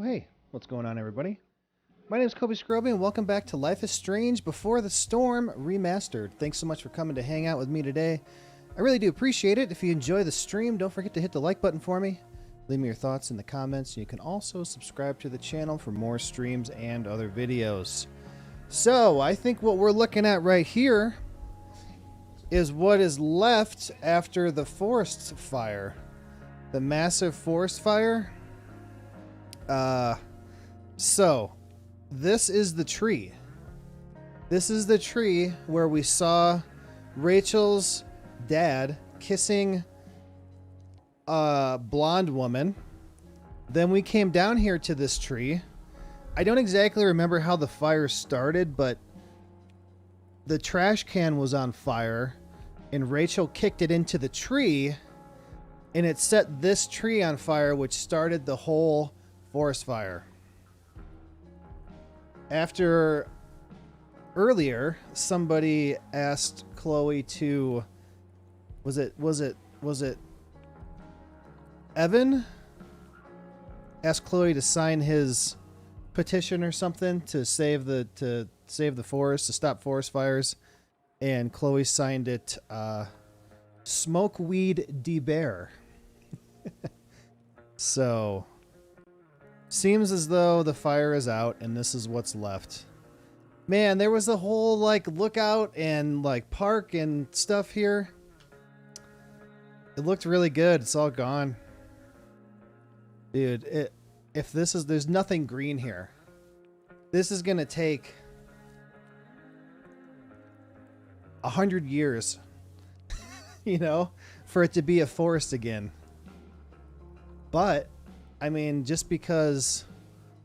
Oh hey, what's going on everybody? My name is Kobe Scroby and welcome back to Life is Strange Before the Storm Remastered. Thanks so much for coming to hang out with me today. I really do appreciate it. If you enjoy the stream, don't forget to hit the like button for me. Leave me your thoughts in the comments. You can also subscribe to the channel for more streams and other videos. So, I think what we're looking at right here is what is left after the forest fire. The massive forest fire. So, this is the tree. This is the tree where we saw Rachel's dad kissing a blonde woman. Then we came down here to this tree. I don't exactly remember how the fire started, but the trash can was on fire and Rachel kicked it into the tree and it set this tree on fire, which started the whole forest fire. After earlier, somebody asked Chloe to, was it Evan? Asked Chloe to sign his petition or something to save the forest, to stop forest fires, and Chloe signed it, Smokeweed DeBear. So, seems as though the fire is out and this is what's left. Man, there was a whole like lookout and like park and stuff here. It looked really good. It's all gone. Dude, there's nothing green here. This is gonna take 100 years, you know, for it to be a forest again. But, I mean, just because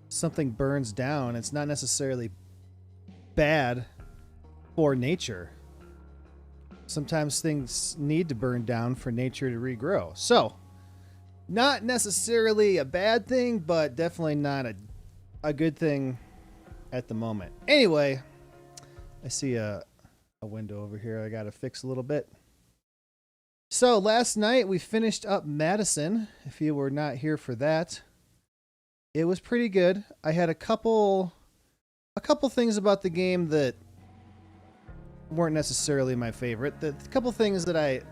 something burns down, it's not necessarily bad for nature. Sometimes things need to burn down for nature to regrow. So, not necessarily a bad thing, but definitely not a good thing at the moment. Anyway, I see a window over here I gotta fix a little bit. So last night we finished up Madison. If you were not here for that, it was pretty good. I had a couple things about the game that weren't necessarily my favorite. The couple things that I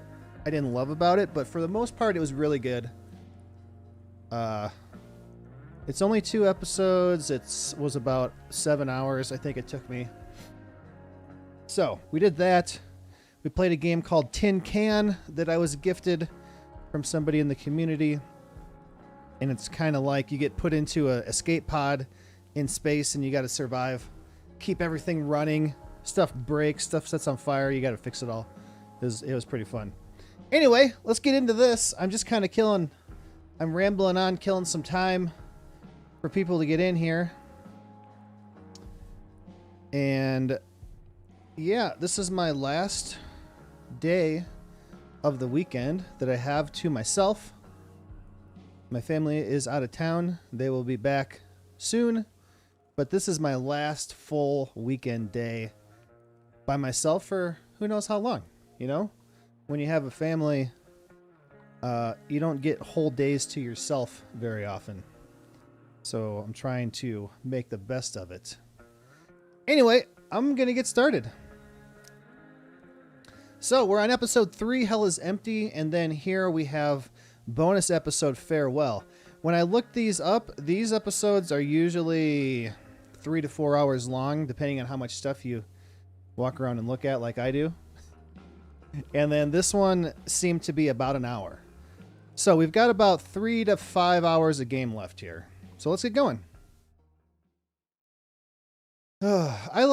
didn't love about it, but for the most part it was really good. It's only 2 episodes. It was about 7 hours, I think it took me. So we did that. We played a game called Tin Can that I was gifted from somebody in the community. And it's kind of like you get put into an escape pod in space and you got to survive. Keep everything running. Stuff breaks, stuff sets on fire. You got to fix it all. It was pretty fun. Anyway, let's get into this. I'm just kind of I'm rambling on, killing some time for people to get in here. And yeah, this is my last day of the weekend that I have to myself. My family is out of town. They will be back soon, but this is my last full weekend day by myself for who knows how long. You know, when you have a family, you don't get whole days to yourself very often. So I'm trying to make the best of it. Anyway, I'm gonna get started. So we're on episode 3, Hell is Empty, and then here we have bonus episode Farewell. When I looked these up, these episodes are usually 3 to 4 hours long, depending on how much stuff you walk around and look at like I do. And then this one seemed to be about an hour. So we've got about 3 to 5 hours of game left here. So let's get going. I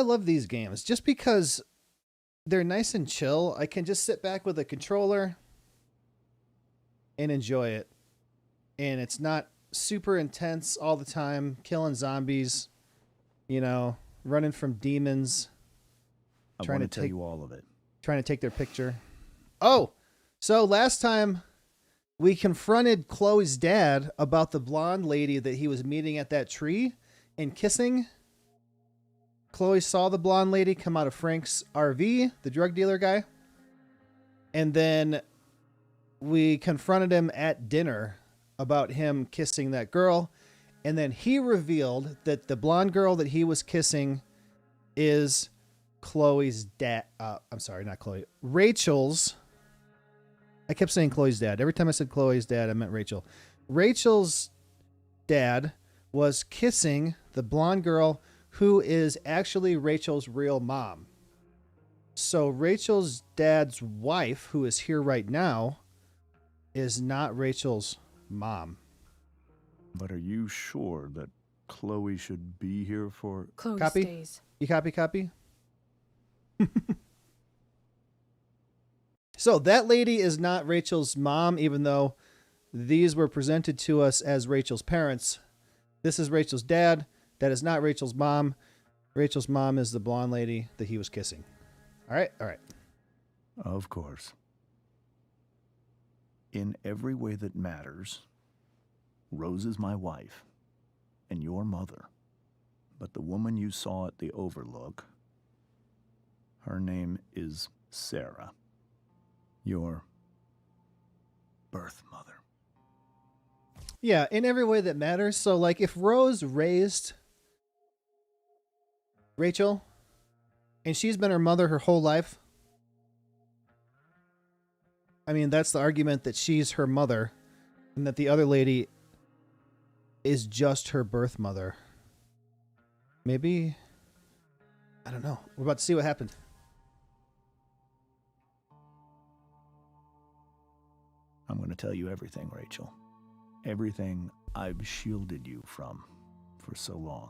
love these games just because they're nice and chill. I can just sit back with a controller and enjoy it. And it's not super intense all the time, killing zombies, you know, running from demons. I want to tell you all of it. Trying to take their picture. Oh, so last time we confronted Chloe's dad about the blonde lady that he was meeting at that tree and kissing. Chloe saw the blonde lady come out of Frank's RV, the drug dealer guy. And then we confronted him at dinner about him kissing that girl. And then he revealed that the blonde girl that he was kissing is Chloe's dad. I'm sorry, not Chloe. Rachel's. I kept saying Chloe's dad. Every time I said Chloe's dad, I meant Rachel. Rachel's dad was kissing the blonde girl who is actually Rachel's real mom. So Rachel's dad's wife, who is here right now, is not Rachel's mom. But are you sure that Chloe should be here for... Chloe Copy? stays. You copy? So that lady is not Rachel's mom, even though these were presented to us as Rachel's parents. This is Rachel's dad. That is not Rachel's mom. Rachel's mom is the blonde lady that he was kissing. All right. Of course. In every way that matters, Rose is my wife and your mother. But the woman you saw at the Overlook, her name is Sarah, your birth mother. Yeah, in every way that matters. So, like, if Rose raised Rachel and she's been her mother her whole life, I mean, that's the argument that she's her mother and that the other lady is just her birth mother. Maybe, I don't know. We're about to see what happened. I'm going to tell you everything, Rachel. Everything I've shielded you from for so long.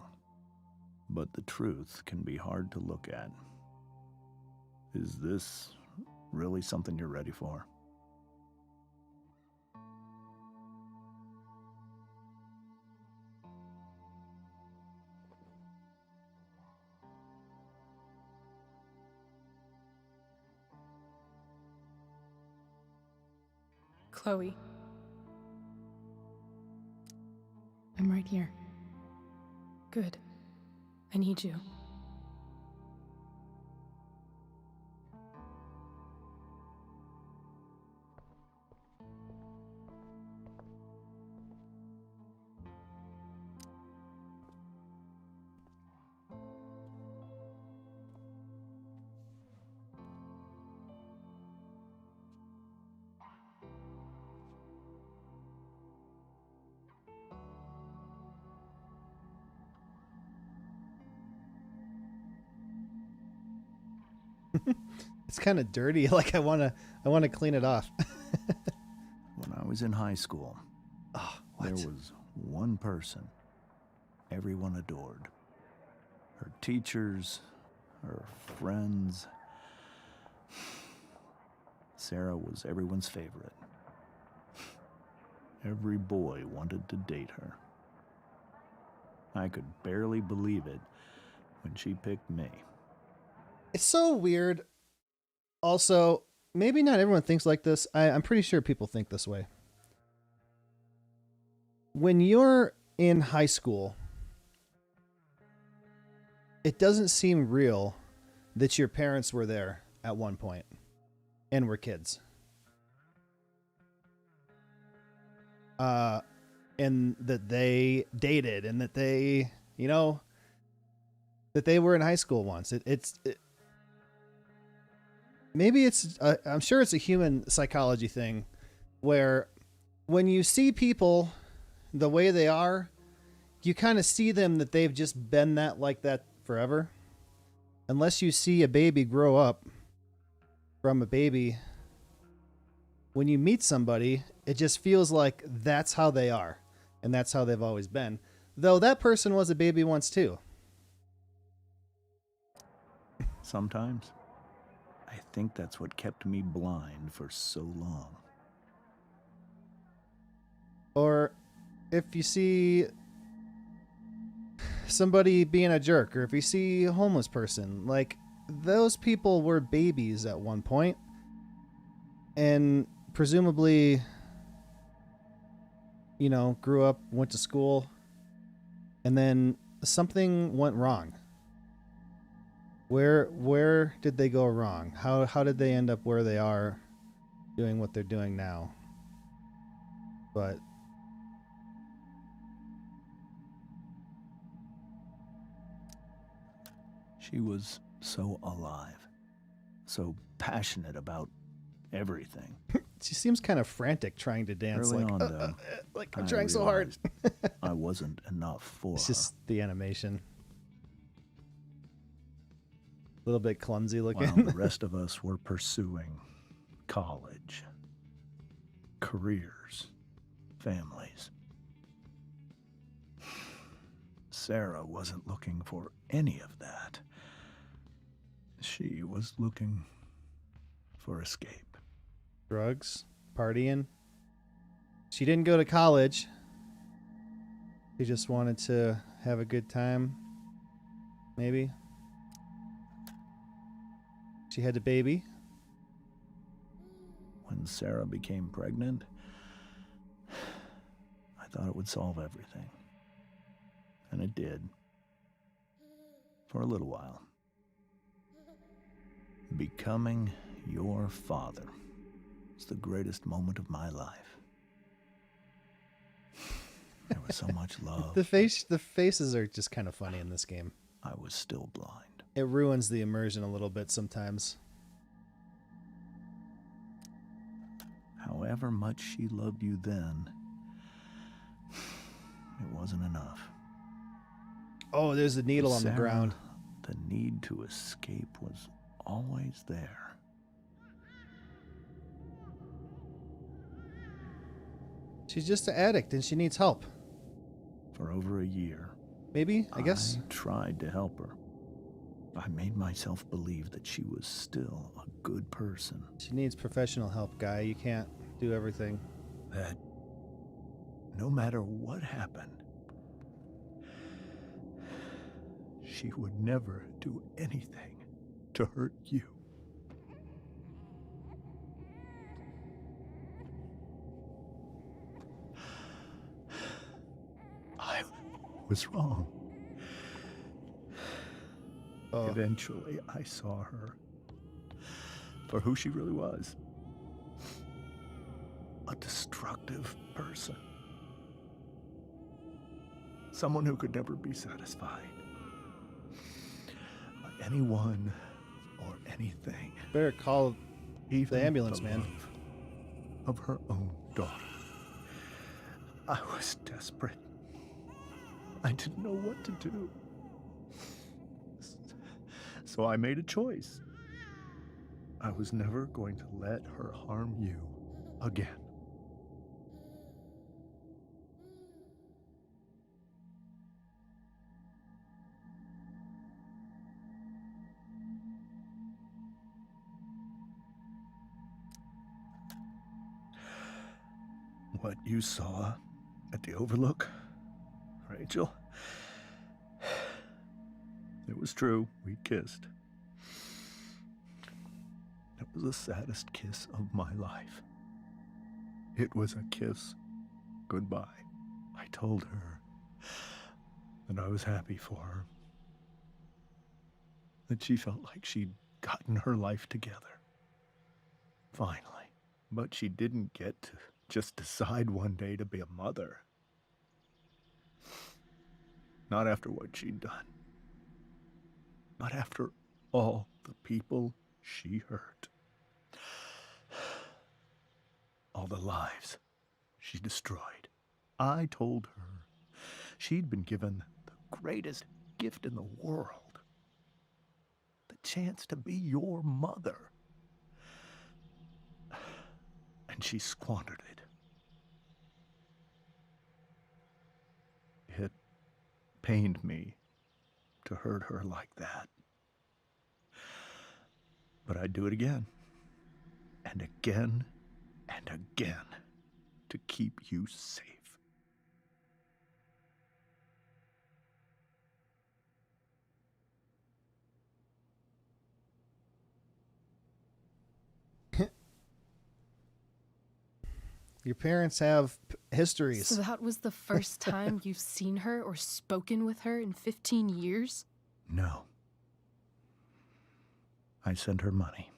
But the truth can be hard to look at. Is this really something you're ready for? Chloe. I'm right here. Good. I need you. It's kind of dirty. Like, I want to clean it off. When I was in high school, there was one person everyone adored. Her teachers, her friends. Sarah was everyone's favorite. Every boy wanted to date her. I could barely believe it when she picked me. It's so weird. Also, maybe not everyone thinks like this. I'm pretty sure people think this way. When you're in high school, it doesn't seem real that your parents were there at one point and were kids. And that they dated and that they, that they were in high school once. Maybe it's, I'm sure it's a human psychology thing where when you see people the way they are, you kind of see them that they've just been like that forever. Unless you see a baby grow up from a baby, when you meet somebody, it just feels like that's how they are and that's how they've always been. Though that person was a baby once too. Sometimes. I think that's what kept me blind for so long. Or if you see somebody being a jerk, or if you see a homeless person, like, those people were babies at one point and presumably, grew up, went to school, and then something went wrong. Where did they go wrong? How did they end up where they are doing what they're doing now? But She was so alive, so passionate about everything. She seems kind of frantic trying to dance. Early Like, on, though, I'm I trying so hard. realized I wasn't enough for It's her. just the animation. A little bit clumsy looking. While the rest of us were pursuing college, careers, families. Sarah wasn't looking for any of that. She was looking for escape. Drugs, partying. She didn't go to college. She just wanted to have a good time. Maybe. She had a baby. When Sarah became pregnant, I thought it would solve everything. And it did. For a little while. Becoming your father was the greatest moment of my life. There was so much love. The faces are just kind of funny in this game. I was still blind. It ruins the immersion a little bit sometimes. However much she loved you then, it wasn't enough. Oh, there's a needle on the Sarah, ground. The need to escape was always there. She's just an addict and she needs help. For over a year, Maybe, I guess. I tried to help her. I made myself believe that she was still a good person. She needs professional help, guy. You can't do everything. That no matter what happened, she would never do anything to hurt you. I was wrong. Oh, Eventually, I saw her for who she really was. A destructive person. Someone who could never be satisfied by anyone or anything. better call Even the ambulance, the man. love of her own daughter. I was desperate. I didn't know what to do. So I made a choice. I was never going to let her harm you again. What you saw at the Overlook, Rachel, it was true. We kissed. It was the saddest kiss of my life. It was a kiss goodbye. I told her that I was happy for her, that she felt like she'd gotten her life together. Finally. But she didn't get to just decide one day to be a mother. Not after what she'd done. Not after all the people she hurt. All the lives she destroyed. I told her she'd been given the greatest gift in the world. The chance to be your mother. And she squandered it. It pained me to hurt her like that. But I'd do it again. And again and again to keep you safe. Your parents have histories. So that was the first time you've seen her or spoken with her in 15 years? No. I send her money.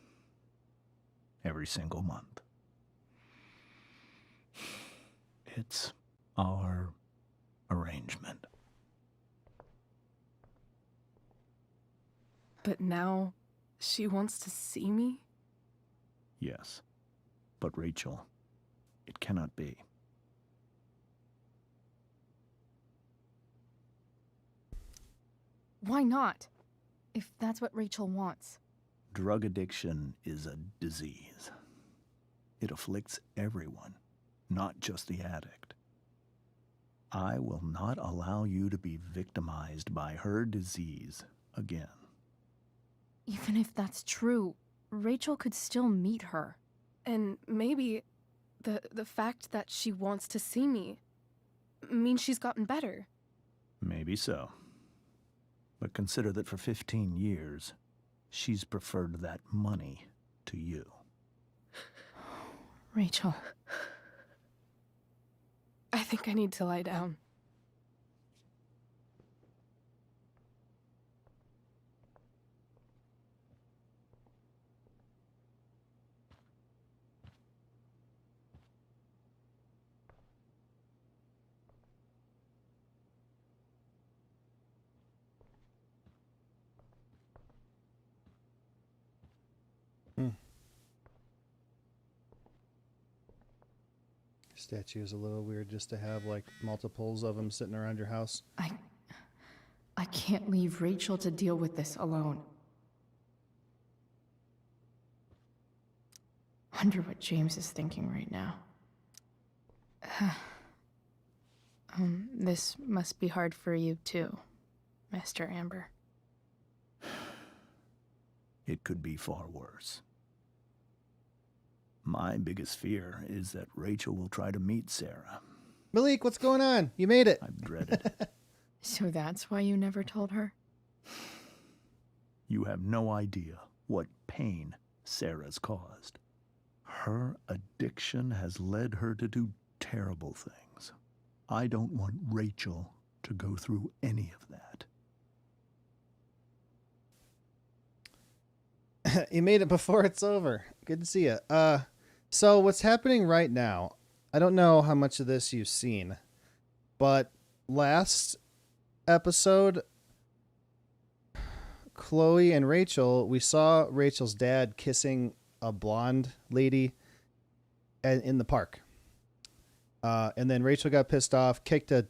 Every single month. It's our arrangement. But now she wants to see me? Yes. But Rachel, it cannot be. Why not? If that's what Rachel wants. Drug addiction is a disease. It afflicts everyone, not just the addict. I will not allow you to be victimized by her disease again. Even if that's true, Rachel could still meet her. And maybe the fact that she wants to see me means she's gotten better. Maybe so. But consider that for 15 years, she's preferred that money to you. Rachel. I think I need to lie down. Statue is a little weird just to have like multiples of them sitting around your house. I can't leave Rachel to deal with this alone. Wonder what James is thinking right now. This must be hard for you too, Mr. Amber. It could be far worse. My biggest fear is that Rachel will try to meet Sarah. Malik, what's going on? You made it. I dread it. So that's why you never told her? You have no idea what pain Sarah's caused. Her addiction has led her to do terrible things. I don't want Rachel to go through any of that. You made it before it's over. Good to see you. So what's happening right now, I don't know how much of this you've seen, but last episode, Chloe and Rachel, we saw Rachel's dad kissing a blonde lady in the park. And then Rachel got pissed off, kicked a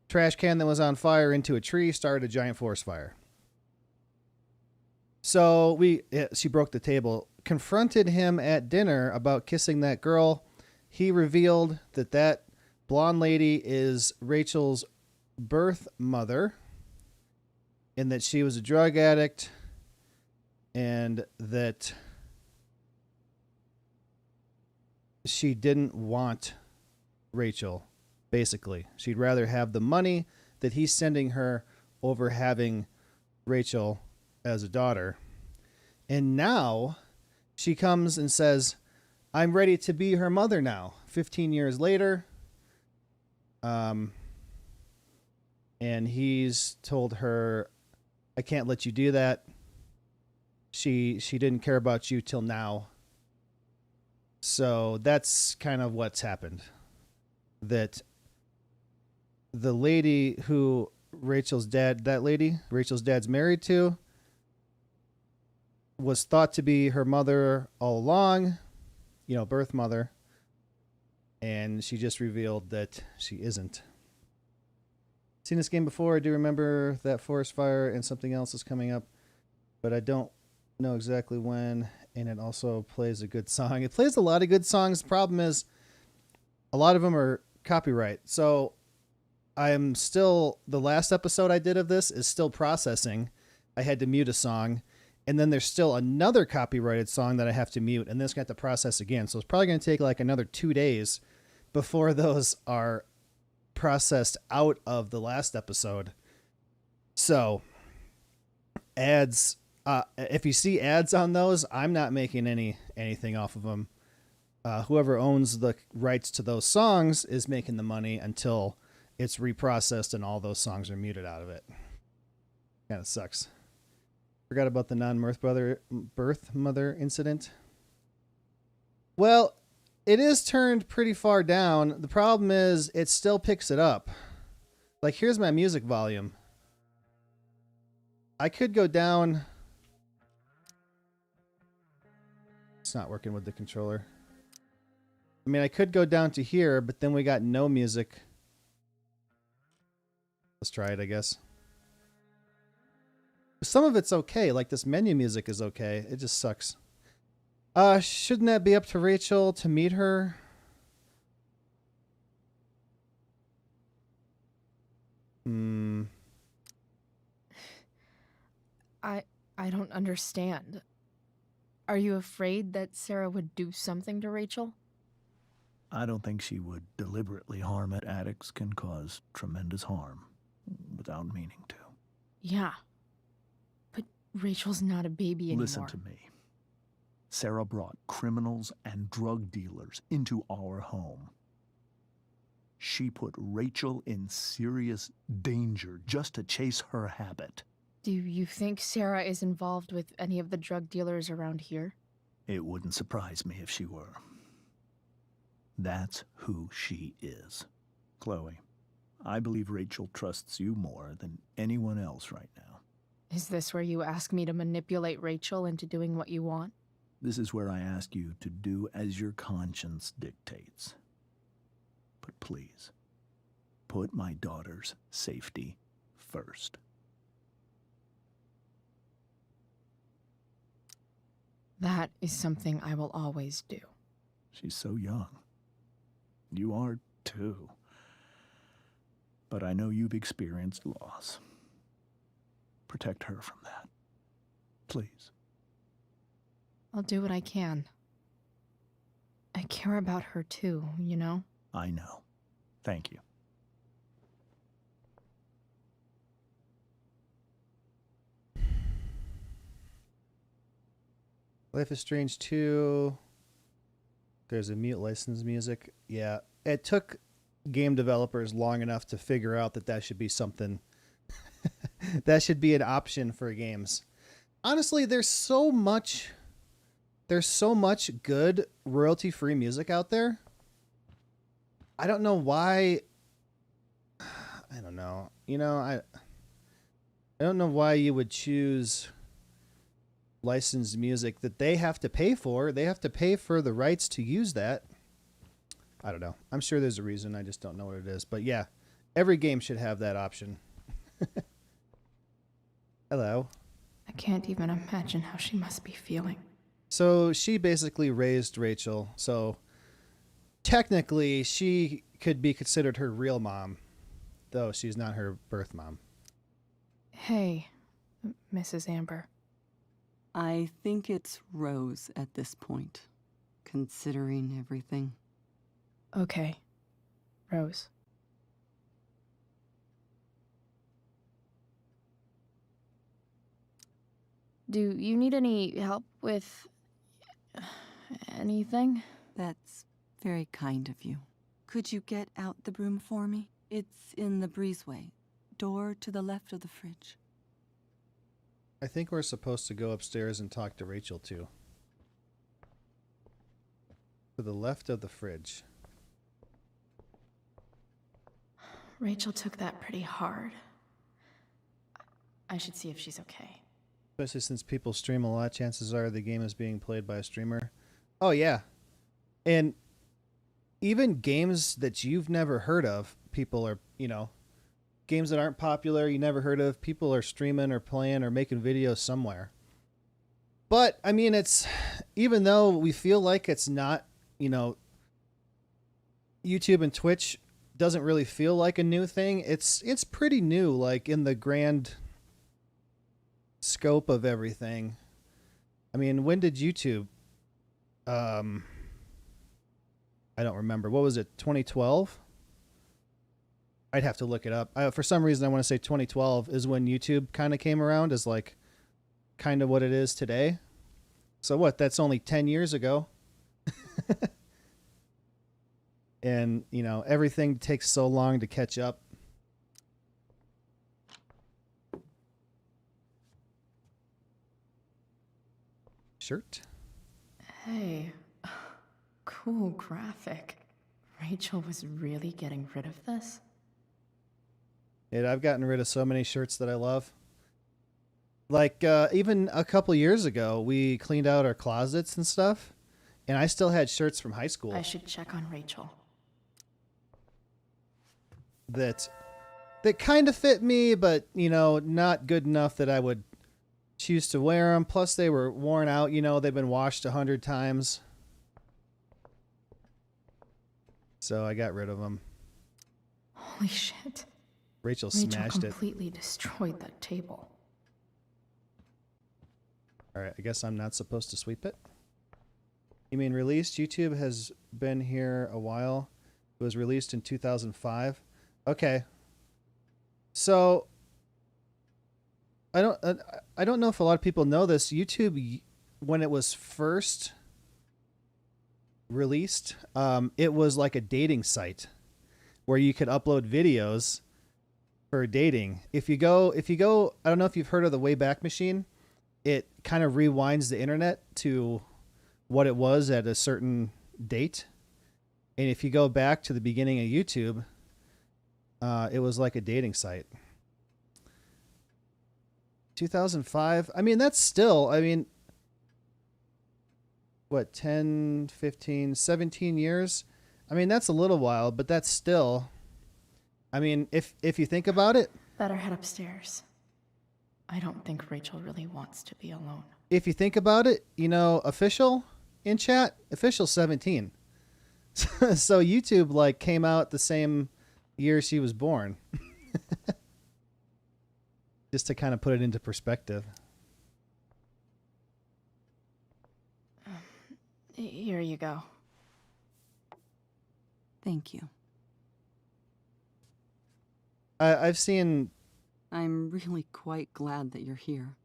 trash can that was on fire into a tree, started a giant forest fire. So she broke the table, confronted him at dinner about kissing that girl. He revealed that blonde lady is Rachel's birth mother and that she was a drug addict and that she didn't want Rachel, basically. She'd rather have the money that he's sending her over having Rachel as a daughter. And now she comes and says, I'm ready to be her mother now, 15 years later. And he's told her, I can't let you do that. She didn't care about you till now. So that's kind of what's happened. That the lady who Rachel's dad's married to, was thought to be her mother all along, birth mother. And she just revealed that she isn't. Seen this game before. I do remember that forest fire and something else is coming up, but I don't know exactly when. And it also plays a good song. It plays a lot of good songs. The problem is a lot of them are copyright. So the last episode I did of this is still processing. I had to mute a song. And then there's still another copyrighted song that I have to mute, and then it's going to have to process again. So it's probably going to take like another 2 days before those are processed out of the last episode. So ads, if you see ads on those, I'm not making anything off of them. Whoever owns the rights to those songs is making the money until it's reprocessed and all those songs are muted out of it. Kind of sucks. Forgot about the birth mother incident. Well, it is turned pretty far down. The problem is it still picks it up. Like, here's my music volume. I could go down It's not working with the controller. I mean, I could go down to here, but then we got no music. Let's try it, I guess. Some of it's okay. Like this menu music is okay. It just sucks. Shouldn't that be up to Rachel to meet her? I don't understand. Are you afraid that Sarah would do something to Rachel? I don't think she would deliberately harm it. Addicts can cause tremendous harm without meaning to. Yeah. But Rachel's not a baby anymore. Listen to me. Sarah brought criminals and drug dealers into our home. She put Rachel in serious danger just to chase her habit. Do you think Sarah is involved with any of the drug dealers around here? It wouldn't surprise me if she were. That's who she is. Chloe, I believe Rachel trusts you more than anyone else right now. Is this where you ask me to manipulate Rachel into doing what you want? This is where I ask you to do as your conscience dictates. But please, put my daughter's safety first. That is something I will always do. She's so young. You are too. But I know you've experienced loss. Protect her from that. Please. I'll do what I can. I care about her too, you know? I know. Thank you. Life is Strange 2. There's a mute license music. Yeah. It took game developers long enough to figure out that that should be something. That should be an option for games. Honestly, there's so much good royalty-free music out there. I don't know why. I don't know. You know, I don't know why you would choose licensed music that they have to pay for. They have to pay for the rights to use that. I don't know. I'm sure there's a reason. I just don't know what it is. But yeah, every game should have that option. Hello. I can't even imagine how she must be feeling. So she basically raised Rachel. So technically she could be considered her real mom, though she's not her birth mom. Hey, Mrs. Amber. I think it's Rose at this point, considering everything. Okay, Rose. Do you need any help with anything? That's very kind of you. Could you get out the broom for me? It's in the breezeway, door to the left of the fridge. I think we're supposed to go upstairs and talk to Rachel too. To the left of the fridge. Rachel took that pretty hard. I should see if she's okay. Especially since people stream a lot, chances are the game is being played by a streamer. Oh, yeah. And even games that you've never heard of, people are, you know, games that aren't popular, you never heard of, people are streaming or playing or making videos somewhere. But, I mean, it's, even though we feel like it's not, you know, YouTube and Twitch doesn't really feel like a new thing, it's pretty new, like in the grand scope of everything. I mean, when did YouTube I don't remember. What was it? 2012? I'd have to look it up. For some reason I want to say 2012 is when YouTube kind of came around as like kind of what it is today. So what? That's only 10 years ago. And, you know, everything takes so long to catch up. Shirt. Hey, cool graphic. Rachel was really getting rid of this? And I've gotten rid of so many shirts that I love. Like, even a couple years ago, we cleaned out our closets and stuff. And I still had shirts from high school I should check on Rachel. that kind of fit me, but, you know, not good enough that I would choose to wear them. Plus, they were worn out. You know, they've been washed 100 times. So I got rid of them. Holy shit. Rachel Rachel smashed it. completely destroyed that table. All right, I guess I'm not supposed to sweep it. You mean released? YouTube has been here a while. It was released in 2005. Okay. So I don't know if a lot of people know this. YouTube, when it was first released, it was like a dating site where you could upload videos for dating. If you go, I don't know if you've heard of the Wayback Machine. It kind of rewinds the internet to what it was at a certain date. And if you go back to the beginning of YouTube, it was like a dating site. 2005. I mean, that's still, I mean, what, 10, 15, 17 years? I mean, that's a little while, but that's still, I mean, if you think about it. Better head upstairs. I don't think Rachel really wants to be alone. If you think about it, you know, official in chat, official 17. So YouTube like came out the same year she was born. Just to kind of put it into perspective. Here you go. Thank you. I've seen I'm really quite glad that you're here.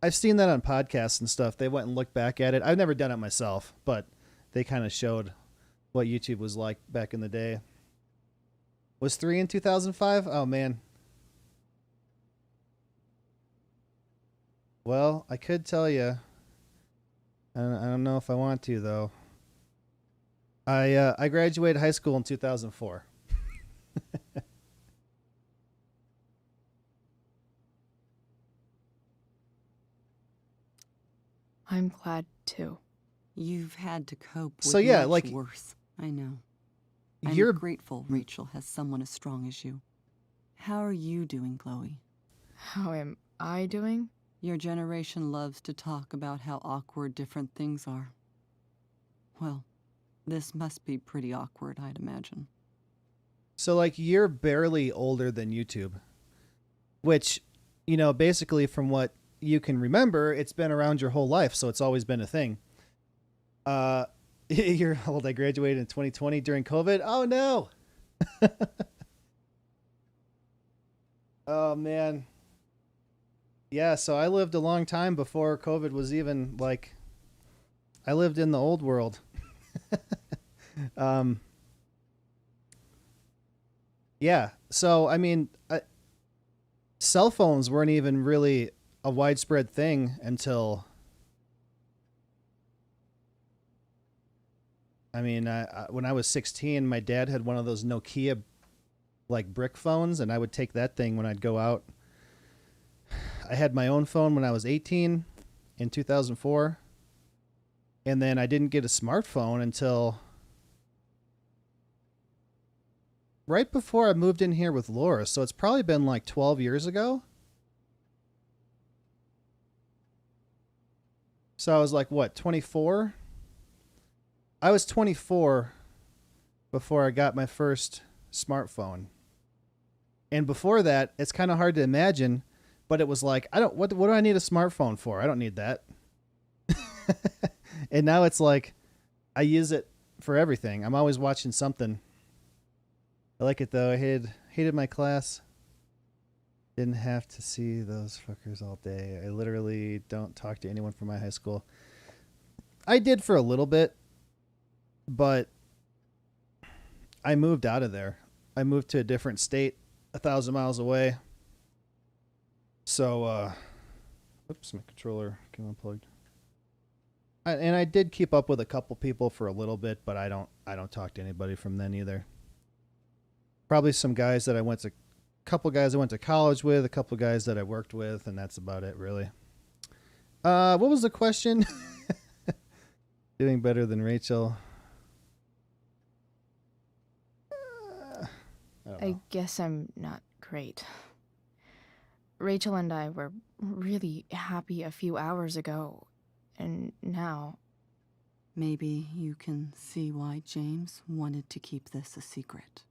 I've seen that on podcasts and stuff. They went and looked back at it. I've never done it myself, but they kind of showed what YouTube was like back in the day. Was 3 in 2005? Oh, man. Well, I could tell you. I don't know if I want to, though. I graduated high school in 2004. I'm glad too. You've had to cope with So, yeah, much like, worse. I know. I'm you're grateful Rachel has someone as strong as you. How are you doing, Chloe? How am I doing? Your generation loves to talk about how awkward different things are. Well, this must be pretty awkward, I'd imagine. So, like, you're barely older than YouTube, which, you know, basically from what you can remember, it's been around your whole life, so it's always been a thing. You're old. I graduated in 2020 during COVID. Oh, no. Oh, man. Yeah, so I lived a long time before COVID was even, like, I lived in the old world. Yeah, so, I mean, cell phones weren't even really a widespread thing until, I mean, when I was 16, my dad had one of those Nokia, like, brick phones, and I would take that thing when I'd go out. I had my own phone when I was 18 in 2004, and then I didn't get a smartphone until right before I moved in here with Laura, so it's probably been like 12 years ago. So I was like, what, 24? I was 24 before I got my first smartphone. And before that, it's kind of hard to imagine, but it was like, what do I need a smartphone for? I don't need that. And now it's like, I use it for everything. I'm always watching something. I like it, though. I hated my class. Didn't have to see those fuckers all day. I literally don't talk to anyone from my high school. I did for a little bit, but I moved out of there. I moved to a different state, 1,000 miles away. So, oops, my controller came unplugged. And I did keep up with a couple people for a little bit, but I don't talk to anybody from then either. Probably some guys that couple guys I went to college with, a couple guys that I worked with, and that's about it, really. What was the question? Doing better than Rachel. I guess I'm not great. Rachel and I were really happy a few hours ago, and now... Maybe you can see why James wanted to keep this a secret.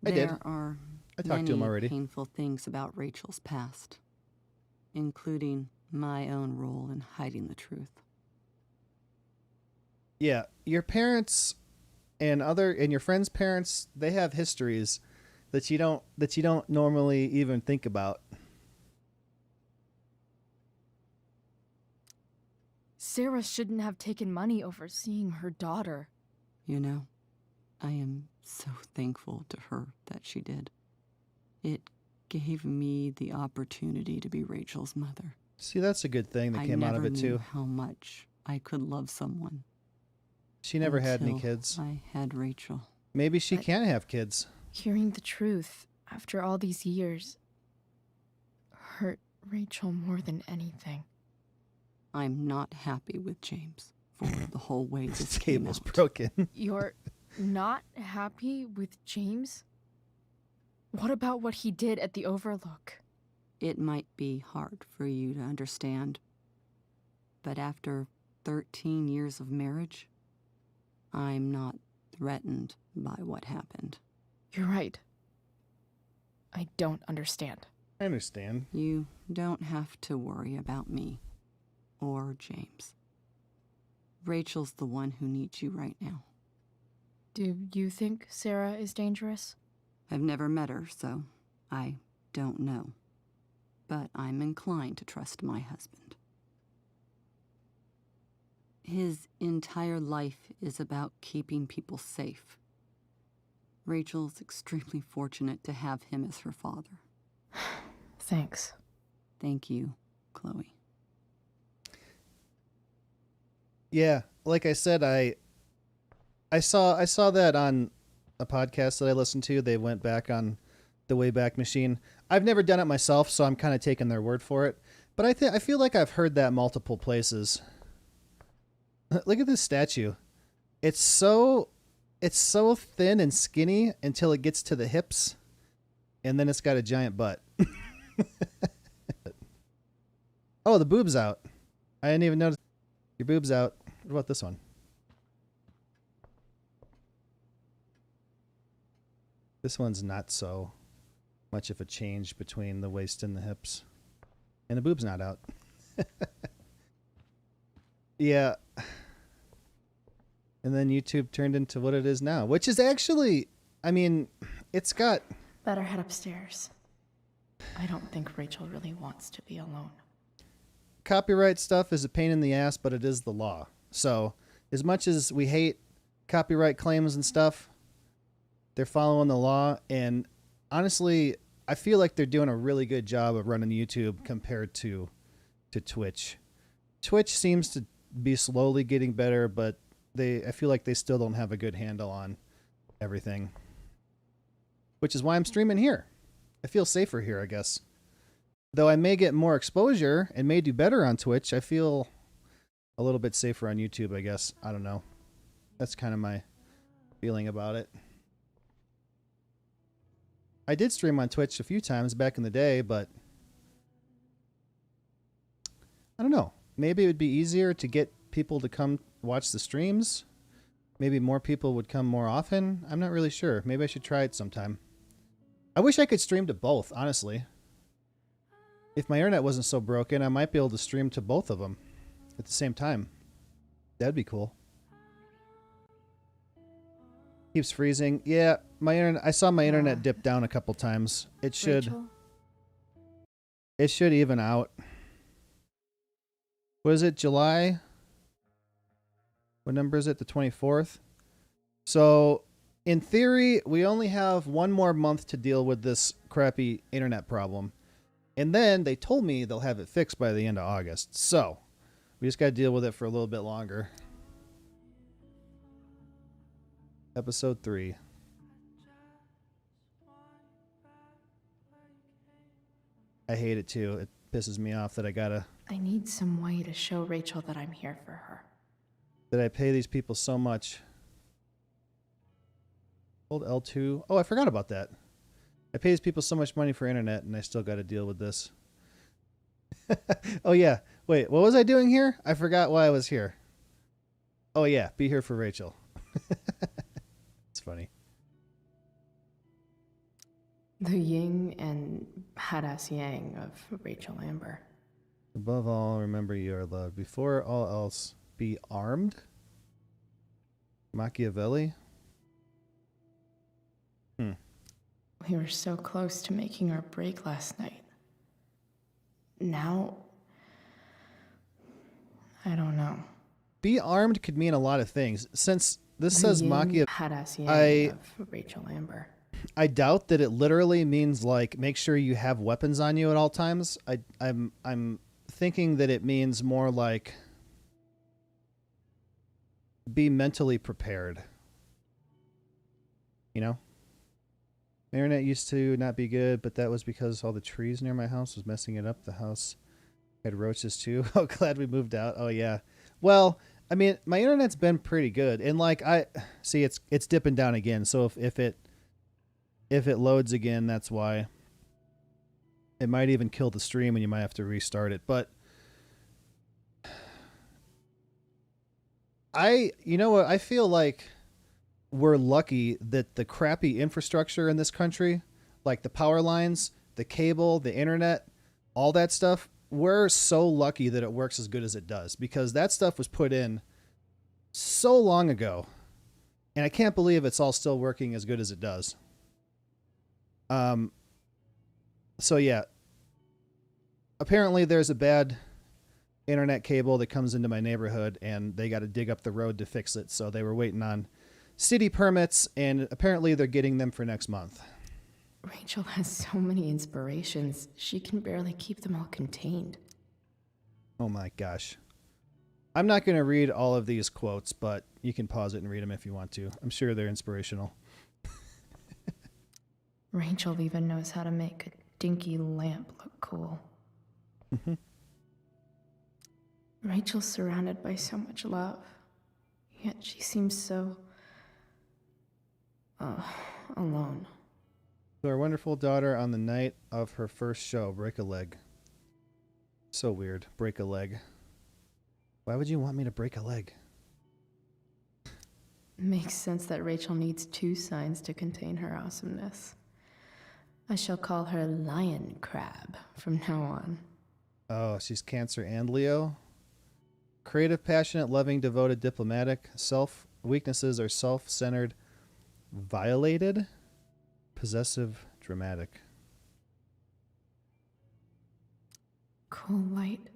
I did. There are I talked to him many already. painful things about Rachel's past, including my own role in hiding the truth. Yeah, your parents and your friends' parents, they have histories that you don't normally even think about. Sarah shouldn't have taken money over seeing her daughter. You know, I am so thankful to her that she did. It gave me the opportunity to be Rachel's mother. See, that's a good thing that came out of it I never too. knew how much I could love someone. She never had any until kids. I had Rachel. Maybe she But- can have kids. Hearing the truth after all these years hurt Rachel more than anything. I'm not happy with James for the whole way this This came cable's out. broken. You're not happy with James? What about what he did at the Overlook? It might be hard for you to understand, but after 13 years of marriage, I'm not threatened by what happened. You're right. I don't understand. I understand. You don't have to worry about me or James. Rachel's the one who needs you right now. Do you think Sarah is dangerous? I've never met her, so I don't know. But I'm inclined to trust my husband. His entire life is about keeping people safe. Rachel's extremely fortunate to have him as her father. Thanks. Thank you, Chloe. Yeah, like I said, I saw that on a podcast that I listened to. They went back on the Wayback Machine. I've never done it myself, so I'm kind of taking their word for it. But I feel like I've heard that multiple places. Look at this statue. It's so thin and skinny until it gets to the hips, and then it's got a giant butt. Oh, the boob's out. I didn't even notice. Your boob's out. What about this one? This one's not so much of a change between the waist and the hips. And the boob's not out. Yeah. And then YouTube turned into what it is now, which is actually, I mean, it's got... Better head upstairs. I don't think Rachel really wants to be alone. Copyright stuff is a pain in the ass, but it is the law. So, as much as we hate copyright claims and stuff, they're following the law. And honestly, I feel like they're doing a really good job of running YouTube compared to Twitch. Twitch seems to be slowly getting better, but I feel like they still don't have a good handle on everything. Which is why I'm streaming here. I feel safer here, I guess. Though I may get more exposure and may do better on Twitch, I feel a little bit safer on YouTube, I guess. I don't know. That's kind of my feeling about it. I did stream on Twitch a few times back in the day, but I don't know. Maybe it would be easier to get people to come watch the streams. Maybe more people would come more often. I'm not really sure. Maybe I should try it sometime. I wish I could stream to both, honestly. If my internet wasn't so broken, I might be able to stream to both of them at the same time. That'd be cool. Keeps freezing. Yeah, my internet. I saw my internet dip down a couple times. It should. Rachel? It should even out. Was it July? What number is it? The 24th. So, in theory, we only have one more month to deal with this crappy internet problem. And then they told me they'll have it fixed by the end of August. So, we just got to deal with it for a little bit longer. Episode 3. I hate it too. It pisses me off that I gotta... I need some way to show Rachel that I'm here for her. that I pay these people so much. Hold L2. Oh, I forgot about that. I pay these people so much money for internet, and I still got to deal with this. Oh, yeah. Wait, what was I doing here? I forgot why I was here. Oh, yeah. Be here for Rachel. It's funny. The yin and badass yang of Rachel Amber. Above all, remember you are loved. Before all else, be armed? Machiavelli? We were so close to making our break last night. Now, I don't know. Be armed could mean a lot of things. Since this says Machiavelli, Rachel Amber. I doubt that it literally means like make sure you have weapons on you at all times. I'm thinking that it means more like be mentally prepared. You know? My internet used to not be good, but that was because all the trees near my house was messing it up. The house had roaches too. Oh, glad we moved out. Oh yeah. Well, I mean, my internet's been pretty good, and like I see, it's dipping down again. So if it loads again, that's why. It might even kill the stream, and you might have to restart it. But you know what? I feel like we're lucky that the crappy infrastructure in this country, like the power lines, the cable, the internet, all that stuff, we're so lucky that it works as good as it does, because that stuff was put in so long ago, and I can't believe it's all still working as good as it does. So yeah, apparently there's a bad internet cable that comes into my neighborhood, and they got to dig up the road to fix it. So they were waiting on city permits, and apparently they're getting them for next month. Rachel has so many inspirations. She can barely keep them all contained. Oh my gosh. I'm not going to read all of these quotes, but you can pause it and read them if you want to. I'm sure they're inspirational. Rachel even knows how to make a dinky lamp look cool. Mm-hmm. Rachel's surrounded by so much love, yet she seems so alone. To our wonderful daughter on the night of her first show, break a leg. So weird. Break a leg. Why would you want me to break a leg? Makes sense that Rachel needs two signs to contain her awesomeness. I shall call her Lion Crab from now on. Oh, she's Cancer and Leo. Creative, passionate, loving, devoted, diplomatic. Weaknesses are self-centered, violated, possessive, dramatic. Cool light.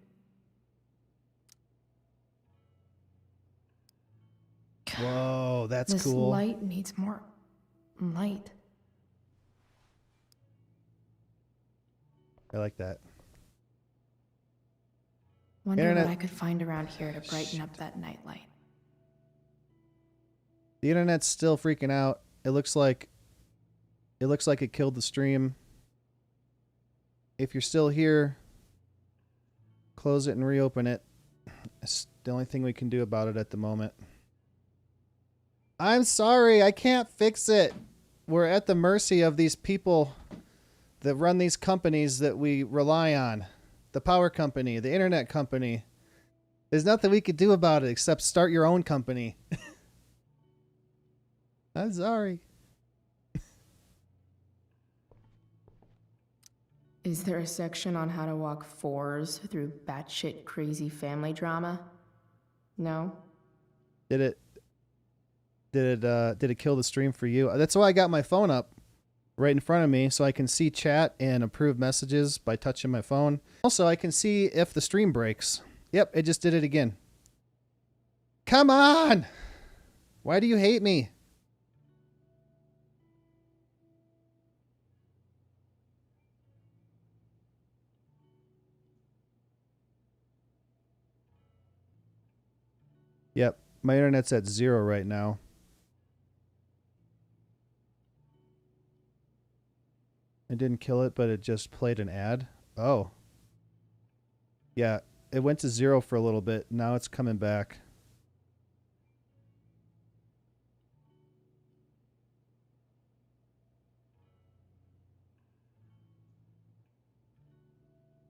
Whoa, that's this cool. This light needs more light. I like that. Wonder what I could find around here to brighten up that nightlight. The internet's still freaking out. It looks like it killed the stream. If you're still here, close it and reopen it. It's the only thing we can do about it at the moment. I'm sorry, I can't fix it. We're at the mercy of these people that run these companies that we rely on. The power company, the internet company. There's nothing we could do about it except start your own company. I'm sorry. Is there a section on how to walk fours through batshit crazy family drama? No? Did it kill the stream for you? That's why I got my phone up right in front of me, so I can see chat and approve messages by touching my phone. Also, I can see if the stream breaks. Yep, it just did it again. Come on! Why do you hate me? Yep, my internet's at 0 right now. It didn't kill it, but it just played an ad. Oh. Yeah, it went to 0 for a little bit. Now it's coming back.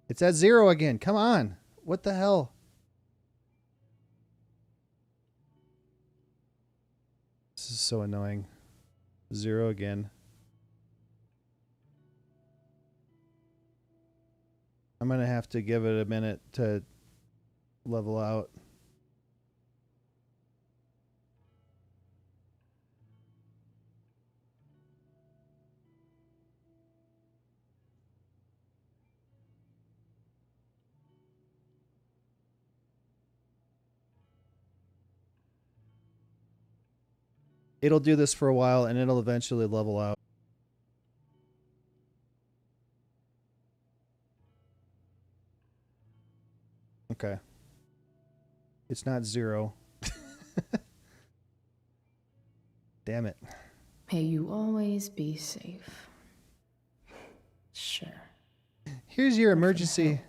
It's at 0 again. Come on. What the hell? This is so annoying. 0 again. I'm going to have to give it a minute to level out. It'll do this for a while and it'll eventually level out. Okay. It's not 0. Damn it. May you always be safe. Sure. Here's your emergency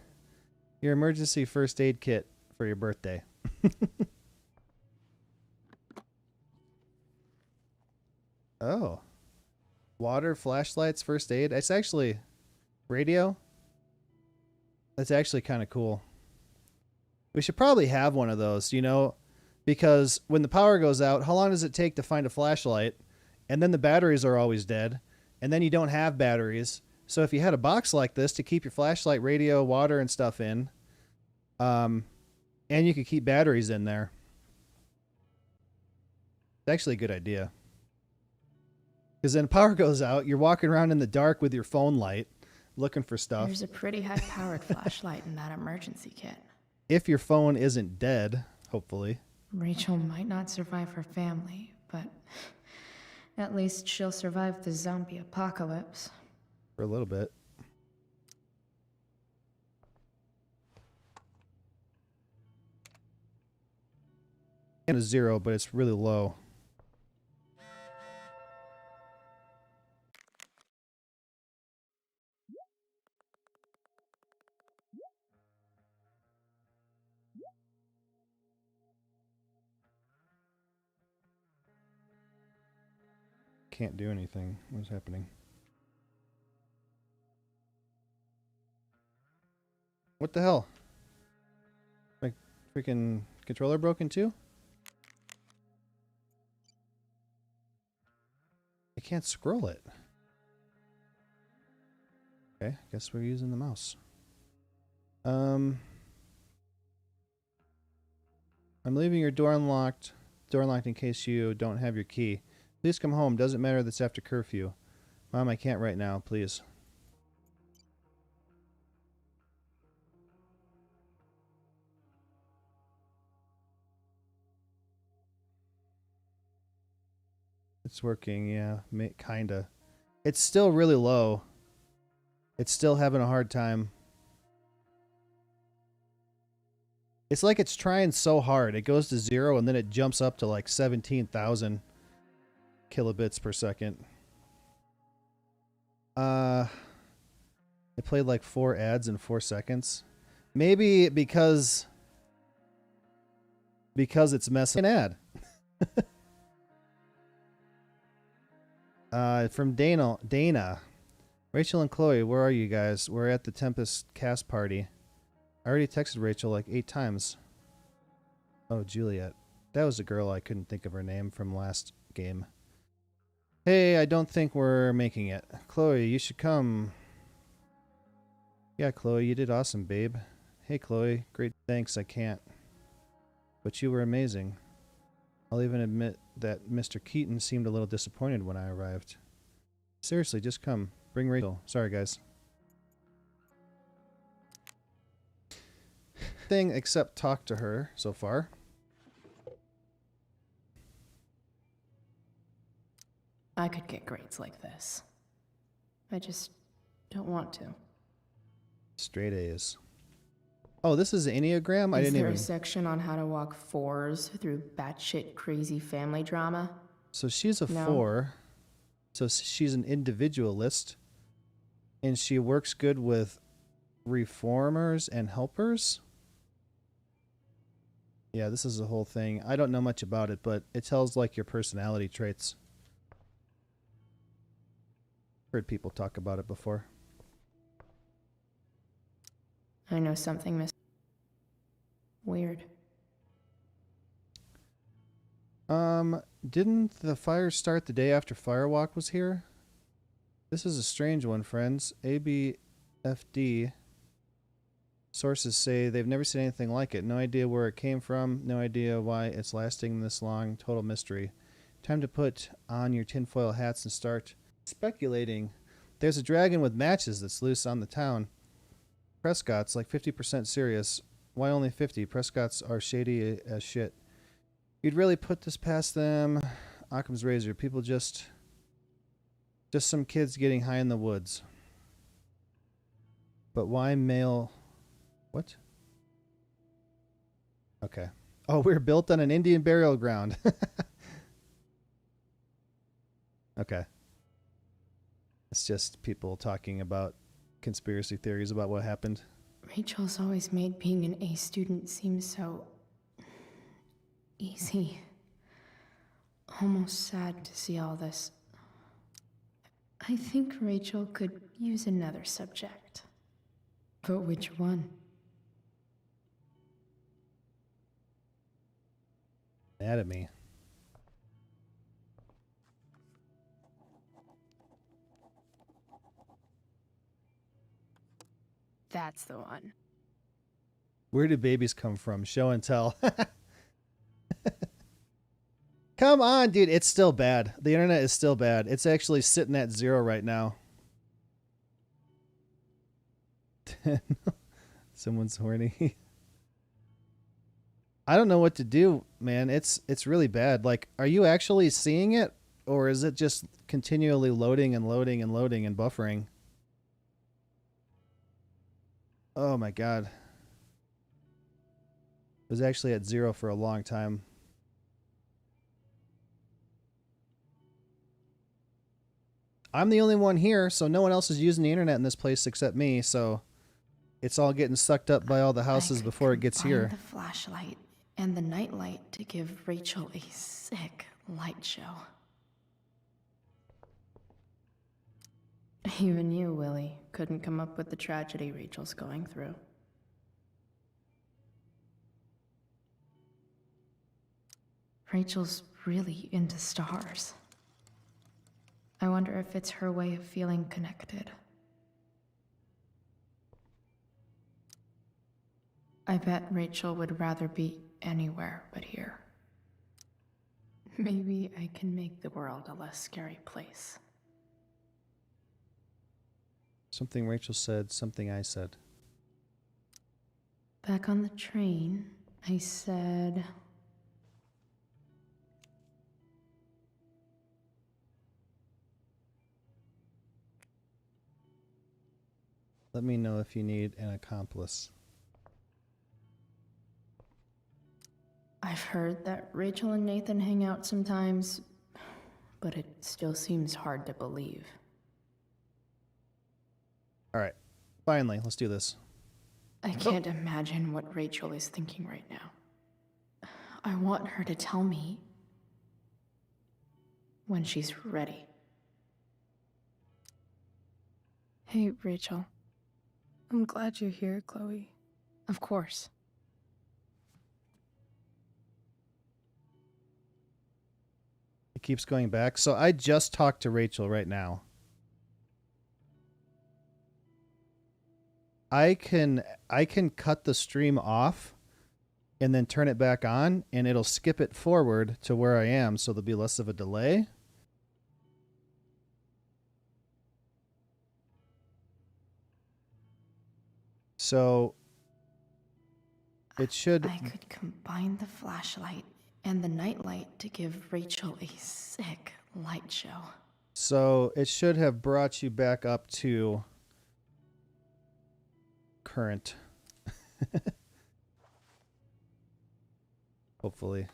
first aid kit for your birthday. Oh. Water, flashlights, first aid. It's actually radio. That's actually kind of cool. We should probably have one of those, you know, because when the power goes out, how long does it take to find a flashlight? And then the batteries are always dead. And then you don't have batteries. So if you had a box like this to keep your flashlight, radio, water, and stuff in, and you could keep batteries in there. It's actually a good idea. Because then power goes out, you're walking around in the dark with your phone light, looking for stuff. There's a pretty high-powered flashlight in that emergency kit. If your phone isn't dead, hopefully. Rachel might not survive her family, but at least she'll survive the zombie apocalypse. For a little bit. And a 0, but it's really low. Can't do anything. What's happening? What the hell? My freaking controller broken too? I can't scroll it. Okay, guess we're using the mouse. I'm leaving your door unlocked in case you don't have your key. Please come home. Doesn't matter that's after curfew. Mom, I can't right now, please. It's working, yeah, kinda. It's still really low. It's still having a hard time. It's like it's trying so hard. It goes to 0 and then it jumps up to like 17,000 kilobits per second. I played like 4 ads in 4 seconds. Maybe because it's messing an ad. From Dana. Rachel and Chloe, where are you guys? We're at the Tempest cast party. I already texted Rachel like 8 times. Oh, Juliet. That was a girl I couldn't think of her name from last game. Hey, I don't think we're making it. Chloe, you should come. Yeah, Chloe, you did awesome, babe. Hey, Chloe. Great. Thanks, I can't. But you were amazing. I'll even admit that Mr. Keaton seemed a little disappointed when I arrived. Seriously, just come. Bring Rachel. Sorry, guys. Thing except talk to her so far. I could get grades like this. I just don't want to. Straight A's. Oh, this is an Enneagram? I Is didn't there even... a section on how to walk 4s through batshit crazy family drama? So she's a No. 4. So she's an individualist. And she works good with reformers and helpers. Yeah, this is the whole thing. I don't know much about it, but it tells like your personality traits. Heard people talk about it before. I know something weird. Didn't the fire start the day after Firewalk was here? This is a strange one, friends. ABFD sources say they've never seen anything like it. No idea where it came from. No idea why it's lasting this long. Total mystery. Time to put on your tinfoil hats and start speculating. There's a dragon with matches that's loose on the town. Prescott's like 50% serious. Why only 50? Prescott's are shady as shit. You'd really put this past them. Occam's razor. People just some kids getting high in the woods. But why male? What? Okay. Oh, we're built on an Indian burial ground. Okay. It's just people talking about conspiracy theories about what happened. Rachel's always made being an A student seem so easy. Almost sad to see all this. I think Rachel could use another subject. But which one? Anatomy. That's the one. Where do babies come from? Show and tell. Come on, dude. It's still bad. The internet is still bad. It's actually sitting at 0 right now. Someone's horny. I don't know what to do, man. It's really bad. Like, are you actually seeing it? Or is it just continually loading and loading and loading and buffering? Oh my god. It was actually at 0 for a long time. I'm the only one here, so no one else is using the internet in this place except me, so it's all getting sucked up by all the houses before it gets here. The flashlight and the nightlight to give Rachel a sick light show. Even you, Willie, couldn't come up with the tragedy Rachel's going through. Rachel's really into stars. I wonder if it's her way of feeling connected. I bet Rachel would rather be anywhere but here. Maybe I can make the world a less scary place. Something Rachel said, something I said. Back on the train, I said... Let me know if you need an accomplice. I've heard that Rachel and Nathan hang out sometimes, but it still seems hard to believe. All right. Finally, let's do this. I can't imagine what Rachel is thinking right now. I want her to tell me when she's ready. Hey, Rachel. I'm glad you're here, Chloe. Of course. It keeps going back. So I just talked to Rachel right now. I can cut the stream off and then turn it back on, and it'll skip it forward to where I am, so there'll be less of a delay. So it should... I could combine the flashlight and the nightlight to give Rachel a sick light show. So it should have brought you back up to current. Hopefully.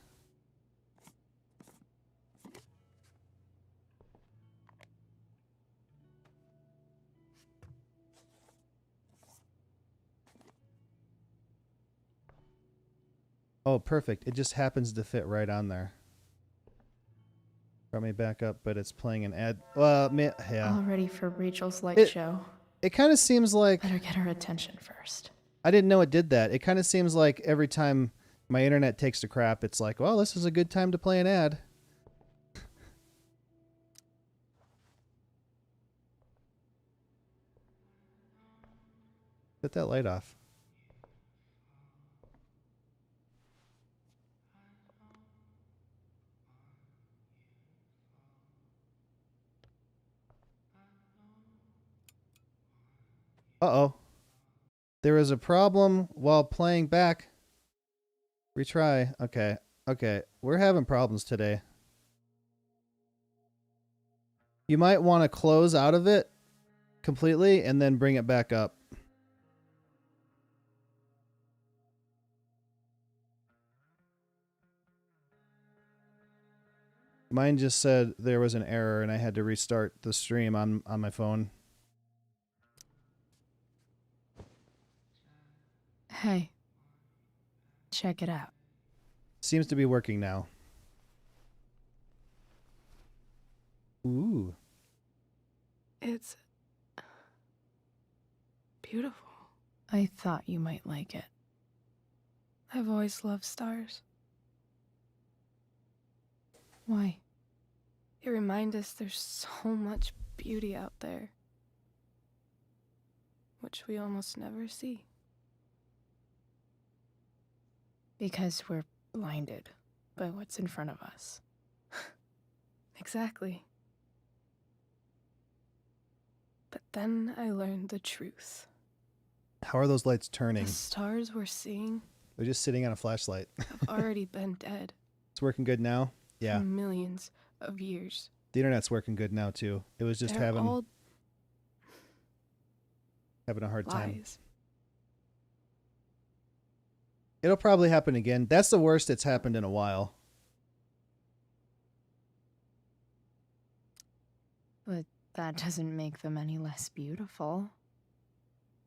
Oh, perfect. It just happens to fit right on there. Brought me back up, but it's playing an ad. Yeah. All ready for Rachel's light show. It kind of seems like... Better get her attention first. I didn't know it did that. It kind of seems like every time my internet takes a crap, it's like, well, this is a good time to play an ad. Put that light off. Uh-oh. There is a problem while playing back. Retry. Okay. Okay. We're having problems today. You might want to close out of it completely and then bring it back up. Mine just said there was an error and I had to restart the stream on my phone. Hey, check it out. Seems to be working now. Ooh. It's beautiful. I thought you might like it. I've always loved stars. Why? They remind us there's so much beauty out there, which we almost never see. Because we're blinded by what's in front of us. Exactly. But then I learned the truth. How are those lights turning? The stars we're seeing They're just sitting on a flashlight. have already been dead It's working good now? Yeah. for millions of years. The internet's working good now too. It was just They're having all a hard time. lies. It'll probably happen again. That's the worst it's happened in a while. But that doesn't make them any less beautiful,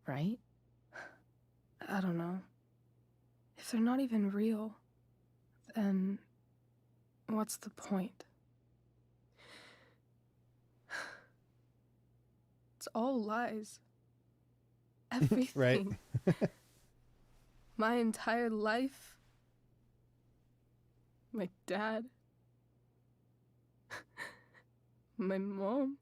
right? I don't know. If they're not even real, then what's the point? It's all lies. Everything. Right. My entire life. My dad. My mom.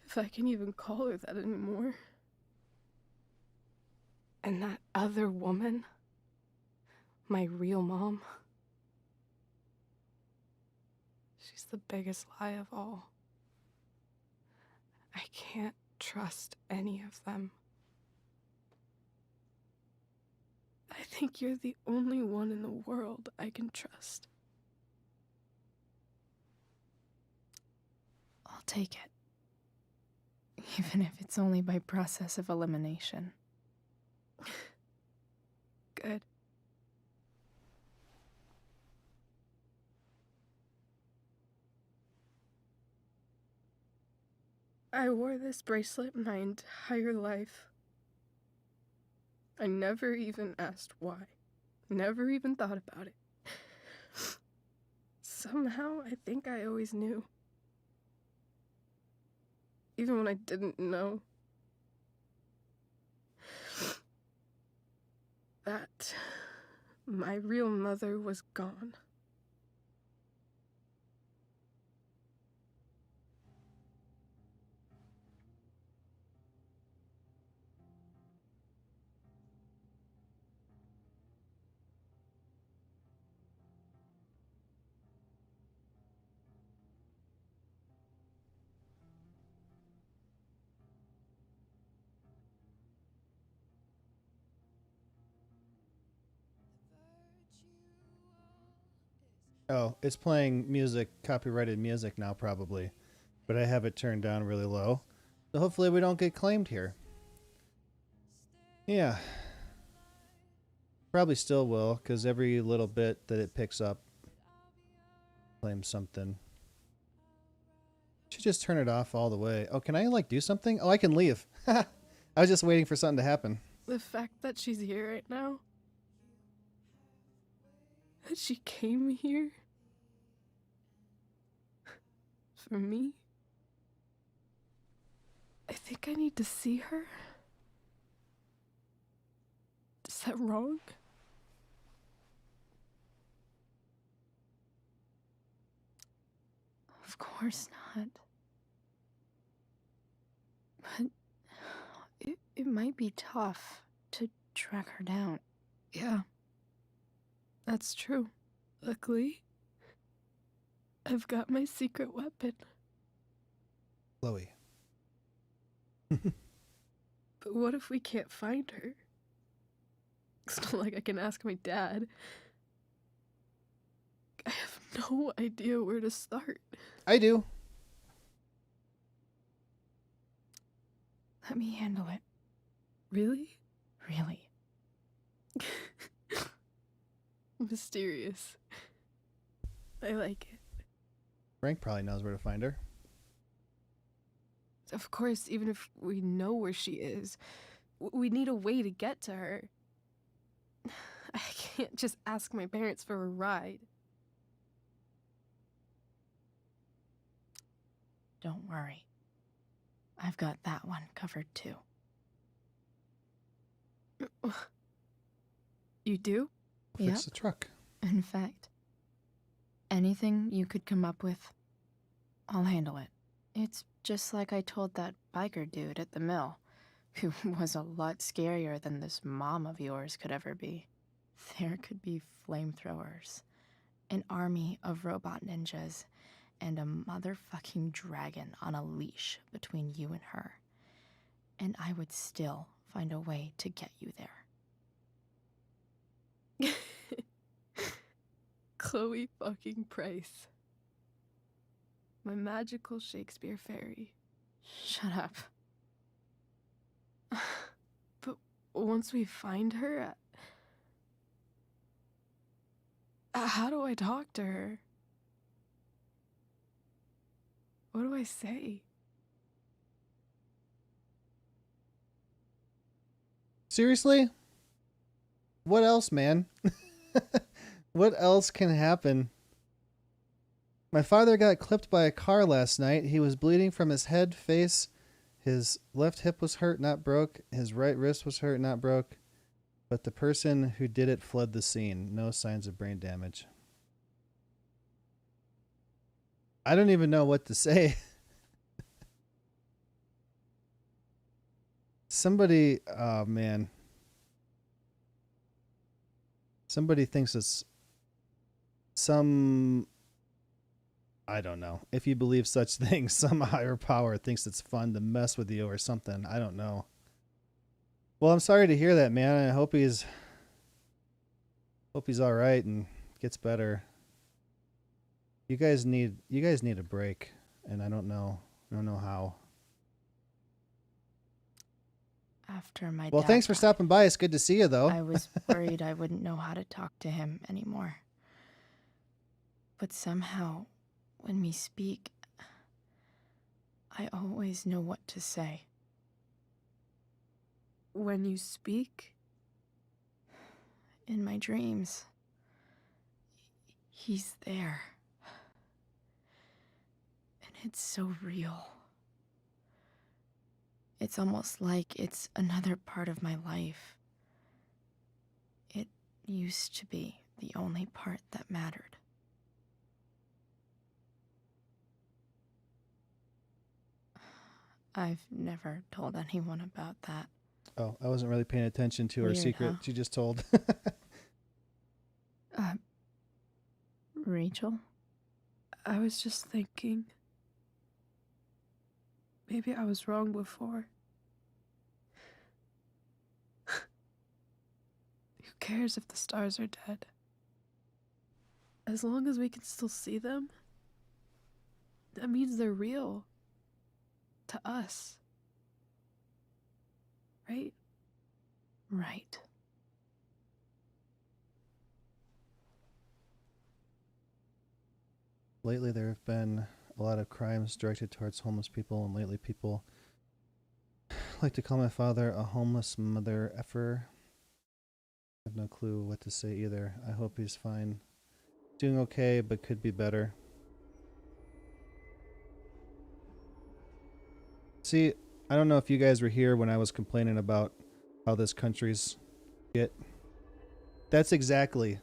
If I can even call her that anymore. And that other woman. My real mom. She's the biggest lie of all. I can't trust any of them. I think you're the only one in the world I can trust. I'll take it. Even if it's only by process of elimination. Good. I wore this bracelet my entire life. I never even asked why. Never even thought about it. Somehow, I think I always knew. Even when I didn't know. That my real mother was gone. Oh, it's playing music, copyrighted music now probably. But I have it turned down really low. So hopefully we don't get claimed here. Yeah. Probably still will, because every little bit that it picks up claims something. Should just turn it off all the way. Oh, can I like do something? Oh, I can leave. I was just waiting for something to happen. The fact that she's here right now. That she came here. For me. I think I need to see her. that wrong? Of course not. But it might be tough to track her down. Yeah. That's true. Luckily, I've got my secret weapon. Chloe. But what if we can't find her? It's not like I can ask my dad. I have no idea where to start. I do. Let me handle it. Really? Really. Mysterious. I like it. Frank probably knows where to find her. Of course, even if we know where she is, we need a way to get to her. I can't just ask my parents for a ride. Don't worry. I've got that one covered too. You do? Fix the truck. In fact, anything you could come up with, I'll handle it. It's just like I told that biker dude at the mill, who was a lot scarier than this mom of yours could ever be. There could be flamethrowers, an army of robot ninjas, and a motherfucking dragon on a leash between you and her. And I would still find a way to get you there. Chloe fucking Price. My magical Shakespeare fairy. Shut up. But once we find her, how do I talk to her? What do I say? Seriously? What else, man? What else can happen? My father got clipped by a car last night. He was bleeding from his head, face. His left hip was hurt, not broke. His right wrist was hurt, not broke. But the person who did it fled the scene. No signs of brain damage. I don't even know what to say. Somebody, oh man. Somebody thinks it's I don't know. If you believe such things, some higher power thinks it's fun to mess with you or something. I don't know. Well, I'm sorry to hear that, man. I hope he's all right and gets better. You guys need a break, and I don't know how. After my Well, dad thanks for died, stopping by. It's good to see you, though. I was worried I wouldn't know how to talk to him anymore. But somehow, when we speak, I always know what to say. When you speak? In my dreams, he's there. And it's so real. It's almost like it's another part of my life. It used to be the only part that mattered. I've never told anyone about that. Oh, I wasn't really paying attention to our Weird, secret huh? she just told. Rachel? I was just thinking. Maybe I was wrong before. Who cares if the stars are dead? As long as we can still see them, that means they're real. To us. Right? Right. Lately, there have been a lot of crimes directed towards homeless people, and lately people like to call my father a homeless mother effer. I have no clue what to say either. I hope he's fine. Doing okay, but could be better. See, I don't know if you guys were here when I was complaining about how this country's shit That's exactly.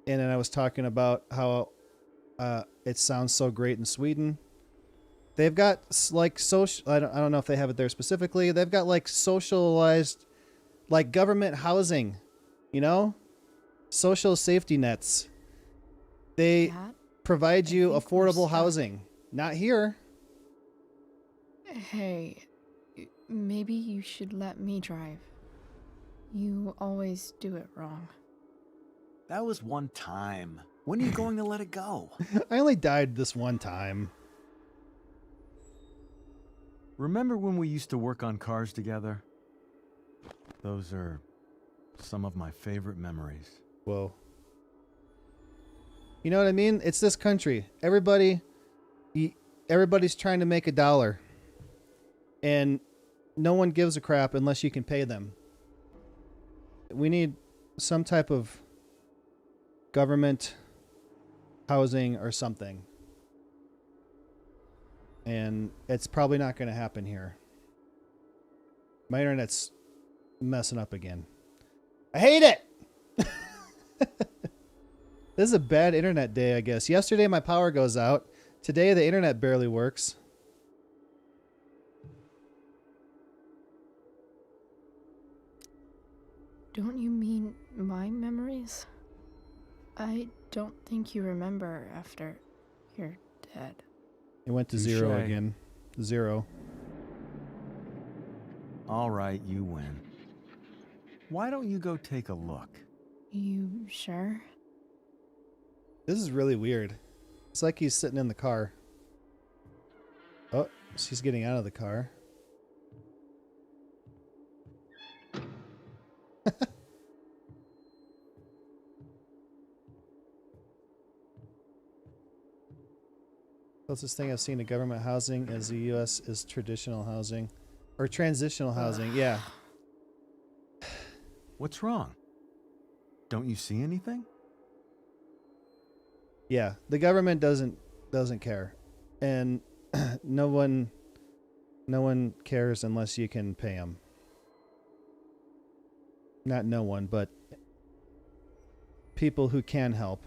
And then I was talking about how it sounds so great in Sweden. They've got like social. I don't know if they have it there specifically. They've got like socialized, like government housing, you know, social safety nets. They Cat, provide I you think we're affordable stuck. housing. Not here. Hey, maybe you should let me drive. You always do it wrong. That was one time. When are you going to let it go? I only died this one time. Remember when we used to work on cars together? Those are some of my favorite memories. Whoa. You know what I mean? It's this country. Everybody's trying to make a dollar. And no one gives a crap unless you can pay them. We need some type of government housing or something. And it's probably not going to happen here. My internet's messing up again. I hate it! This is a bad internet day, I guess. Yesterday my power goes out. Today the internet barely works. Don't you mean my memories? I don't think you remember after you're dead. It went to zero Touche. again. Zero. All right, you win. Why don't you go take a look? You sure? This is really weird. It's like he's sitting in the car. Oh, she's getting out of the car. Closest thing I've seen to government housing is the U.S. is traditional housing. Or transitional housing, yeah. What's wrong? Don't you see anything? Yeah, the government doesn't care. And no one cares unless you can pay them. Not no one, but people who can help.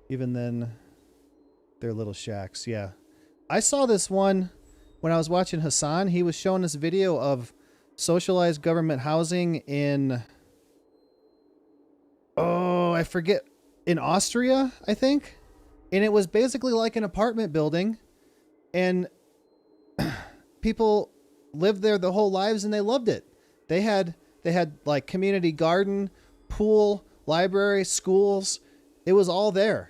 Even then, they're little shacks. Yeah. I saw this one when I was watching Hassan. He was showing this video of socialized government housing in, oh, I forget, in Austria, I think. And it was basically like an apartment building. And people lived there their whole lives and they loved it. They had like community garden, pool, library, schools. It was all there.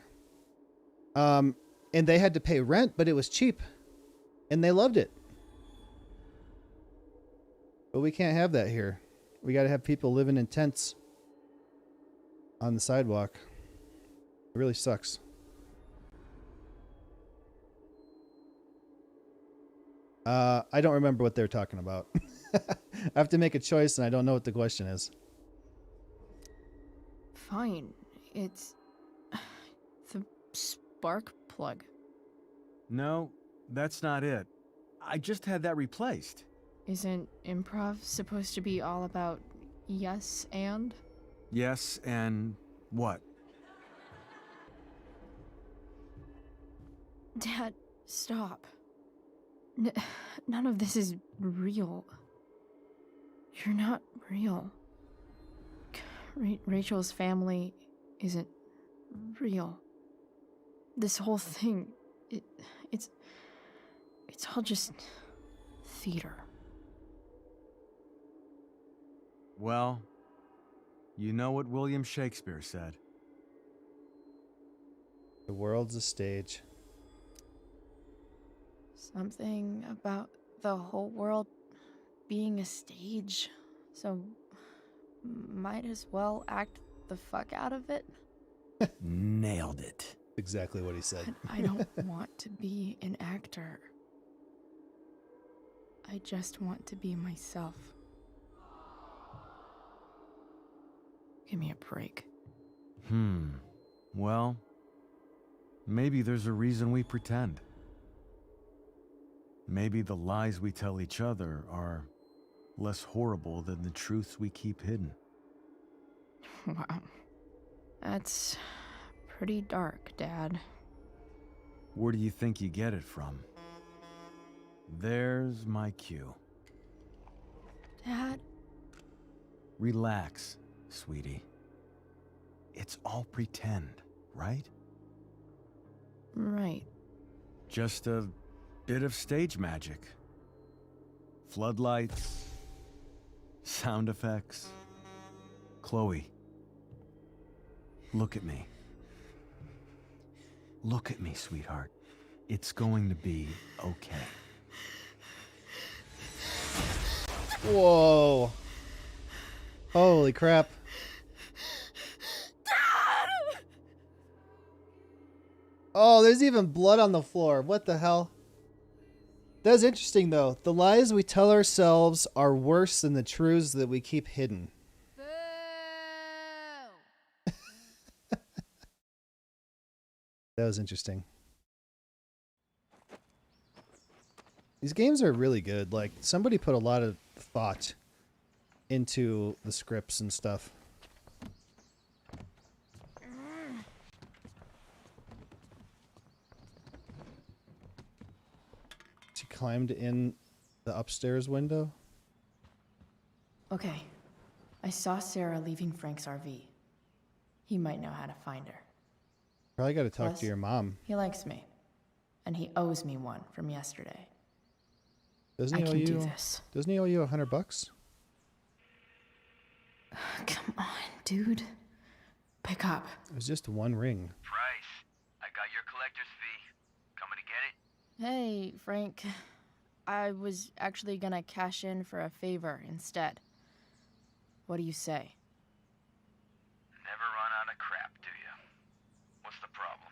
And they had to pay rent, but it was cheap. And they loved it. But we can't have that here. We got to have people living in tents on the sidewalk. It really sucks. I don't remember what they're talking about. I have to make a choice and I don't know what the question is. Fine. It's the spark plug. No, that's not it. I just had that replaced. Isn't improv supposed to be all about yes and? Yes, and what? Dad, stop. None of this is real. You're not real. Rachel's family isn't real. This whole thing, it's all just theater. Well, you know what William Shakespeare said. The world's a stage. Something about the whole world being a stage. So, might as well act the fuck out of it. Nailed it. Exactly what he said. But I don't want to be an actor. I just want to be myself. Give me a break. Well, maybe there's a reason we pretend. Maybe the lies we tell each other are less horrible than the truths we keep hidden. Wow. That's pretty dark, Dad. Where do you think you get it from? There's my cue. Dad? Relax, sweetie. It's all pretend, right? Right. Just a bit of stage magic. Floodlights, sound effects. Chloe, look at me. Look at me, sweetheart. It's going to be okay. Whoa. Holy crap. Oh, there's even blood on the floor. What the hell? That's interesting, though. The lies we tell ourselves are worse than the truths that we keep hidden. That was interesting. These games are really good. Like, somebody put a lot of thought into the scripts and stuff. She climbed in the upstairs window. Okay. I saw Sarah leaving Frank's RV. He might know how to find her. Probably got to talk Plus, to your mom. He likes me. And he owes me one from yesterday. Doesn't I he owe can you? do this. Doesn't he owe you $100? Come on, dude. Pick up. It was just one ring. Price, I got your collector's fee. Coming to get it? Hey, Frank. I was actually gonna cash in for a favor instead. What do you say? Never run out of crap, do you? What's the problem?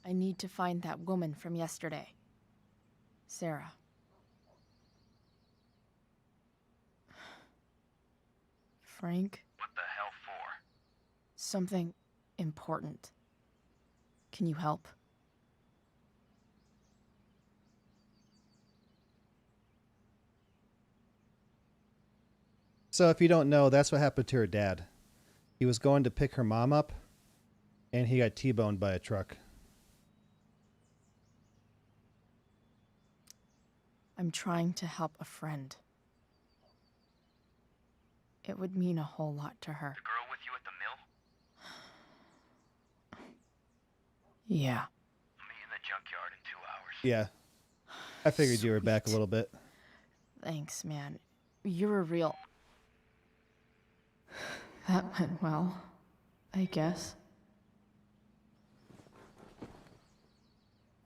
I need to find that woman from yesterday. Sarah. Frank? What the hell for? Something important. Can you help? So if you don't know, that's what happened to her dad. He was going to pick her mom up, and he got T-boned by a truck. I'm trying to help a friend. It would mean a whole lot to her. The girl with you at the mill? Yeah. I'll meet in the junkyard in 2 hours. Yeah. I figured you were back a little bit. Thanks, man. You're a real... That went well, I guess.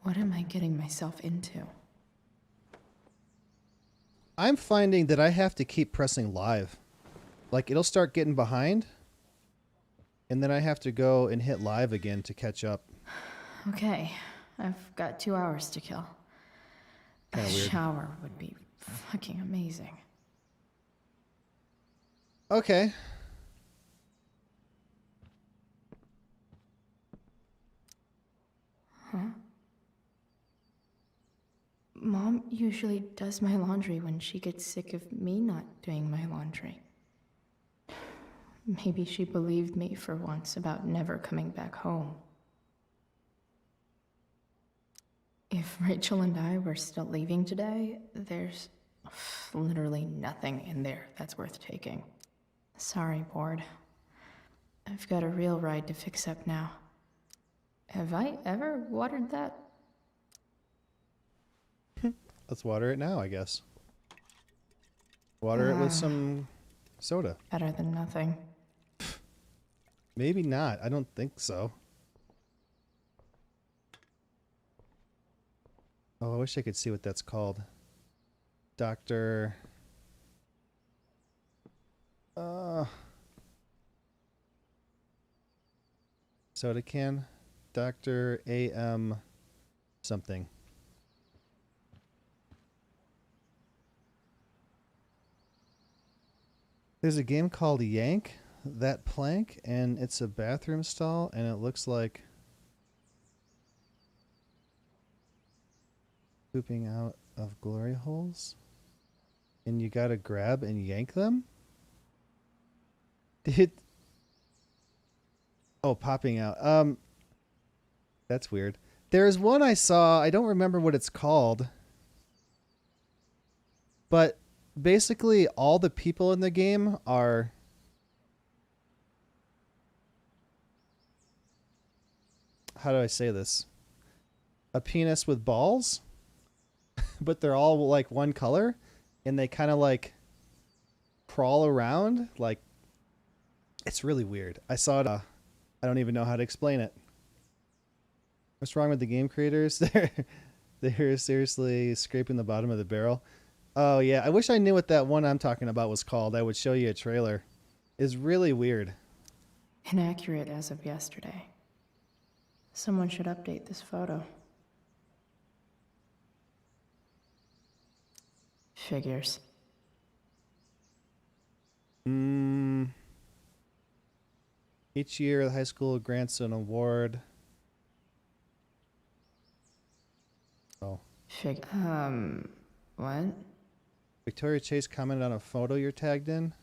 What am I getting myself into? I'm finding that I have to keep pressing live. Like, it'll start getting behind, and then I have to go and hit live again to catch up. Okay, I've got 2 hours to kill. A Kinda weird. shower would be fucking amazing. Okay. Huh? Mom usually does my laundry when she gets sick of me not doing my laundry. Maybe she believed me for once about never coming back home. If Rachel and I were still leaving today, there's literally nothing in there that's worth taking. Sorry, board. I've got a real ride to fix up now. Have I ever watered that? Let's water it now, I guess. Water it with some soda. Better than nothing. Maybe not. I don't think so. Oh, I wish I could see what that's called. Dr. Soda can. Dr. A.M. something. There's a game called Yank That Plank, and it's a bathroom stall, and it looks like pooping out of glory holes. And you gotta grab and yank them? Did... Oh, popping out. That's weird. There's one I saw, I don't remember what it's called. But basically all the people in the game are... How do I say this? A penis with balls? But they're all like one color, and they kind of like crawl around. Like, it's really weird. I saw it. I don't even know how to explain it. What's wrong with the game creators? They're seriously scraping the bottom of the barrel. Oh yeah, I wish I knew what that one I'm talking about was called. I would show you a trailer. It's really weird. Inaccurate as of yesterday. Someone should update this photo. Figures. Each year, the high school grants an award. Oh. What? Victoria Chase commented on a photo you're tagged in.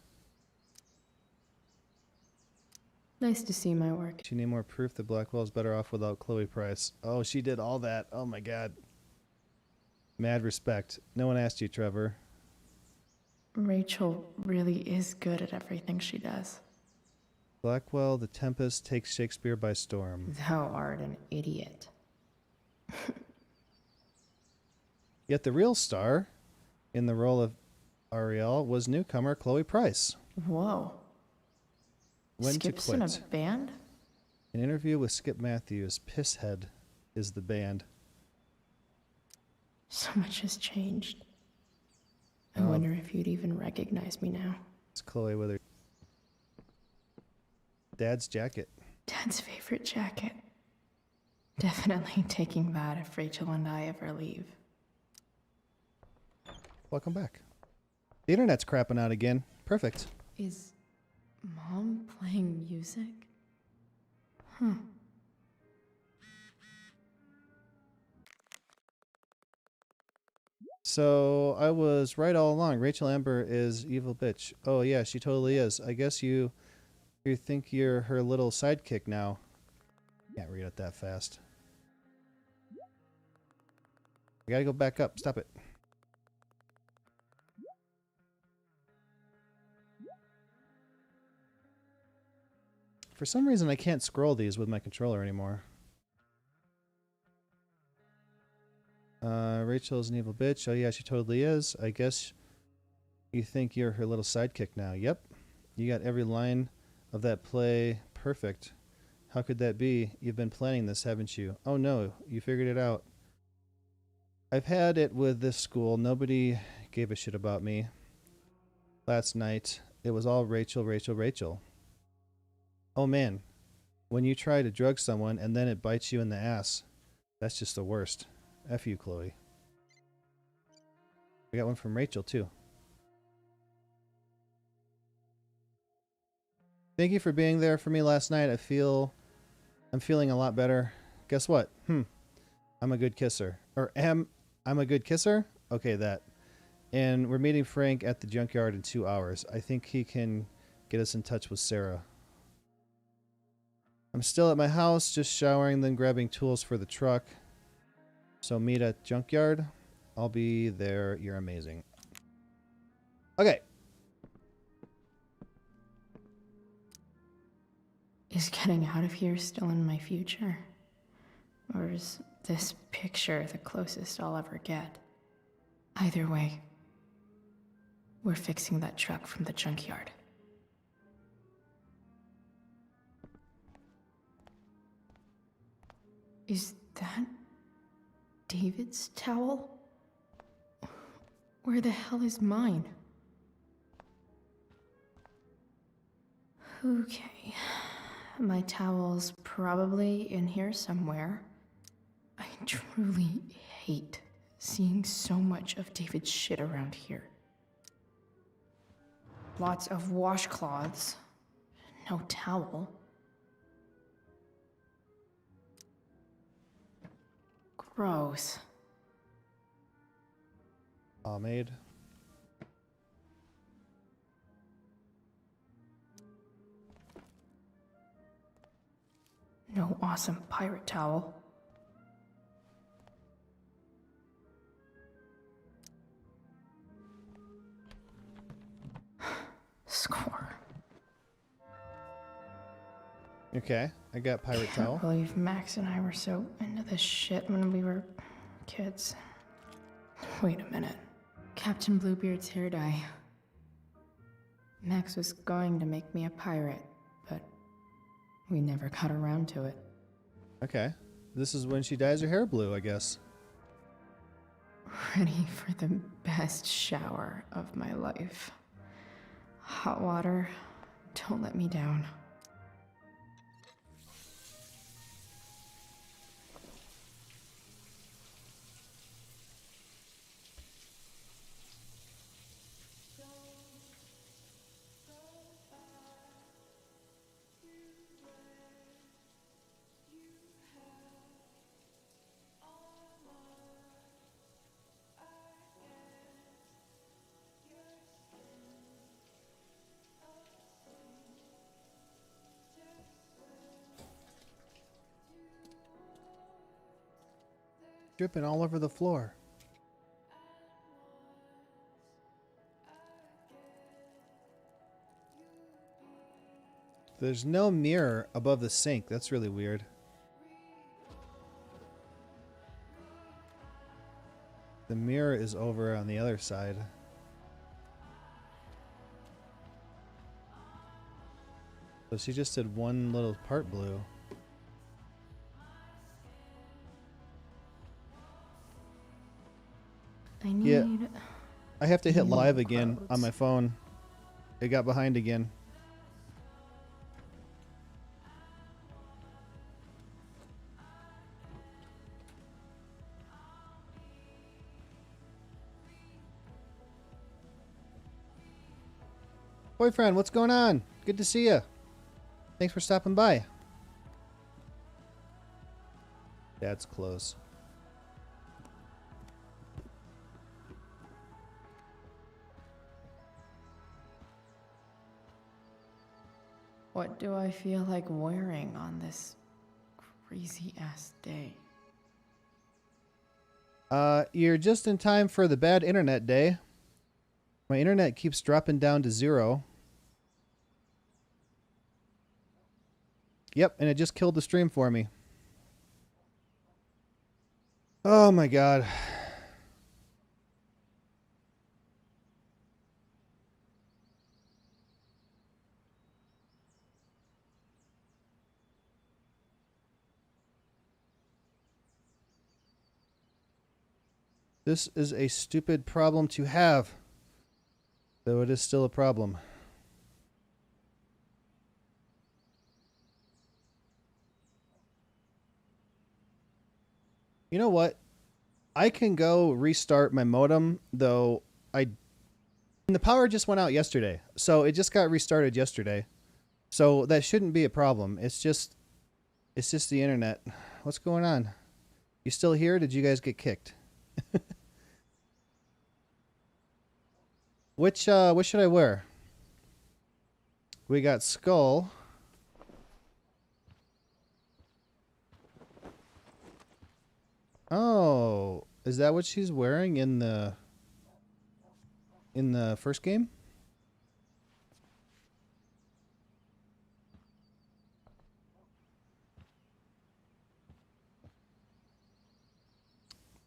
Nice to see my work. She need more proof that Blackwell is better off without Chloe Price. Oh, she did all that. Oh my god. Mad respect. No one asked you, Trevor. Rachel really is good at everything she does. Blackwell, The Tempest takes Shakespeare by storm. Thou art an idiot. Yet the real star in the role of Ariel was newcomer Chloe Price. Whoa. When Skip's to in a quit. band? An interview with Skip Matthews. Pisshead is the band. So much has changed. I wonder if you'd even recognize me now. It's Chloe with her dad's jacket. Dad's favorite jacket. Definitely taking that if Rachel and I ever leave. Welcome back. The internet's crapping out again. Perfect. Is Mom playing music? Huh. So I was right all along. Rachel Amber is evil bitch. Oh yeah, she totally is. I guess you think you're her little sidekick now. Can't read it that fast. We gotta go back up. Stop it. For some reason, I can't scroll these with my controller anymore. Rachel's an evil bitch. Oh yeah, she totally is. I guess you think you're her little sidekick now. Yep. You got every line of that play perfect. How could that be? You've been planning this, haven't you? Oh no, you figured it out. I've had it with this school. Nobody gave a shit about me. Last night, it was all Rachel, Rachel, Rachel. Oh man, when you try to drug someone and then it bites you in the ass, that's just the worst. F you, Chloe. We got one from Rachel, too. Thank you for being there for me last night. I'm feeling a lot better. Guess what? I'm a good kisser. Or I'm a good kisser? Okay, that. And we're meeting Frank at the junkyard in 2 hours. I think he can get us in touch with Sarah. I'm still at my house, just showering, then grabbing tools for the truck. So meet at junkyard. I'll be there. You're amazing. Okay. Is getting out of here still in my future? Or is this picture the closest I'll ever get? Either way, we're fixing that truck from the junkyard. Is that David's towel? Where the hell is mine? Okay. My towel's probably in here somewhere. I truly hate seeing so much of David's shit around here. Lots of washcloths. No towel. Gross. Pomade. No awesome pirate towel. Score. Okay, I got pirate Can't towel. believe Max and I were so into this shit when we were kids. Wait a minute. Captain Bluebeard's hair dye. Max was going to make me a pirate, but we never got around to it. Okay. This is when she dyes her hair blue, I guess. Ready for the best shower of my life. Hot water, don't let me down. Dripping all over the floor. There's no mirror above the sink. That's really weird. The mirror is over on the other side. So she just did one little part blue. I need... I have to hit new live again clothes. on my phone. It got behind again. Boyfriend, what's going on? Good to see you. Thanks for stopping by. Dad's close. What do I feel like wearing on this crazy-ass day? You're just in time for the bad internet day. My internet keeps dropping down to 0. Yep, and it just killed the stream for me. Oh my god. This is a stupid problem to have, though it is still a problem. You know what? I can go restart my modem, though the power just went out yesterday. So it just got restarted yesterday. So that shouldn't be a problem. It's just the internet. What's going on? You still here? Did you guys get kicked? What should I wear? We got Skull. Oh, is that what she's wearing in the first game?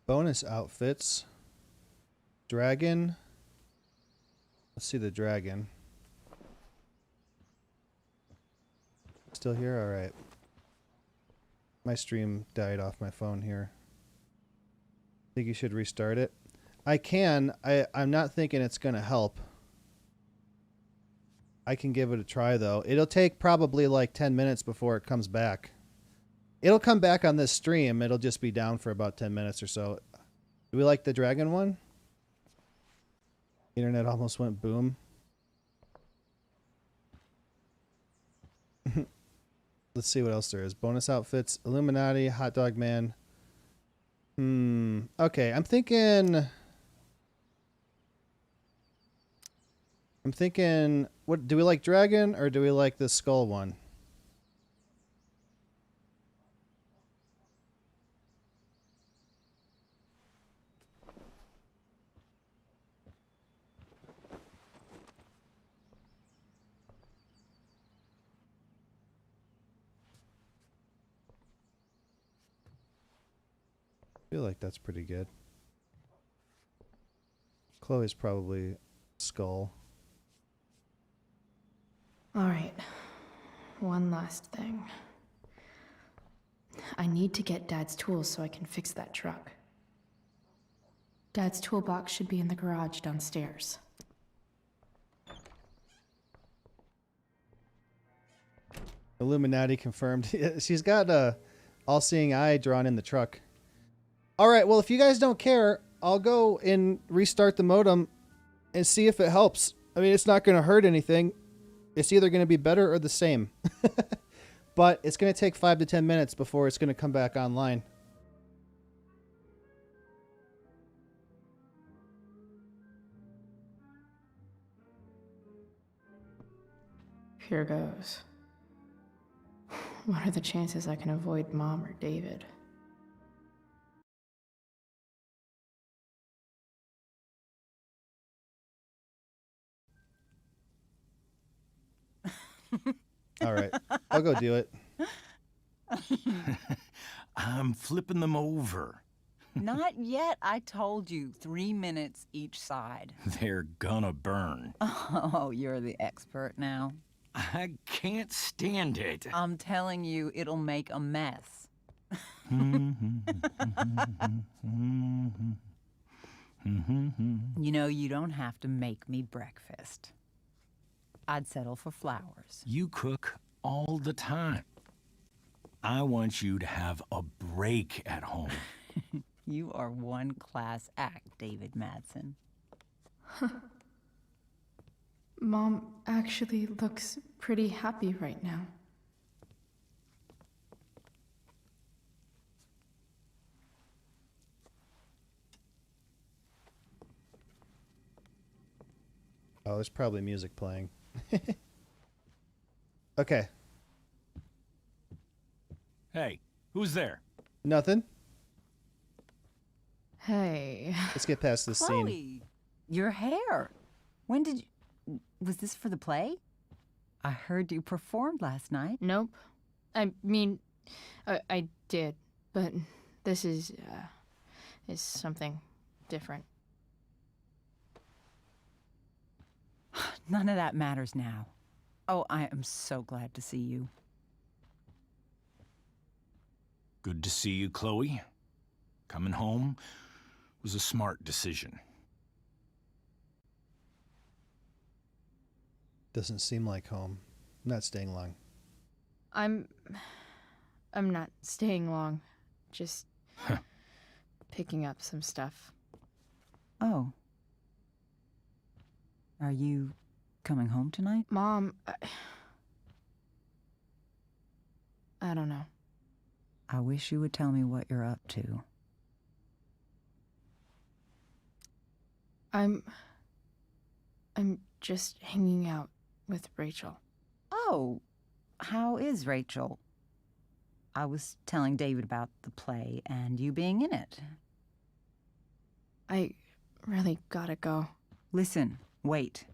Bonus outfits. Dragon. Let's see the dragon. Still here? All right. My stream died off my phone here. Think you should restart it? I can. I'm not thinking it's going to help. I can give it a try, though. It'll take probably like 10 minutes before it comes back. It'll come back on this stream. It'll just be down for about 10 minutes or so. Do we like the dragon one? Internet almost went boom. Let's see what else there is. Bonus outfits. Illuminati. Hot Dog Man. Okay, I'm thinking, what do we like, dragon or do we like the skull one? feel like that's pretty good. Chloe's probably skull. All right. One last thing. I need to get Dad's tools so I can fix that truck. Dad's toolbox should be in the garage downstairs. Illuminati confirmed. She's got a all-seeing eye drawn in the truck. All right, well, if you guys don't care, I'll go and restart the modem and see if it helps. I mean, it's not going to hurt anything. It's either going to be better or the same. But it's going to take 5 to 10 minutes before it's going to come back online. Here goes. What are the chances I can avoid Mom or David? All right, I'll go do it. I'm flipping them over. Not yet. I told you, 3 minutes each side. They're gonna burn. Oh, you're the expert now. I can't stand it. I'm telling you, it'll make a mess. You know, you don't have to make me breakfast. I'd settle for flowers. You cook all the time. I want you to have a break at home. You are one class act, David Madsen. Mom actually looks pretty happy right now. Oh, there's probably music playing. Okay. Hey, who's there? Nothing. Hey. Let's get past this scene. Chloe, your hair. When did you... Was this for the play? I heard you performed last night. Nope. I mean, I did, but this is something different. None of that matters now. Oh, I am so glad to see you. Good to see you, Chloe. Coming home was a smart decision. Doesn't seem like home. I'm not staying long. I'm not staying long. Just picking up some stuff. Oh. Are you coming home tonight? Mom, I don't know. I wish you would tell me what you're up to. I'm just hanging out with Rachel. Oh, how is Rachel? I was telling David about the play and you being in it. I really gotta go. Listen, wait.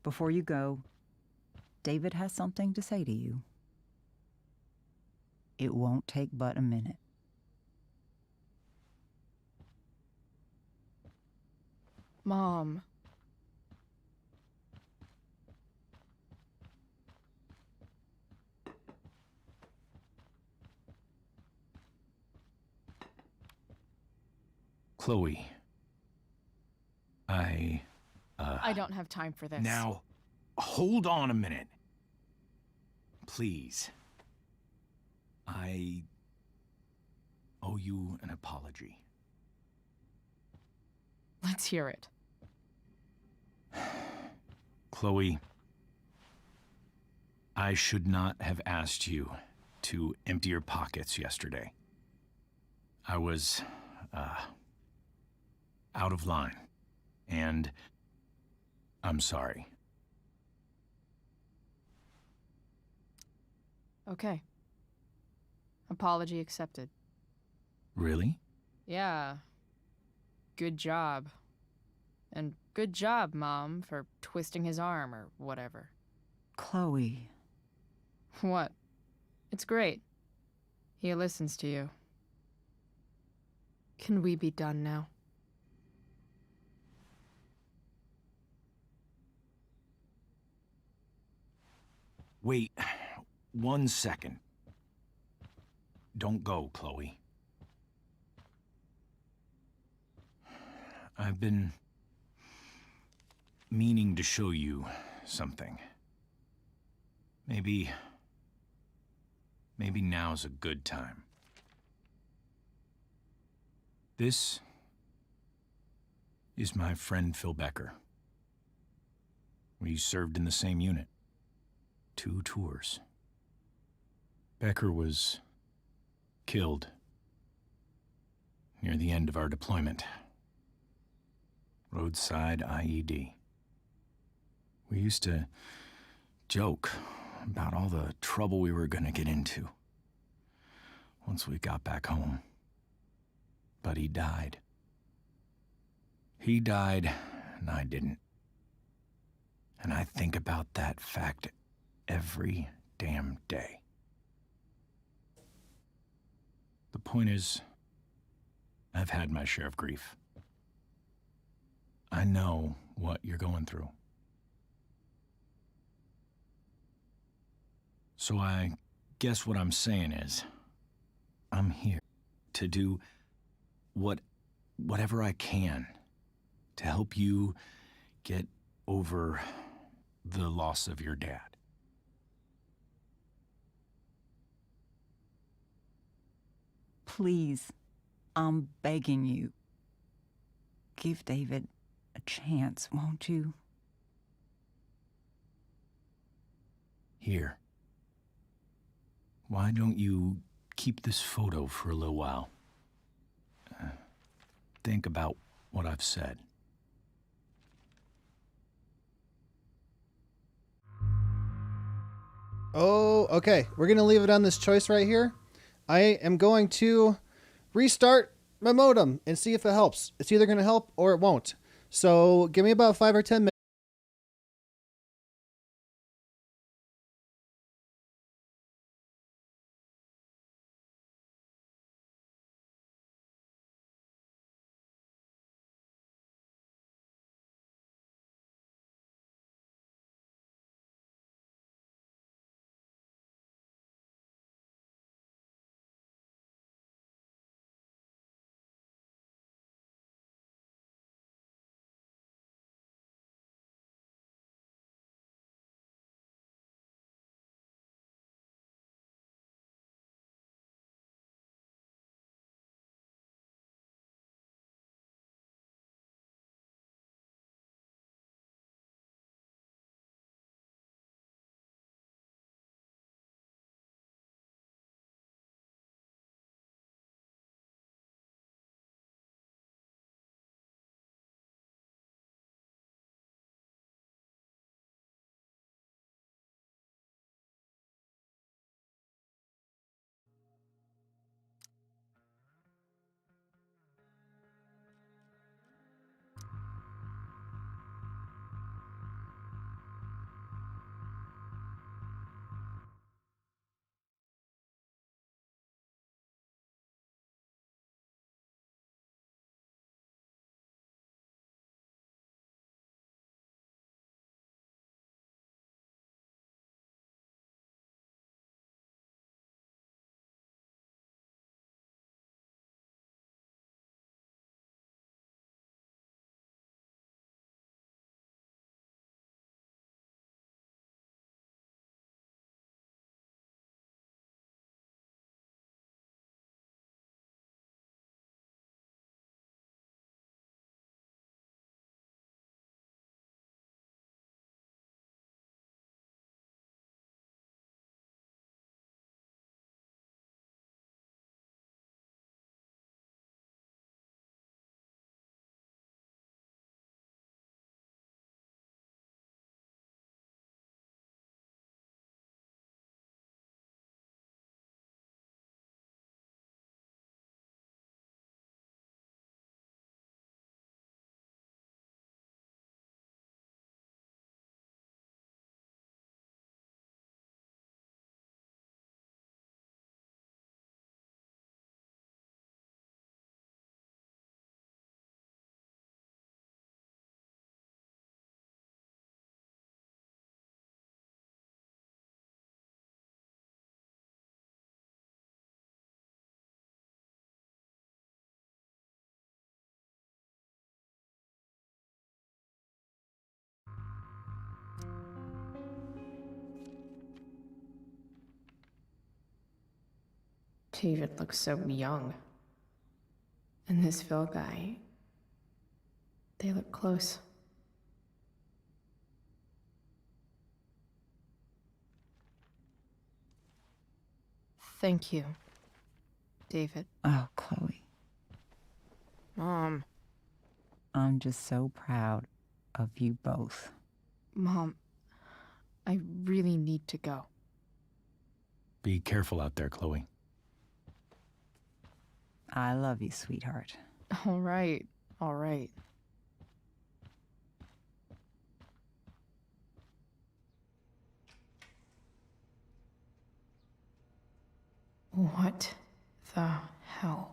Before you go, David has something to say to you. It won't take but a minute. Mom. Chloe, I don't have time for this. Now, hold on a minute. Please. I owe you an apology. Let's hear it. Chloe, I should not have asked you to empty your pockets yesterday. I was, out of line, and I'm sorry. Okay. Apology accepted. Really? Yeah. Good job. And good job, Mom, for twisting his arm or whatever. Chloe. What? It's great. He listens to you. Can we be done now? Wait 1 second. Don't go, Chloe. I've been meaning to show you something. Maybe now's a good time. This is my friend Phil Becker. We served in the same unit. 2 tours. Becker was killed near the end of our deployment. Roadside IED. We used to joke about all the trouble we were gonna get into once we got back home. But he died. He died, and I didn't. And I think about that fact every damn day. The point is, I've had my share of grief. I know what you're going through. So I guess what I'm saying is, I'm here to do whatever I can to help you get over the loss of your dad. Please, I'm begging you. Give David a chance, won't you? Here. Why don't you keep this photo for a little while? Think about what I've said. Oh, okay. We're going to leave it on this choice right here. I am going to restart my modem and see if it helps. It's either going to help or it won't. So give me about 5 or 10 minutes. David looks so young. And this Phil guy, they look close. Thank you, David. Oh, Chloe. Mom. I'm just so proud of you both. Mom, I really need to go. Be careful out there, Chloe. I love you, sweetheart. All right, all right. What the hell?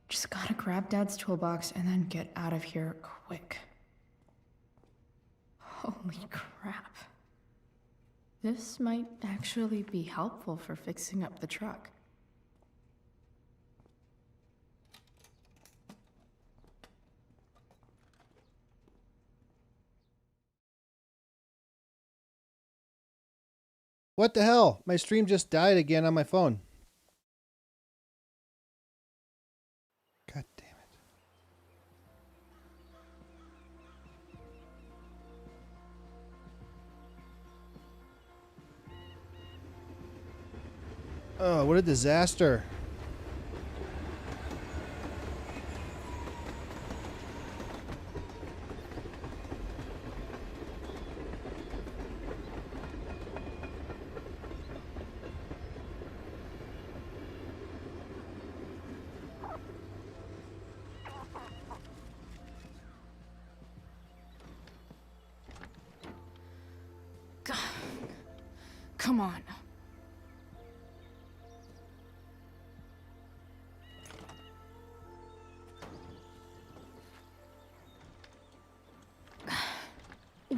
Just gotta grab Dad's toolbox and then get out of here quick. Holy crap. This might actually be helpful for fixing up the truck. What the hell? My stream just died again on my phone. God damn it. Oh, what a disaster. Come on.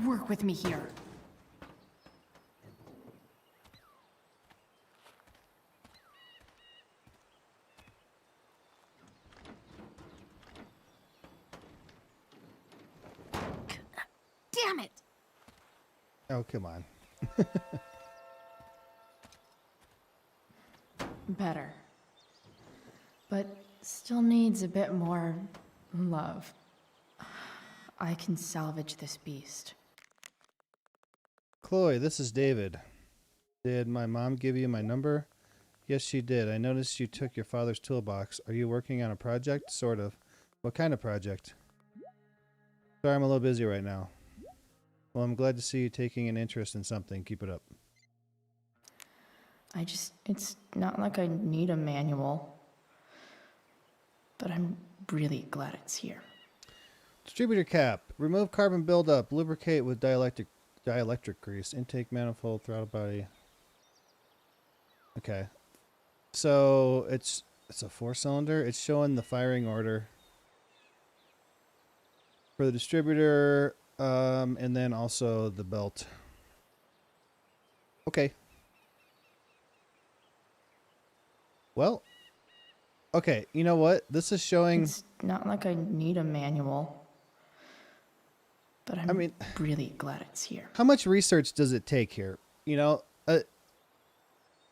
Work with me here. Damn it! Oh, come on. Better. But still needs a bit more love. I can salvage this beast. Chloe, this is David. Did my mom give you my number? Yes, she did. I noticed you took your father's toolbox. Are you working on a project? Sort of. What kind of project? Sorry, I'm a little busy right now. Well, I'm glad to see you taking an interest in something. Keep it up. It's not like I need a manual. But I'm really glad it's here. Distributor cap. Remove carbon buildup. Lubricate with dielectric grease. Intake manifold, throttle body. Okay. So it's a 4-cylinder. It's showing the firing order for the distributor, and then also the belt. Okay. Well, okay, you know what? This is showing... It's not like I need a manual. But I'm really glad it's here. How much research does it take here? You know,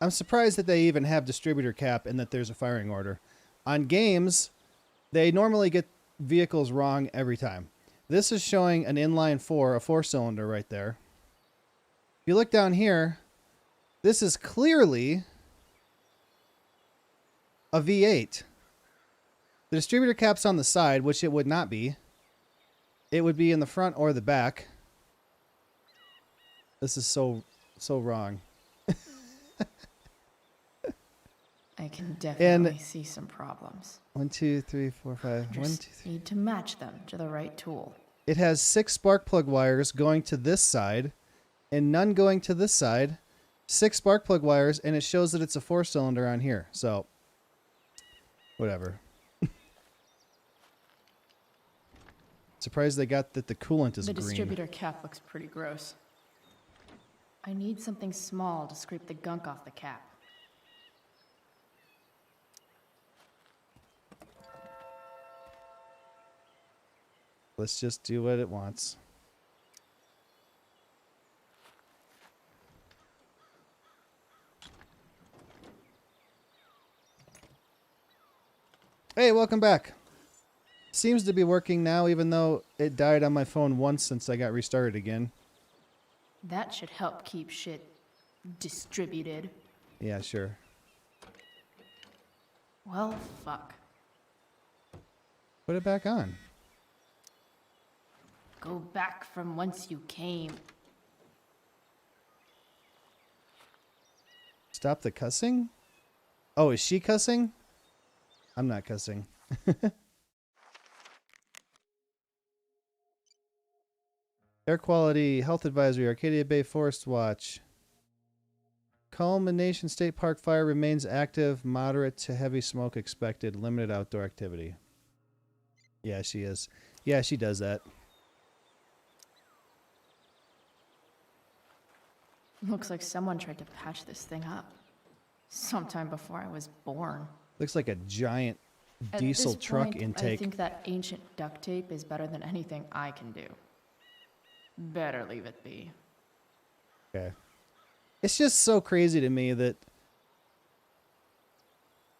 I'm surprised that they even have distributor cap and that there's a firing order. On games, they normally get vehicles wrong every time. This is showing an inline 4, a 4-cylinder right there. If you look down here, this is clearly a V8. The distributor cap's on the side, which it would not be. It would be in the front or the back. This is so wrong. I can definitely see some problems. 1, 2, 3, 4, 5. Just 1, 2, 3. need to match them to the right tool. It has 6 spark plug wires going to this side and none going to this side. 6 spark plug wires, and it shows that it's a 4-cylinder on here. So, whatever. Surprised they got that the coolant is The green. distributor cap looks pretty gross. I need something small to scrape the gunk off the cap. Let's just do what it wants. Hey, welcome back. Seems to be working now, even though it died on my phone once since I got restarted again. That should help keep shit distributed. Yeah, sure. Well, fuck. Put it back on. Go back from whence you came. Stop the cussing? Oh, is she cussing? I'm not cussing. Air quality, health advisory, Arcadia Bay Forest Watch. Culmination State Park fire remains active, moderate to heavy smoke expected, limited outdoor activity. Yeah, she is. Yeah, she does that. Looks like someone tried to patch this thing up. Sometime before I was born. Looks like a giant At diesel this truck point, intake. I think that ancient duct tape is better than anything I can do. Better leave it be. Okay. It's just so crazy to me that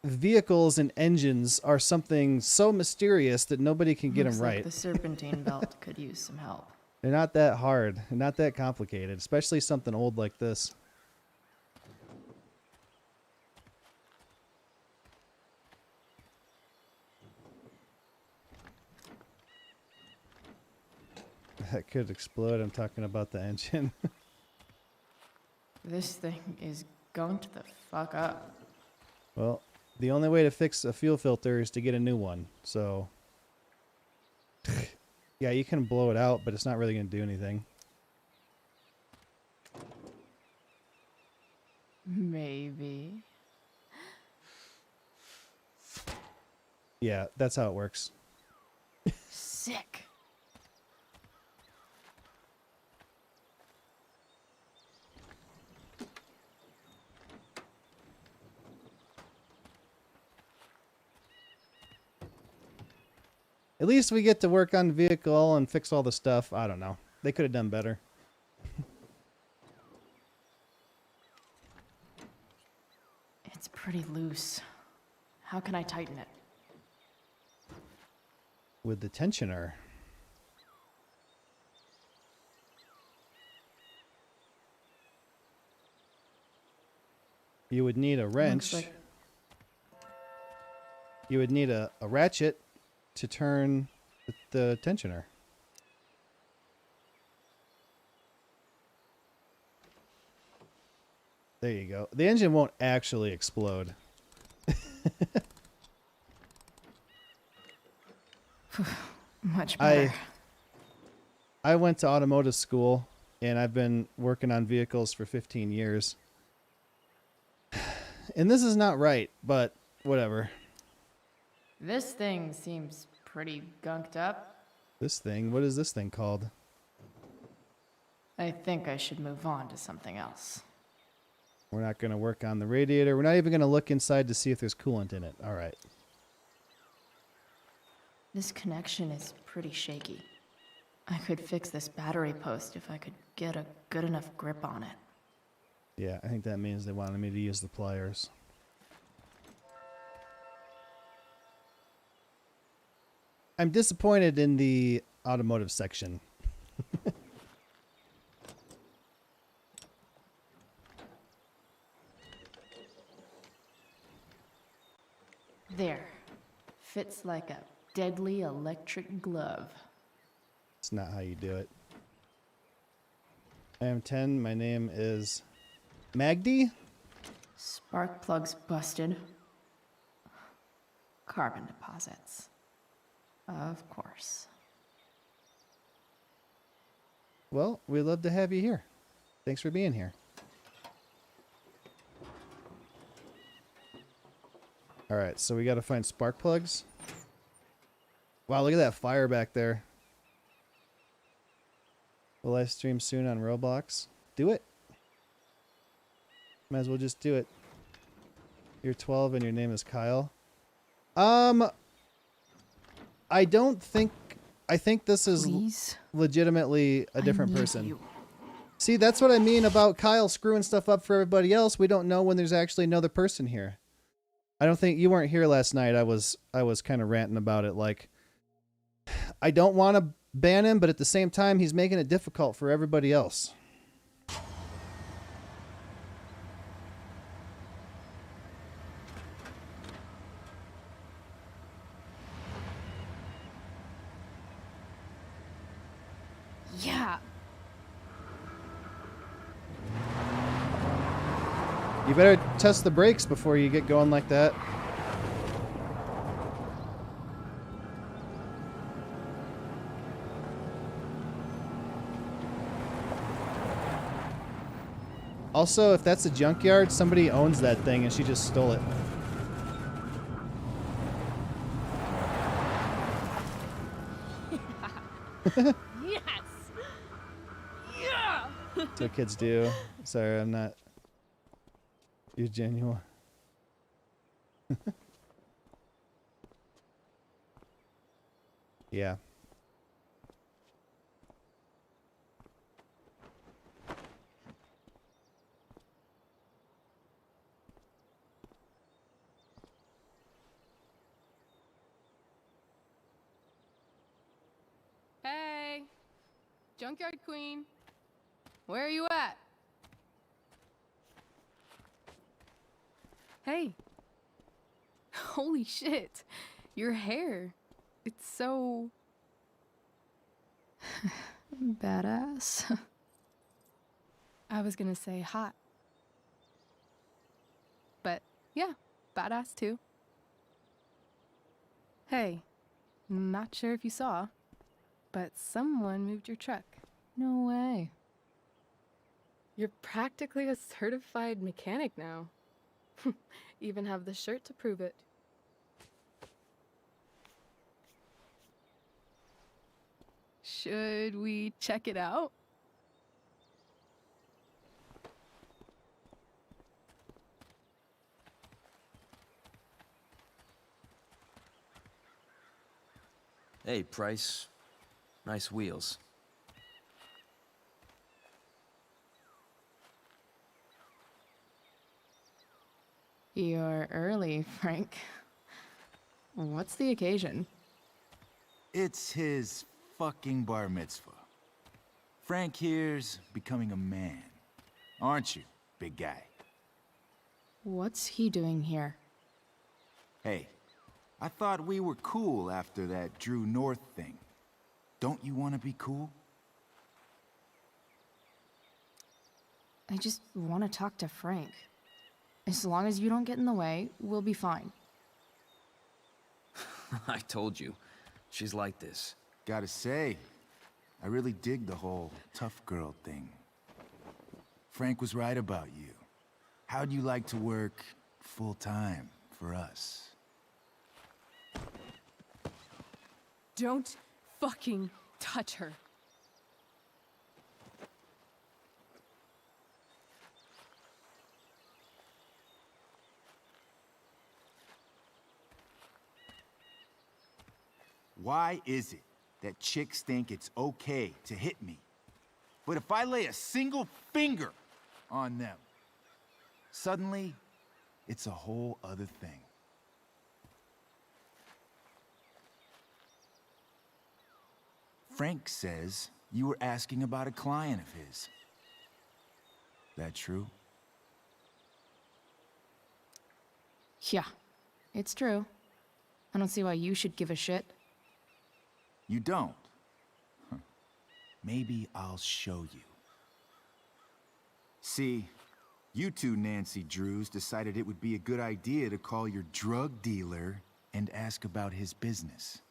vehicles and engines are something so mysterious that nobody can get them Looks like right. the serpentine belt could use some help. They're not that hard. They're not that complicated, especially something old like this. That could explode. I'm talking about the engine. This thing is gunked the fuck up. Well, the only way to fix a fuel filter is to get a new one. So, yeah, you can blow it out, but it's not really going to do anything. Maybe. Yeah, that's how it works. Sick. At least we get to work on the vehicle and fix all the stuff. I don't know. They could have done better. It's pretty loose. How can I tighten it? With the tensioner. You would need a wrench. Looks like You would need a ratchet to turn the tensioner. There you go. The engine won't actually explode. much better. I went to automotive school, and I've been working on vehicles for 15 years. And this is not right, but whatever. This thing seems pretty gunked up. This thing, what is this thing called? I think I should move on to something else. We're not going to work on the radiator. We're not even going to look inside to see if there's coolant in it. All right. This connection is pretty shaky. I could fix this battery post if I could get a good enough grip on it. Yeah, I think that means they wanted me to use the pliers. I'm disappointed in the automotive section. There. Fits like a deadly electric glove. It's not how you do it. I am 10. My name is Magdi. Spark plugs busted. Carbon deposits. Of course. Well, we'd love to have you here. Thanks for being here. All right, so we got to find spark plugs. Wow, look at that fire back there. Will live stream soon on Roblox? Do it. Might as well just do it. You're 12 and your name is Kyle. I don't think I think this is Please. legitimately a different I need person. you. See, that's what I mean about Kyle screwing stuff up for everybody else. We don't know when there's actually another person here. I don't think you weren't here last night. I was kind of ranting about it. Like, I don't want to ban him, but at the same time, he's making it difficult for everybody else. Yeah. You better test the brakes before you get going like that. Also, if that's a junkyard, somebody owns that thing and she just stole it. Yes. Yeah. That's what kids do. Sorry, I'm not. You're genuine. Yeah. Hey, Junkyard Queen. Where are you at? Hey. Holy shit. Your hair. It's so... Badass. I was gonna say hot. But yeah, badass too. Hey, not sure if you saw, but someone moved your truck. No way. You're practically a certified mechanic now. Even have the shirt to prove it. Should we check it out? Hey, Price. Nice wheels. You're early, Frank. What's the occasion? It's his fucking bar mitzvah. Frank here's becoming a man. Aren't you, big guy? What's he doing here? Hey, I thought we were cool after that Drew North thing. Don't you want to be cool? I just want to talk to Frank. As long as you don't get in the way, we'll be fine. I told you. She's like this. Gotta say, I really dig the whole tough girl thing. Frank was right about you. How'd you like to work full-time for us? Don't fucking touch her. Why is it that chicks think it's okay to hit me? But if I lay a single finger on them, suddenly, it's a whole other thing. Frank says you were asking about a client of his. That true? Yeah, it's true. I don't see why you should give a shit. You don't? Huh. Maybe I'll show you. See, you two Nancy Drews decided it would be a good idea to call your drug dealer and ask about his business.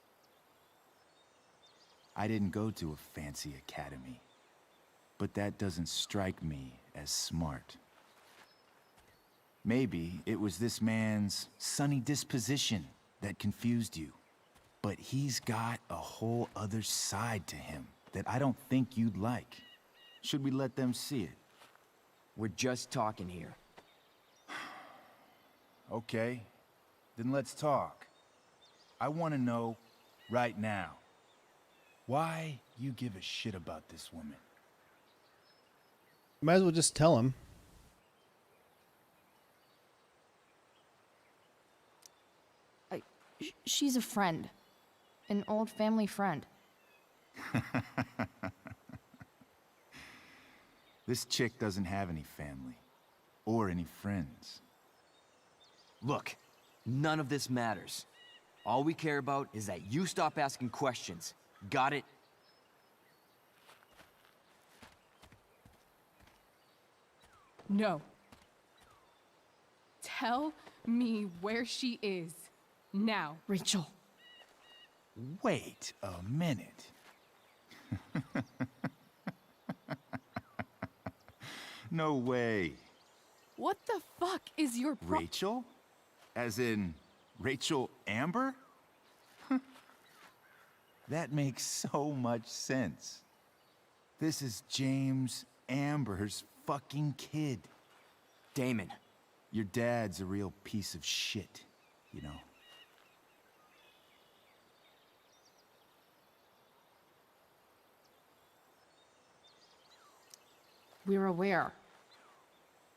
I didn't go to a fancy academy, but that doesn't strike me as smart. Maybe it was this man's sunny disposition that confused you. But he's got a whole other side to him that I don't think you'd like. Should we let them see it? We're just talking here. Okay, then let's talk. I want to know right now. why you give a shit about this woman? Might as well just tell him. She's a friend. An old family friend. This chick doesn't have any family. Or any friends. Look, none of this matters. All we care about is that you stop asking questions. Got it? No. Tell me where she is. Now. Rachel. Wait a minute. No way. What the fuck is your Rachel? As in, Rachel Amber? That makes so much sense. This is James Amber's fucking kid. Damon. Your dad's a real piece of shit, you know? We're aware.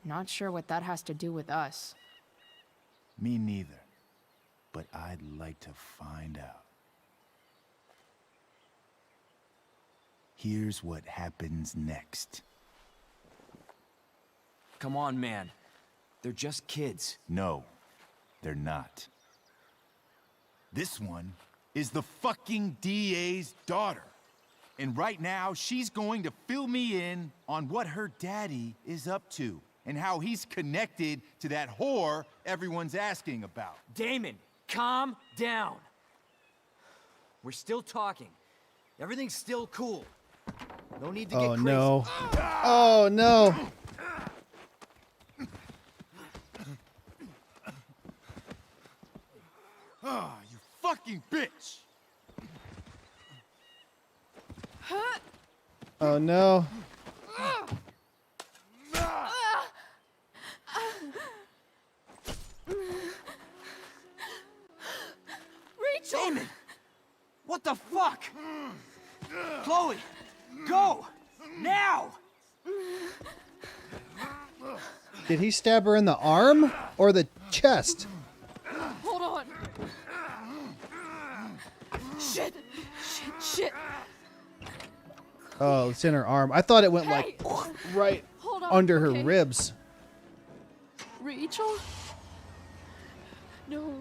Not sure what that has to do with us. Me neither. But I'd like to find out. Here's what happens next. Come on, man. They're just kids. No, they're not. This one is the fucking DA's daughter. And right now, she's going to fill me in on what her daddy is up to and how he's connected to that whore everyone's asking about. Damon, calm down. We're still talking. Everything's still cool. No need to get crazy. No. Oh, no. Ah, you fucking bitch! Oh, no. Rachel! Damon! What the fuck? Chloe! Go! Now! Did he stab her in the arm or the chest? Hold on! Shit! Shit! Oh, it's in her arm. I thought it went like right Hold on, under okay? her ribs. Rachel? No.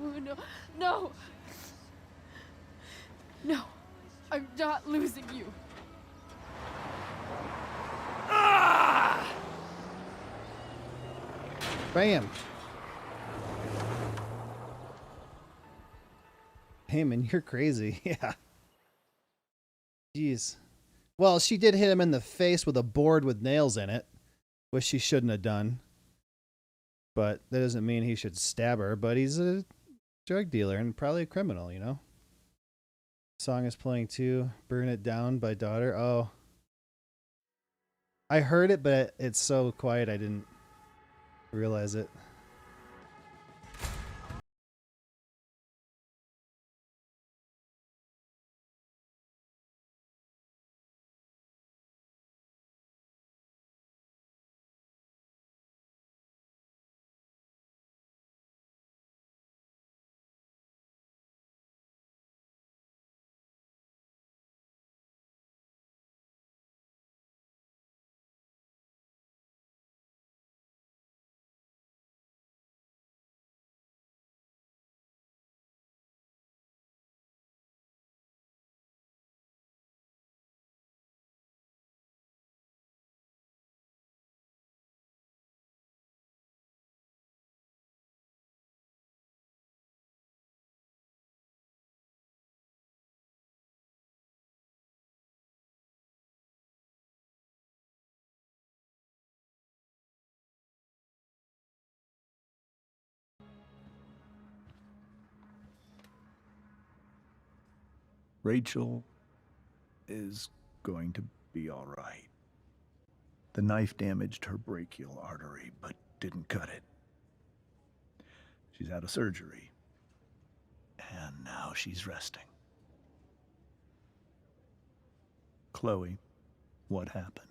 No. I'm not losing you. Bam. Heyman, you're crazy. Yeah. Jeez. Well, she did hit him in the face with a board with nails in it, which she shouldn't have done. But that doesn't mean he should stab her, but he's a drug dealer and probably a criminal, you know? Song is playing too. Burn It Down by Daughter. Oh. I heard it, but it's so quiet I didn't realize it. Rachel is going to be all right. The knife damaged her brachial artery, but didn't cut it. She's had a surgery, and now she's resting. Chloe, what happened?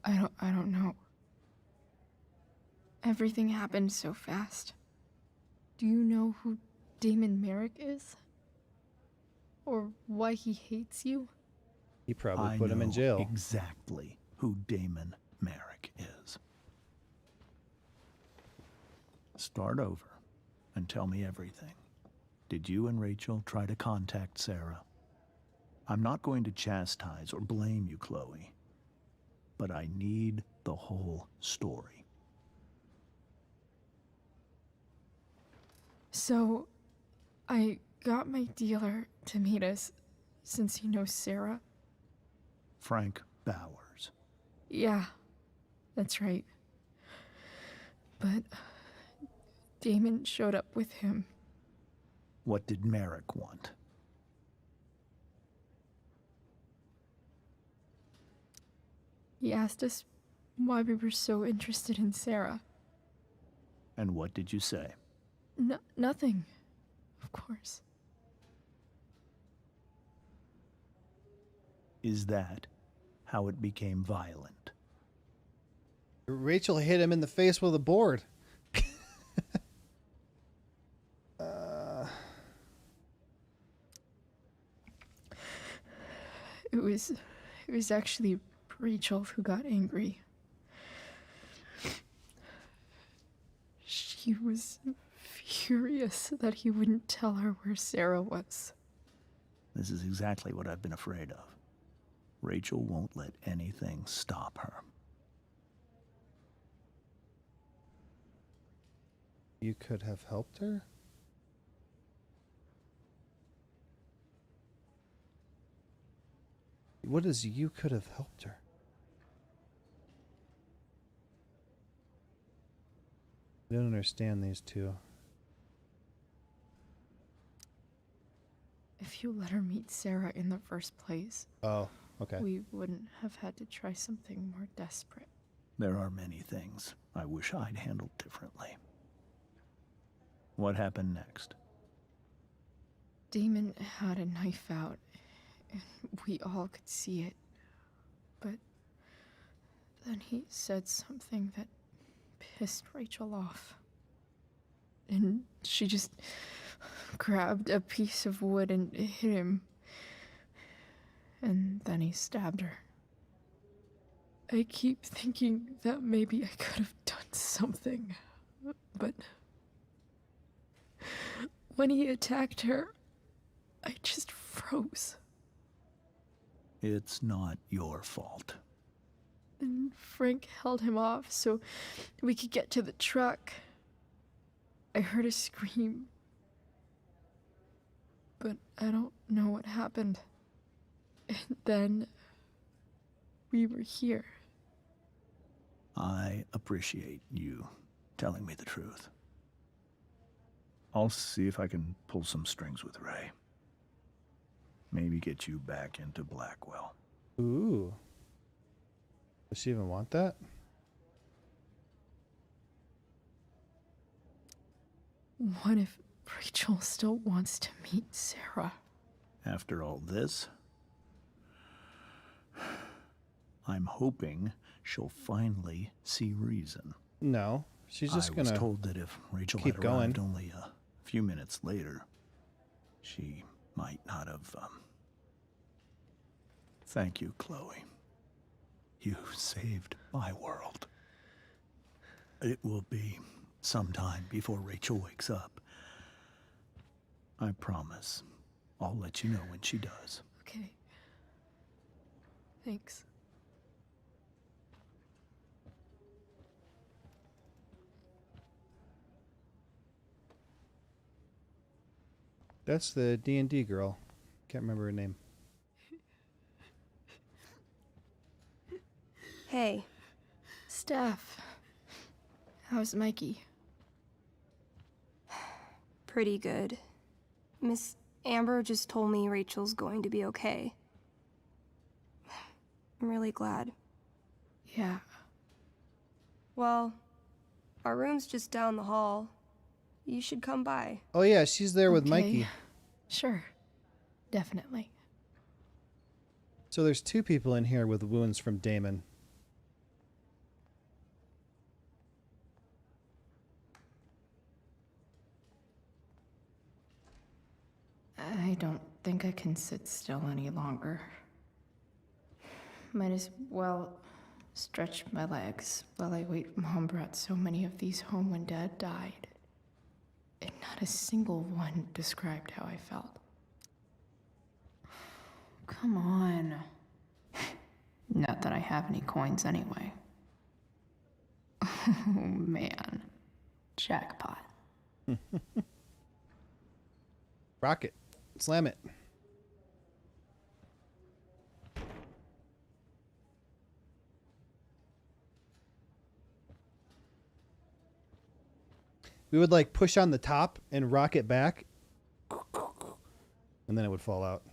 I don't know. Everything happened so fast. Do you know who Damon Merrick is? Or why he hates you? He probably I put him in know jail. exactly who Damon Merrick is. Start over and tell me everything. Did you and Rachel try to contact Sarah? I'm not going to chastise or blame you, Chloe, but I need the whole story. So, I got my dealer to meet us, since he knows Sarah. Frank Bowers. Yeah, that's right. But Damon showed up with him. What did Merrick want? He asked us why we were so interested in Sarah. And what did you say? Nothing, of course. Is that how it became violent? Rachel hit him in the face with a board. It was actually Rachel who got angry. She was furious that he wouldn't tell her where Sarah was. This is exactly what I've been afraid of. Rachel won't let anything stop her. You could have helped her? What is you could have helped her? I don't understand these two. If you let her meet Sarah in the first place, Oh, okay. we wouldn't have had to try something more desperate. There are many things I wish I'd handled differently. What happened next? Damon had a knife out, and we all could see it. But then he said something that pissed Rachel off. And she just grabbed a piece of wood and hit him. And then he stabbed her. I keep thinking that maybe I could have done something, but when he attacked her, I just froze. It's not your fault. And Frank held him off so we could get to the truck. I heard a scream, but I don't know what happened. And then we were here. I appreciate you telling me the truth. I'll see if I can pull some strings with Ray. Maybe get you back into Blackwell. Ooh. Does she even want that? What if Rachel still wants to meet Sarah? After all this, I'm hoping she'll finally see reason. No. She's just I gonna was told that if Rachel keep had arrived going. only a few minutes later, she might not have, Thank you, Chloe. You saved my world. It will be some time before Rachel wakes up. I promise. I'll let you know when she does. Okay. Thanks. That's the D&D girl. Can't remember her name. Hey. Steph. How's Mikey? Pretty good. Miss Amber just told me Rachel's going to be okay. I'm really glad. Yeah. Well, our room's just down the hall. You should come by. Oh yeah, she's there with Okay. Mikey. Sure. Definitely. So there's 2 people in here with wounds from Damon. I don't think I can sit still any longer. Might as well stretch my legs while I wait. Mom brought so many of these home when Dad died. And not a single one described how I felt. Come on. Not that I have any coins anyway. Oh man. Jackpot. Rocket. Slam it. We would like push on the top and rock it back. And then it would fall out.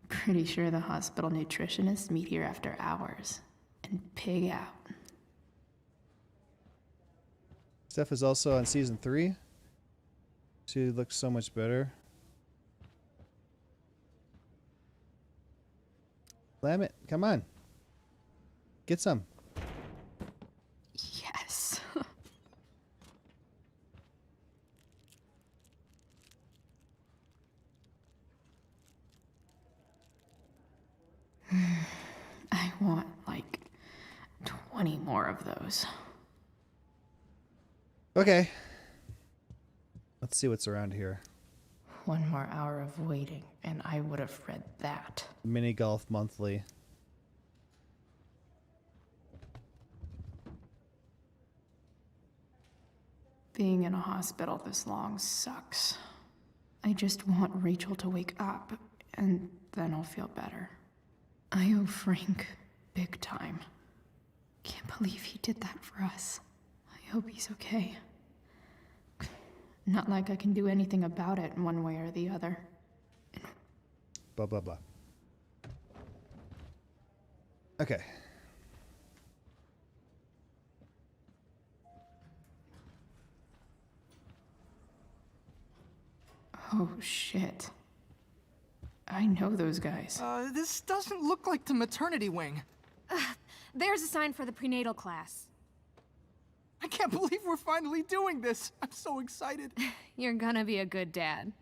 Pretty sure the hospital nutritionists meet here after hours and pig out. Steph is also on season 3. She looks so much better. Slam it. Come on. Get some. Yes. I want like 20 more of those. Okay. Let's see what's around here. One more hour of waiting, and I would have read that. Mini Golf Monthly. Being in a hospital this long sucks. I just want Rachel to wake up, and then I'll feel better. I owe Frank big time. Can't believe he did that for us. I hope he's okay. Not like I can do anything about it one way or the other. Blah, blah, blah. Okay. Oh, shit. I know those guys. This doesn't look like the maternity wing. There's a sign for the prenatal class. I can't believe we're finally doing this. I'm so excited. You're gonna be a good dad.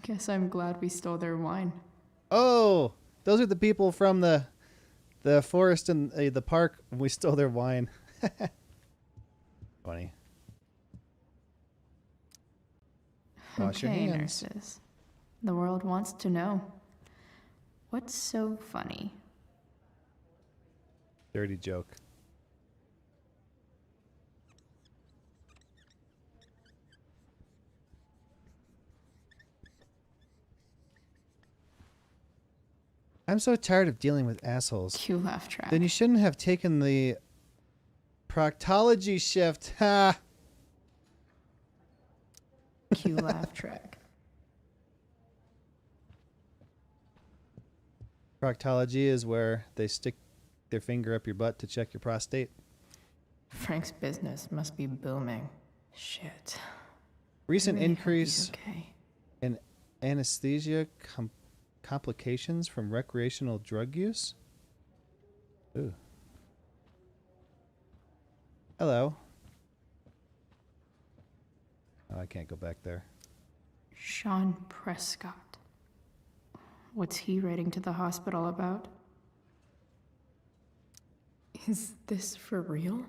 Guess I'm glad we stole their wine. Oh, those are the people from the forest and the park when we stole their wine. Funny. Wash your Okay, hands. nurses. The world wants to know. What's so funny? Dirty joke. I'm so tired of dealing with assholes. Cue laugh track. Then you shouldn't have taken the proctology shift. Ha! Cue laugh track. Proctology is where they stick their finger up your butt to check your prostate. Frank's business must be booming. Shit. Recent I really hope increase he's okay. in anesthesia complications from recreational drug use? Ooh. Hello. Oh, I can't go back there. Sean Prescott. What's he writing to the hospital about? Is this for real?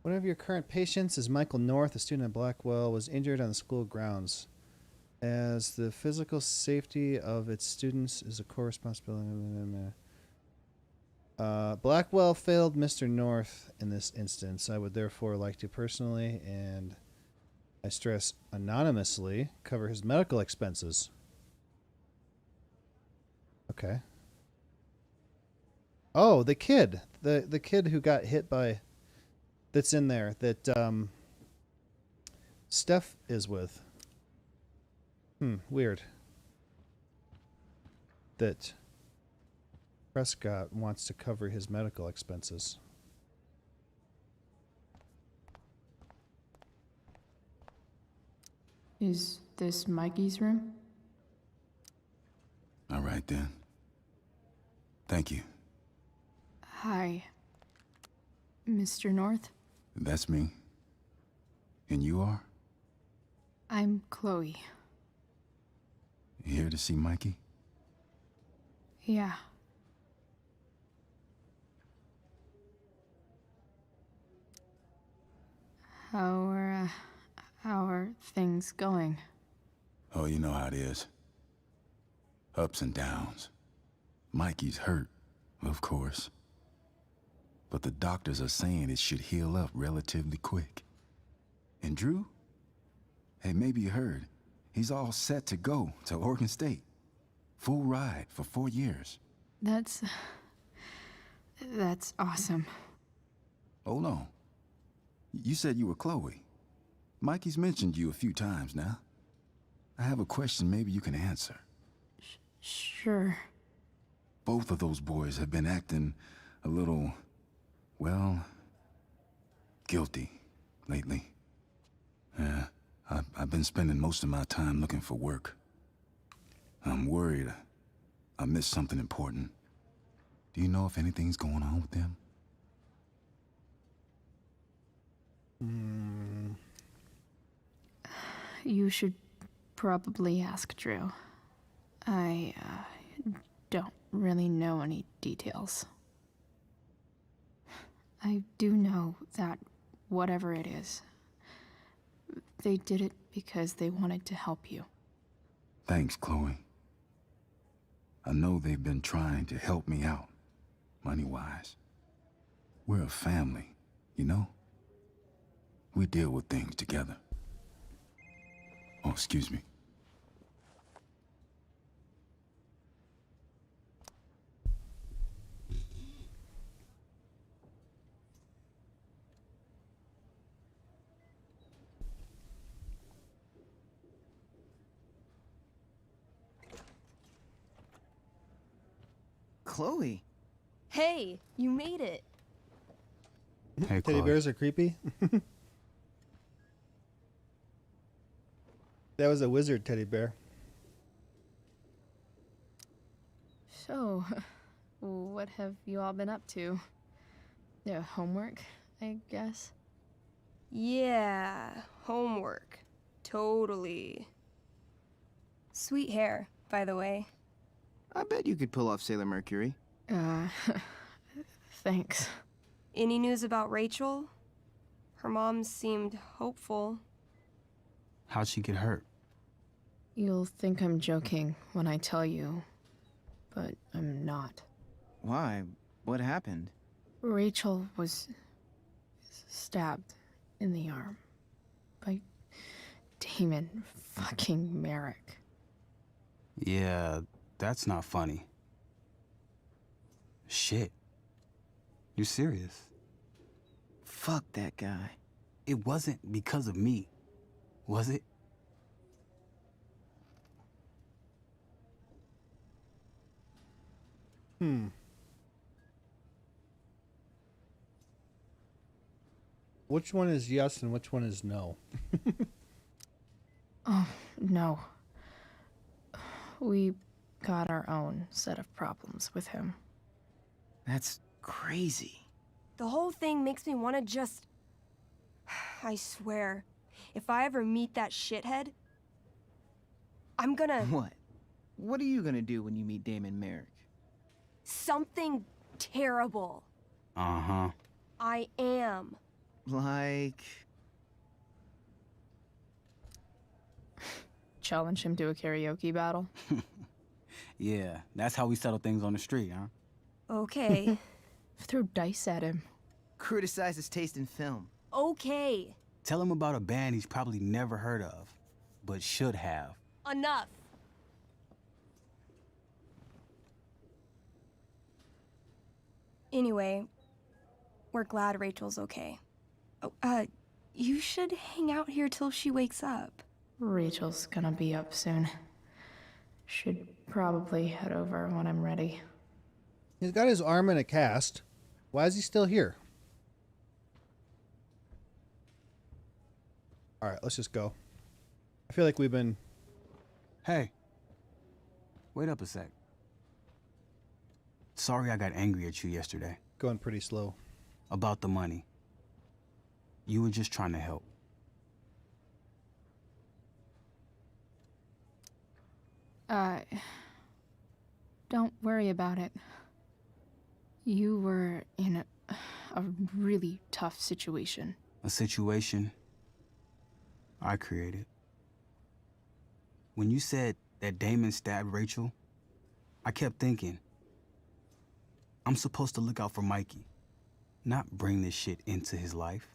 One of your current patients is Michael North, a student at Blackwell, was injured on the school grounds. As the physical safety of its students is a core responsibility. Blackwell failed Mr. North in this instance. I would therefore like to personally, and I stress anonymously, cover his medical expenses. Okay. Oh, the kid. The kid who got hit by... That's in there that Steph is with. Weird. That Prescott wants to cover his medical expenses. Is this Mikey's room? All right, then. Thank you. Hi, Mr. North. That's me. And you are? I'm Chloe. You here to see Mikey? Yeah. How are things going? Oh, you know how it is. Ups and downs. Mikey's hurt, of course. But the doctors are saying it should heal up relatively quick. And Drew? Hey, maybe you heard. He's all set to go to Oregon State. Full ride for 4 years. That's awesome. Hold on. You said you were Chloe. Mikey's mentioned you a few times now. I have a question maybe you can answer. Sure. Both of those boys have been acting a little, well, guilty lately. Yeah, I've been spending most of my time looking for work. I'm worried I missed something important. Do you know if anything's going on with them? You should probably ask Drew. I don't really know any details. I do know that whatever it is, they did it because they wanted to help you. Thanks, Chloe. I know they've been trying to help me out, money-wise. We're a family, you know? We deal with things together. Oh, excuse me. Chloe. Hey, you made it. Hey, Teddy Chloe. bears are creepy. That was a wizard teddy bear. So, what have you all been up to? Yeah, homework, I guess? Yeah, homework. Totally. Sweet hair, by the way. I bet you could pull off Sailor Mercury. Thanks. Any news about Rachel? Her mom seemed hopeful. How'd she get hurt? You'll think I'm joking when I tell you, but I'm not. Why? What happened? Rachel was stabbed in the arm by Damon fucking Merrick. Yeah, that's not funny. Shit. You serious? Fuck that guy. It wasn't because of me, was it? Which one is yes and which one is no? Oh, no. We got our own set of problems with him. That's crazy. The whole thing makes me want to just... I swear, if I ever meet that shithead, I'm gonna... What? What are you gonna do when you meet Damon Merrick? Something terrible. Uh-huh. I am. Like... Challenge him to a karaoke battle? Yeah, that's how we settle things on the street, huh? Okay. Throw dice at him. Criticize his taste in film. Okay. Tell him about a band he's probably never heard of, but should have. Enough. Anyway, we're glad Rachel's okay. Oh, you should hang out here till she wakes up. Rachel's gonna be up soon. Should probably head over when I'm ready. He's got his arm in a cast. Why is he still here? Alright, let's just go. feel like we've been... Hey. Wait up a sec. Sorry I got angry at you yesterday. Going pretty slow. About the money. You were just trying to help. Don't worry about it. You were in a really tough situation. A situation I created. When you said that Damon stabbed Rachel, I kept thinking, I'm supposed to look out for Mikey, not bring this shit into his life.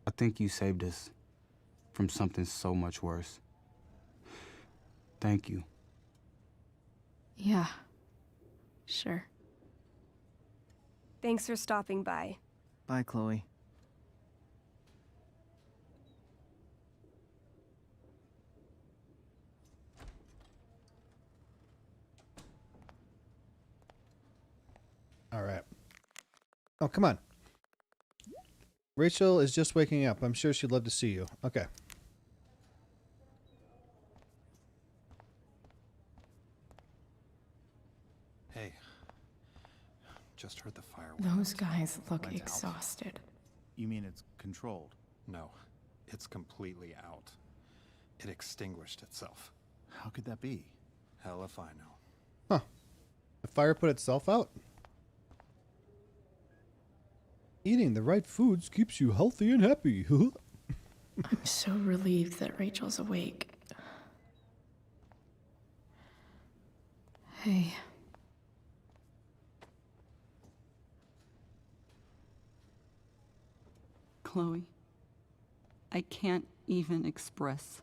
I think you saved us from something so much worse. Thank you. Yeah, sure. Thanks for stopping by. Bye, Chloe. All right. Oh, come on. Rachel is just waking up. I'm sure she'd love to see you. Okay. Hey. Just heard the fire. Those guys look exhausted. You mean it's controlled? No. It's completely out. It extinguished itself. How could that be? Hell if I know. Huh. The fire put itself out? Eating the right foods keeps you healthy and happy. I'm so relieved that Rachel's awake. Hey. Chloe, I can't even express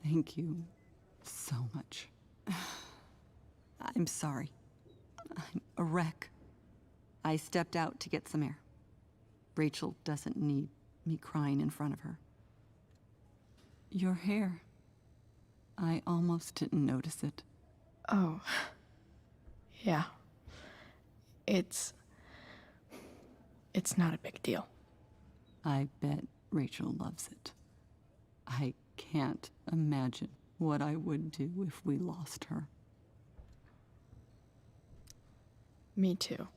thank you so much. I'm sorry. I'm a wreck. I stepped out to get some air. Rachel doesn't need me crying in front of her. Your hair. I almost didn't notice it. Oh. Yeah. It's not a big deal. I bet Rachel loves it. I can't imagine what I would do if we lost her. Me too.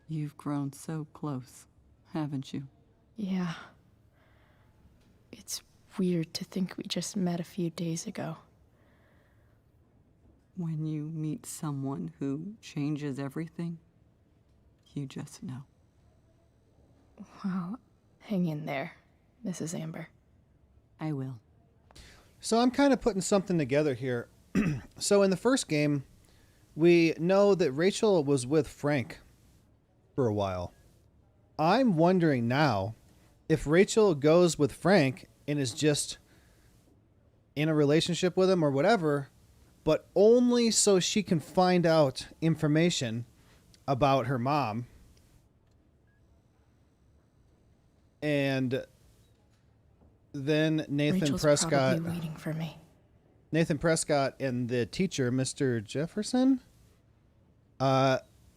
You've grown so close, haven't you? Yeah. It's weird to think we just met a few days ago. When you meet someone who changes everything, you just know. Well, hang in there, Mrs. Amber. I will. So I'm kind of putting something together here. So in the first game, we know that Rachel was with Frank for a while. I'm wondering now if Rachel goes with Frank and is just in a relationship with him or whatever, but only so she can find out information about her mom. And then Rachel's Prescott, probably waiting for me. Nathan Prescott and the teacher, Mr. Jefferson,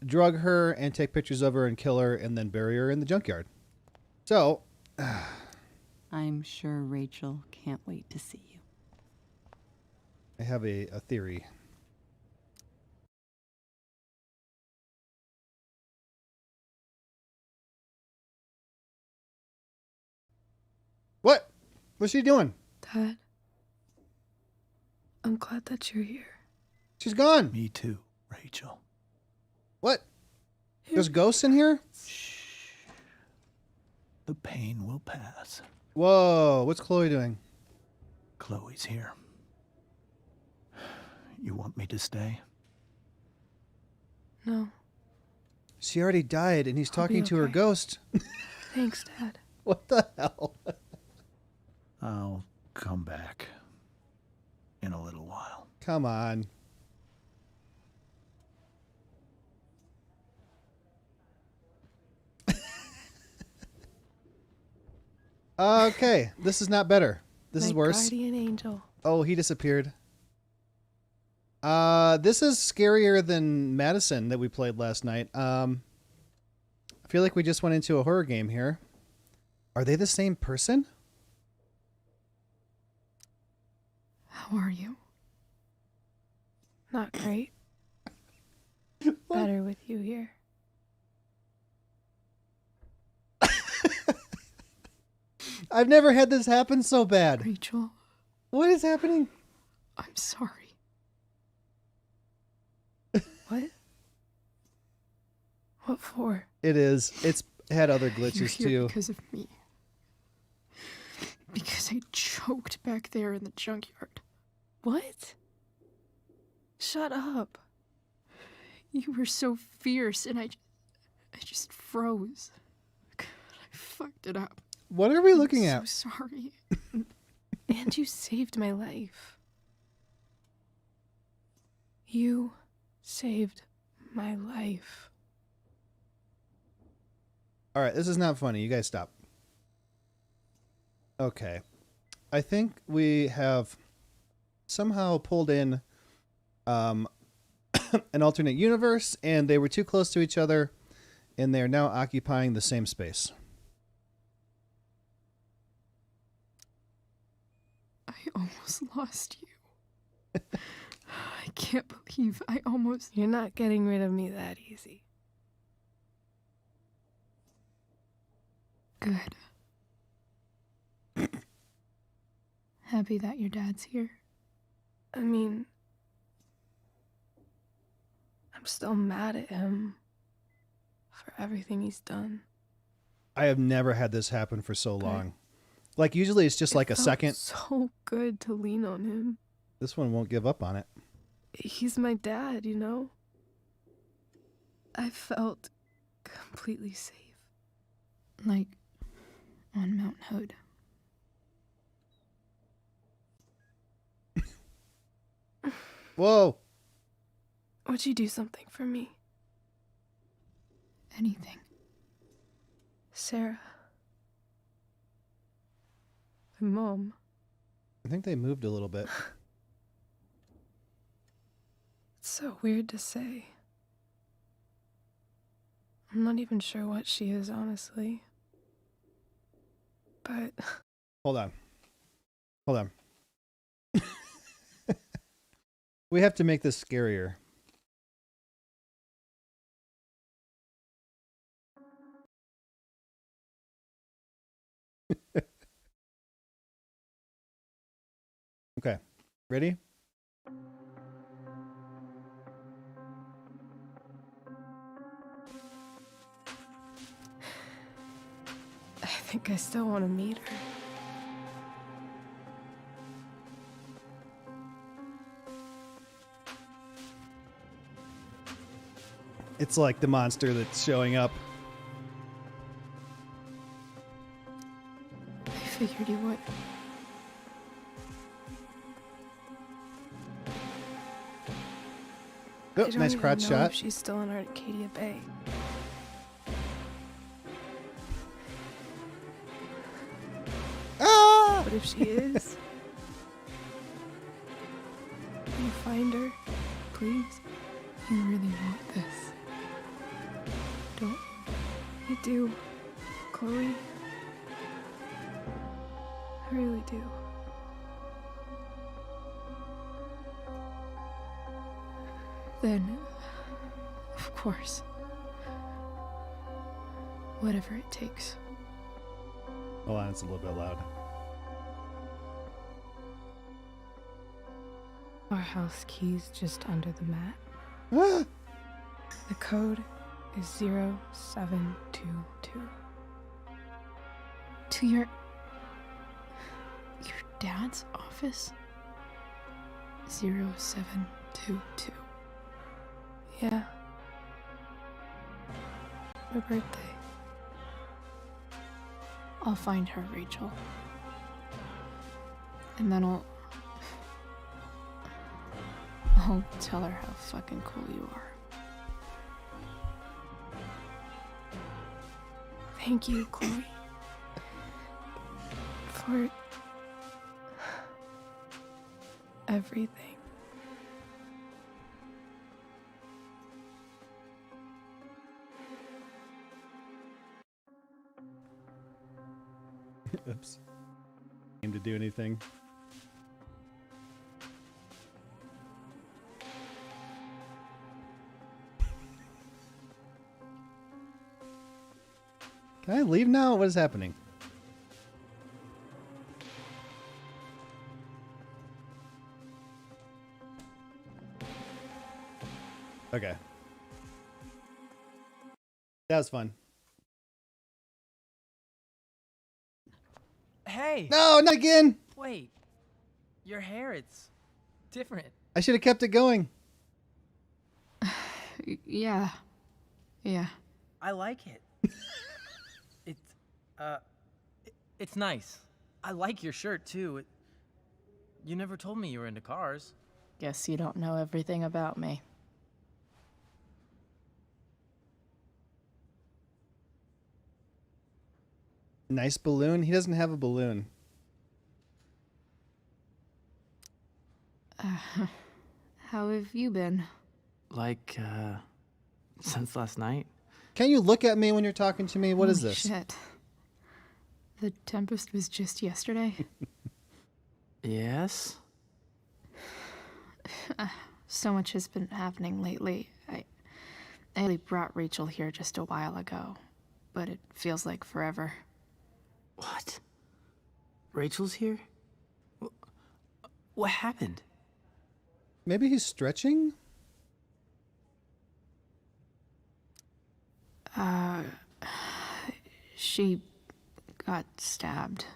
drug her and take pictures of her and kill her and then bury her in the junkyard. So, I'm sure Rachel can't wait to see you. I have a theory. What? What's she doing? Dad, I'm glad that you're here. She's gone. Me too, Rachel. What? There's ghosts in here? The pain will pass. Whoa, what's Chloe doing? Chloe's here. You want me to stay? No. She already died and he's I'll be talking to her okay. ghost. Thanks, Dad. What the hell? I'll come back in a little while. Come on. Okay, this is not better. This is My worse. guardian angel. Oh, he disappeared. This is scarier than Madison that we played last night. I feel like we just went into a horror game here. Are they the same person? How are you? Not great. Better with you here. I've never had this happen so bad. Rachel. What is happening? I'm sorry. What? What for? It is. It's had other You're glitches here too. because of me. Because I choked back there in the junkyard. What? Shut up. You were so fierce and I just froze. God, I fucked it up. What are we looking at? I'm so sorry. And you saved my life. You saved my life. All right, this is not funny. You guys stop. Okay. I think we have somehow pulled in an alternate universe, and they were too close to each other, and they are now occupying the same space. I almost lost you. I can't believe I almost... You're not getting rid of me that easy. Good. Happy that your dad's here. I mean, I'm still mad at him for everything he's done. I have never had this happen for so long. Like, usually it's just like a second. So good to lean on him. This one won't give up on it. He's my dad, you know? I felt completely safe. Like on Mount Hood. Whoa. Would you do something for me? Anything. Sarah. My mom. I think they moved a little bit. It's so weird to say. I'm not even sure what she is, honestly. But... Hold on. Hold on. We have to make this scarier. Okay. Ready? I think I still want to meet her. It's like the monster that's showing up. I figured you would. Oh, I don't nice even crotch know shot. if she's still in Arcadia Bay. Ah! But if she is, can you find her, please? You really want this, don't you? You do, Chloe. I really do. Then, of course, whatever it takes. Hold on, it's a little bit loud. Our house key's just under the mat. Ah! The code is 0722. To your dad's office? 0722. Yeah. My birthday. I'll find her, Rachel. And then I'll tell her how fucking cool you are. Thank you, Chloe. For everything. Oops. Aim to do anything. Can I leave now? What is happening? Okay. That was fun. Hey! No, not again! Wait. Your hair, it's different. I should have kept it going. Yeah. Yeah. I like it. It's nice. I like your shirt, too. You never told me you were into cars. Guess you don't know everything about me. Nice balloon. He doesn't have a balloon. How have you been? Like, since last night? Can you look at me when you're talking to me? What is Holy this? Shit. The Tempest was just yesterday? Yes? So much has been happening lately. I only brought Rachel here just a while ago, but it feels like forever. What? Rachel's here? What happened? Maybe he's stretching? She got stabbed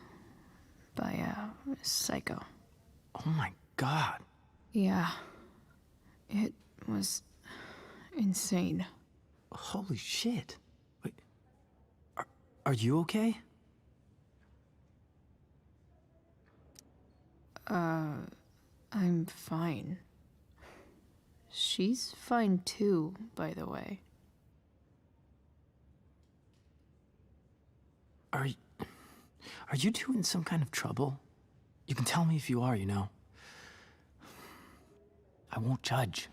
by a psycho. Oh my god. Yeah. It was insane. Holy shit. Wait. Are you okay? I'm fine. She's fine too, by the way. Are you two in some kind of trouble? You can tell me if you are, you know. I won't judge.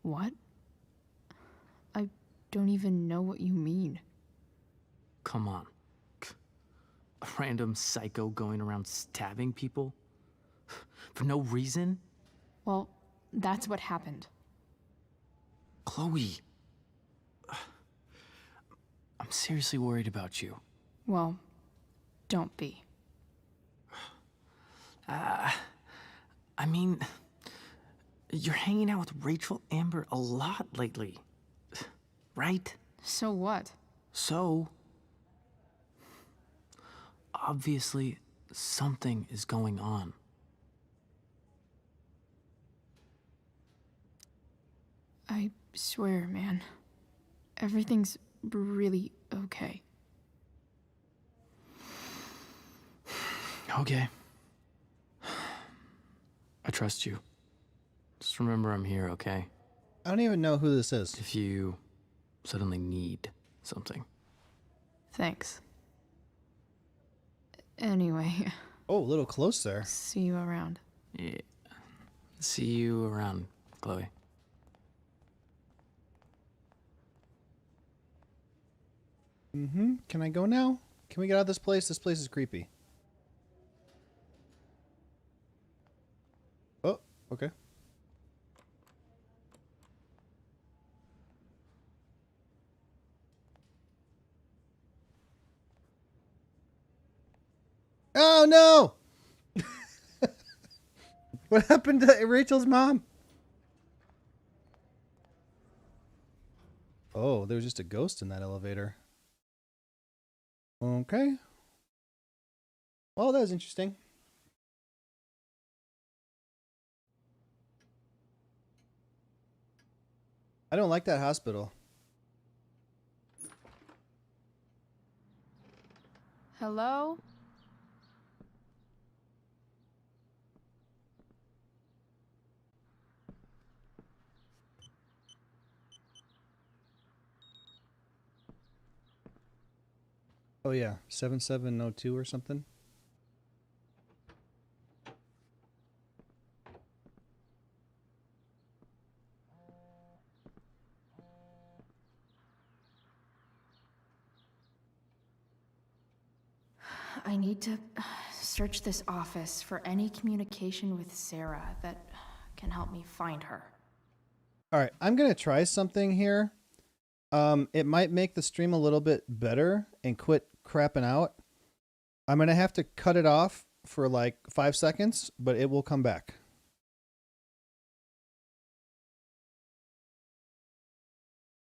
What? I don't even know what you mean. Come on. A random psycho going around stabbing people? For no reason? Well, that's what happened. Chloe. I'm seriously worried about you. Well, don't be. I mean, you're hanging out with Rachel Amber a lot lately. Right? So what? So, obviously, something is going on. I swear, man. Everything's really okay. Okay. I trust you. Just remember I'm here, okay? I don't even know who this is. If you suddenly need something. Thanks. Anyway. Oh, a little closer. See you around. Yeah. See you around, Chloe. Mm-hmm. Can I go now? Can we get out of this place? This place is creepy. Oh, okay. Oh no! What happened to Rachel's mom? Oh, there was just a ghost in that elevator. Okay. Well, that was interesting. I don't like that hospital. Hello? Oh yeah, 7702 or something. I need to search this office for any communication with Sarah that can help me find her. All right, I'm going to try something here. It might make the stream a little bit better and quit crapping out. I'm going to have to cut it off for like 5 seconds, but it will come back.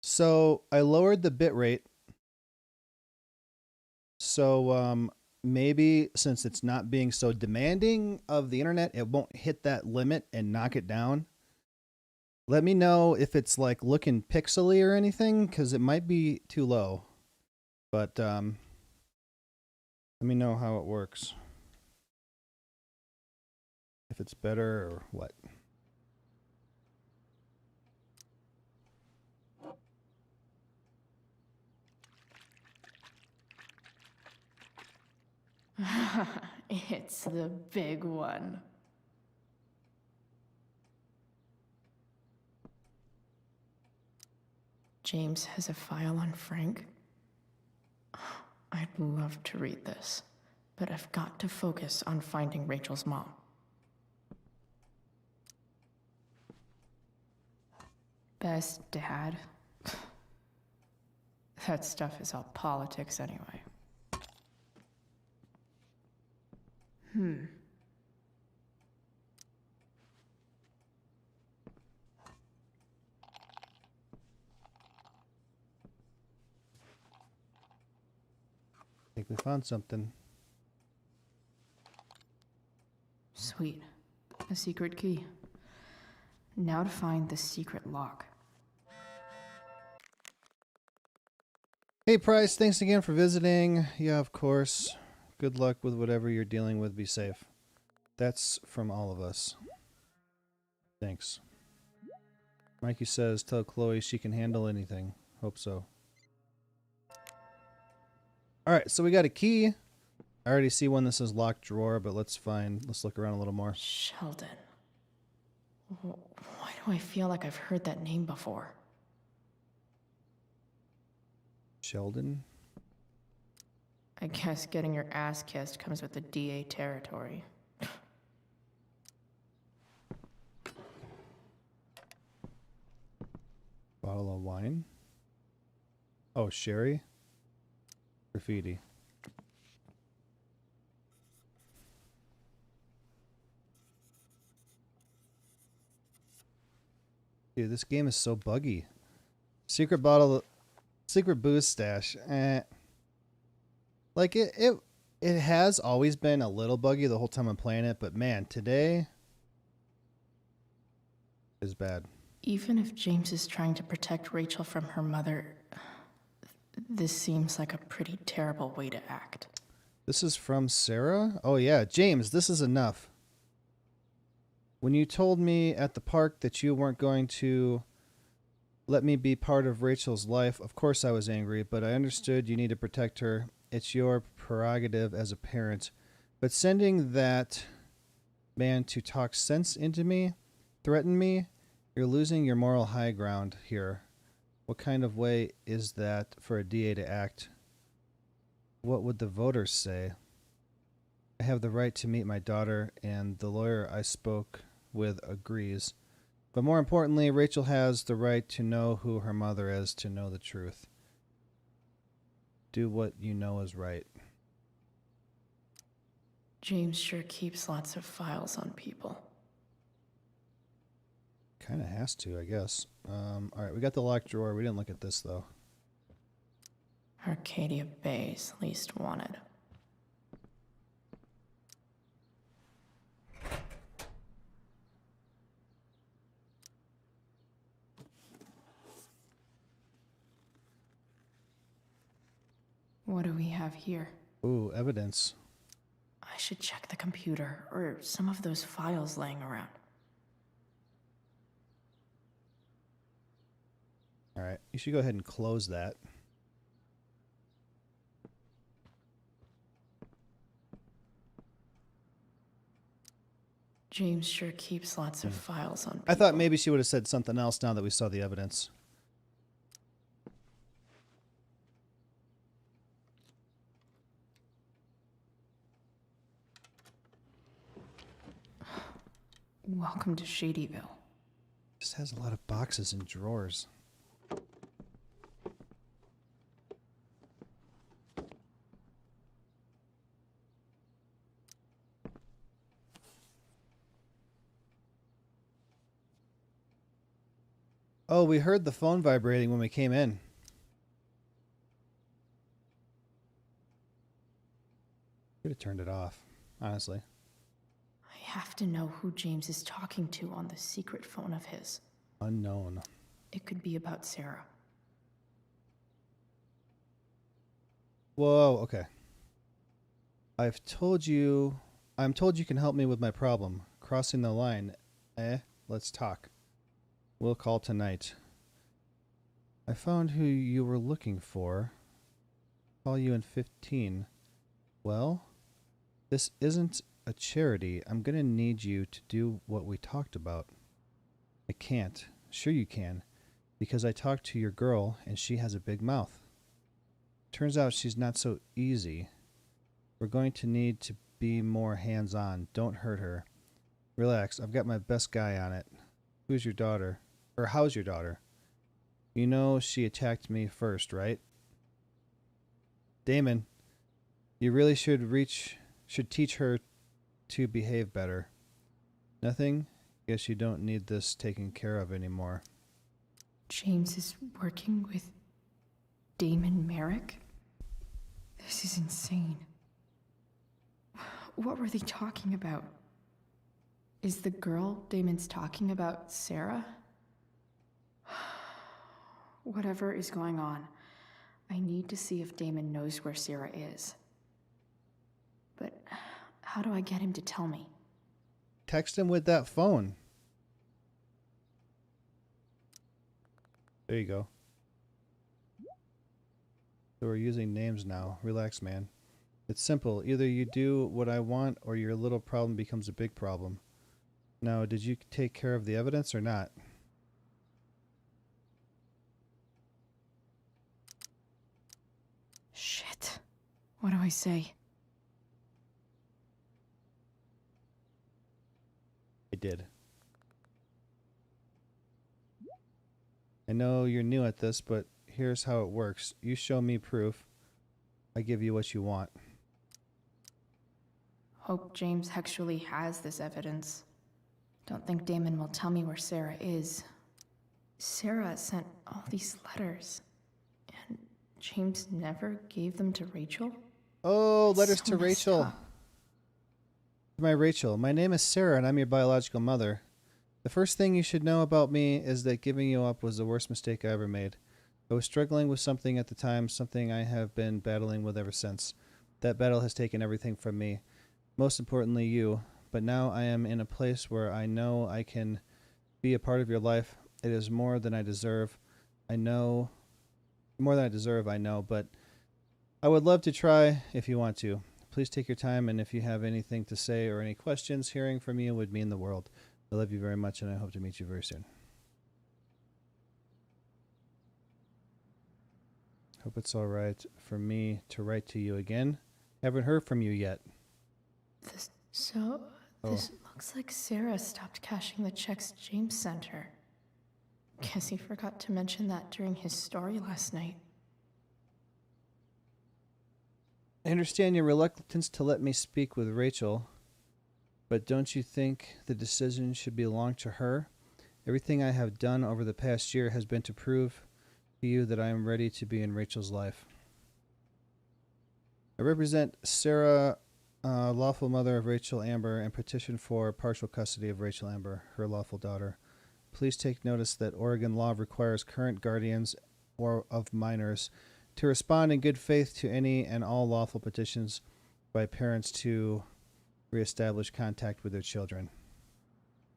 So I lowered the bit rate. So maybe since it's not being so demanding of the internet, it won't hit that limit and knock it down. Let me know if it's like looking pixely or anything, because it might be too low. But let me know how it works. If it's better or what. It's the big one. James has a file on Frank. I'd love to read this, but I've got to focus on finding Rachel's mom. Best dad? That stuff is all politics anyway. I think we found something. Sweet. A secret key. Now to find the secret lock. Hey Price, thanks again for visiting. Yeah, of course. Good luck with whatever you're dealing with. Be safe. That's from all of us. Thanks. Mikey says, tell Chloe she can handle anything. Hope so. Alright, so we got a key. I already see one that says locked drawer, but let's look around a little more. Sheldon. Why do I feel like I've heard that name before? Sheldon? I guess getting your ass kissed comes with the DA territory. Bottle of wine? Oh, sherry? Graffiti. Dude, this game is so buggy. Secret booze stash. Like it has always been a little buggy the whole time I'm playing it, but man, today is bad. Even if James is trying to protect Rachel from her mother, this seems like a pretty terrible way to act. This is from Sarah? Oh yeah, James, this is enough. When you told me at the park that you weren't going to let me be part of Rachel's life, of course I was angry, but I understood you need to protect her. It's your prerogative as a parent. But sending that man to talk sense into me, threaten me, you're losing your moral high ground here. What kind of way is that for a DA to act? What would the voters say? I have the right to meet my daughter, and the lawyer I spoke with agrees. But more importantly, Rachel has the right to know who her mother is, to know the truth. Do what you know is right. James sure keeps lots of files on people. Kind of has to, I guess. Alright, we got the locked drawer. We didn't look at this, though. Arcadia Bay's least wanted. What do we have here? Ooh, evidence. I should check the computer, or some of those files laying around. Alright, you should go ahead and close that. James sure keeps lots of files on people. I thought maybe she would have said something else now that we saw the evidence. Welcome to Shadyville. Just has a lot of boxes and drawers. Oh, we heard the phone vibrating when we came in. Could have turned it off, honestly. I have to know who James is talking to on the secret phone of his. Unknown. It could be about Sarah. Whoa, okay. I'm told you can help me with my problem. Crossing the line. Let's talk. We'll call tonight. I found who you were looking for. Call you in 15. Well, this isn't a charity. I'm gonna need you to do what we talked about. I can't. Sure you can. Because I talked to your girl and she has a big mouth. Turns out she's not so easy. We're going to need to be more hands-on. Don't hurt her. Relax. I've got my best guy on it. Who's your daughter? Or how's your daughter? You know she attacked me first, right? Damon, you really should teach her to behave better. Nothing? Guess you don't need this taken care of anymore. James is working with Damon Merrick? This is insane. What were they talking about? Is the girl Damon's talking about Sarah? Whatever is going on, I need to see if Damon knows where Sarah is. But how do I get him to tell me? Text him with that phone. There you go. So we're using names now. Relax, man. It's simple. Either you do what I want or your little problem becomes a big problem. Now, did you take care of the evidence or not? Shit. What do I say? I did. I know you're new at this, but here's how it works. You show me proof. I give you what you want. Hope James actually has this evidence. Don't think Damon will tell me where Sarah is. Sarah sent all these letters, and James never gave them to Rachel? Oh, letters So to messed Rachel. up. Rachel, my name is Sarah and I'm your biological mother. The first thing you should know about me is that giving you up was the worst mistake I ever made. I was struggling with something at the time, something I have been battling with ever since. That battle has taken everything from me. Most importantly, you. But now I am in a place where I know I can be a part of your life. It is more than I deserve. I know, but I would love to try if you want to. Please take your time, and if you have anything to say or any questions, hearing from you would mean the world. I love you very much, and I hope to meet you very soon. Hope it's all right for me to write to you again. Haven't heard from you yet. This looks like Sarah stopped cashing the checks James sent her. Guess he forgot to mention that during his story last night. I understand your reluctance to let me speak with Rachel, but don't you think the decision should belong to her? Everything I have done over the past year has been to prove to you that I am ready to be in Rachel's life. I represent Sarah, lawful mother of Rachel Amber, and petition for partial custody of Rachel Amber, her lawful daughter. Please take notice that Oregon law requires current guardians or of minors to respond in good faith to any and all lawful petitions by parents to reestablish contact with their children.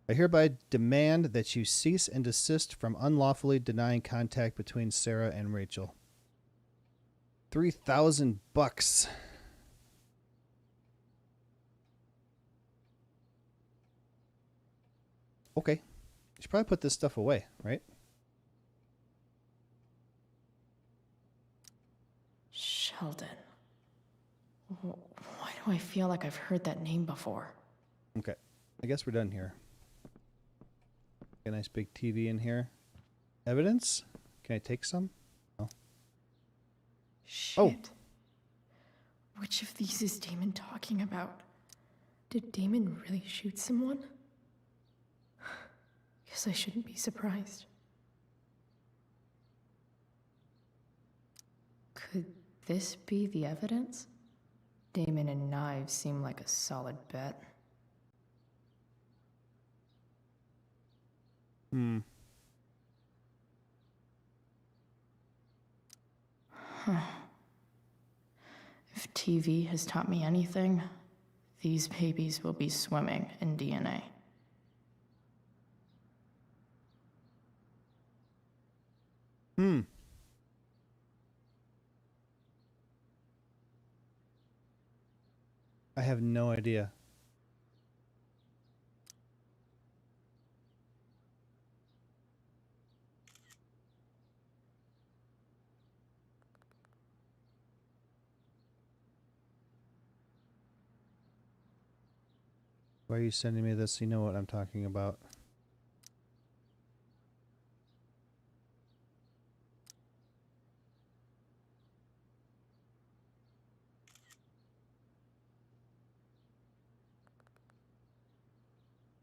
I hereby demand that you cease and desist from unlawfully denying contact between Sarah and Rachel. $3,000. Okay. You should probably put this stuff away, right? Sheldon. Why do I feel like I've heard that name before? Okay. I guess we're done here. A nice big TV in here. Evidence? Can I take some? No. Shit. Oh. Which of these is Damon talking about? Did Damon really shoot someone? Guess I shouldn't be surprised. Could this be the evidence? Damon and knives seem like a solid bet. Huh. If TV has taught me anything, these babies will be swimming in DNA. I have no idea. Why are you sending me this? You know what I'm talking about.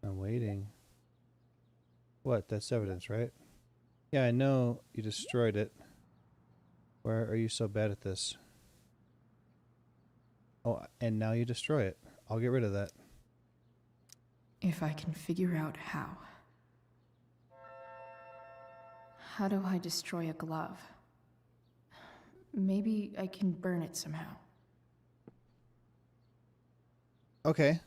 I'm waiting. What? That's evidence, right? Yeah, I know you destroyed it. Why are you so bad at this? Oh, and now you destroy it. I'll get rid of that. If I can figure out how. How do I destroy a glove? Maybe I can burn it somehow. Okay.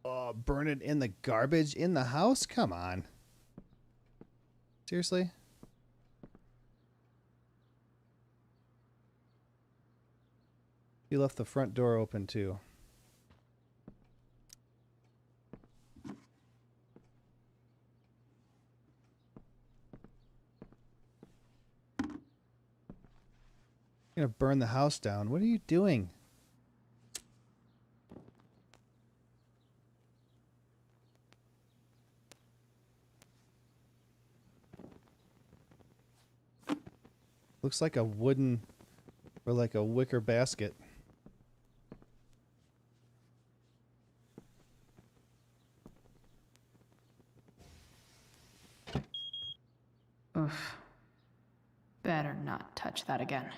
Oh, burn it in the garbage in the house? Come on. Seriously? You left the front door open too. You're gonna burn the house down. What are you doing? Looks like a wooden or like a wicker basket. Oof. Better not touch that again.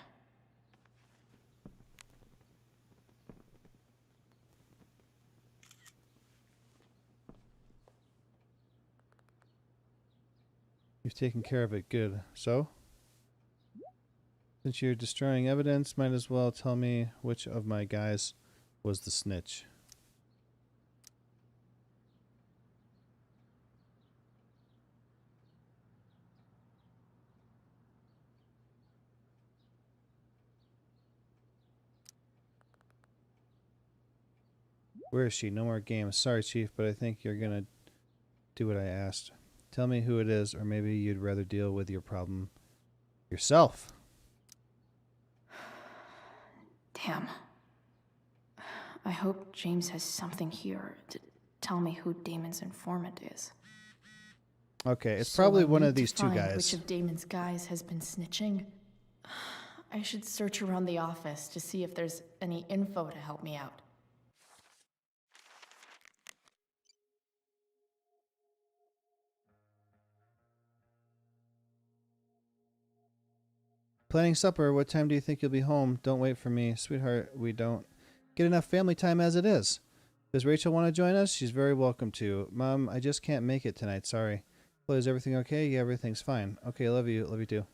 You've taken care of it. Good. So? Since you're destroying evidence, might as well tell me which of my guys was the snitch. Where is she? No more games. Sorry, Chief, but I think you're gonna do what I asked. Tell me who it is, or maybe you'd rather deal with your problem yourself. Damn. I hope James has something here to tell me who Damon's informant is. Okay, it's So probably I one need of these to two find guys. Which of Damon's guys has been snitching? I should search around the office to see if there's any info to help me out. Planning supper. What time do you think you'll be home? Don't wait for me. Sweetheart, we don't get enough family time as it is. Does Rachel want to join us? She's very welcome to. Mom, I just can't make it tonight. Sorry. Chloe, is everything okay? Yeah, everything's fine. Okay, love you. Love you too.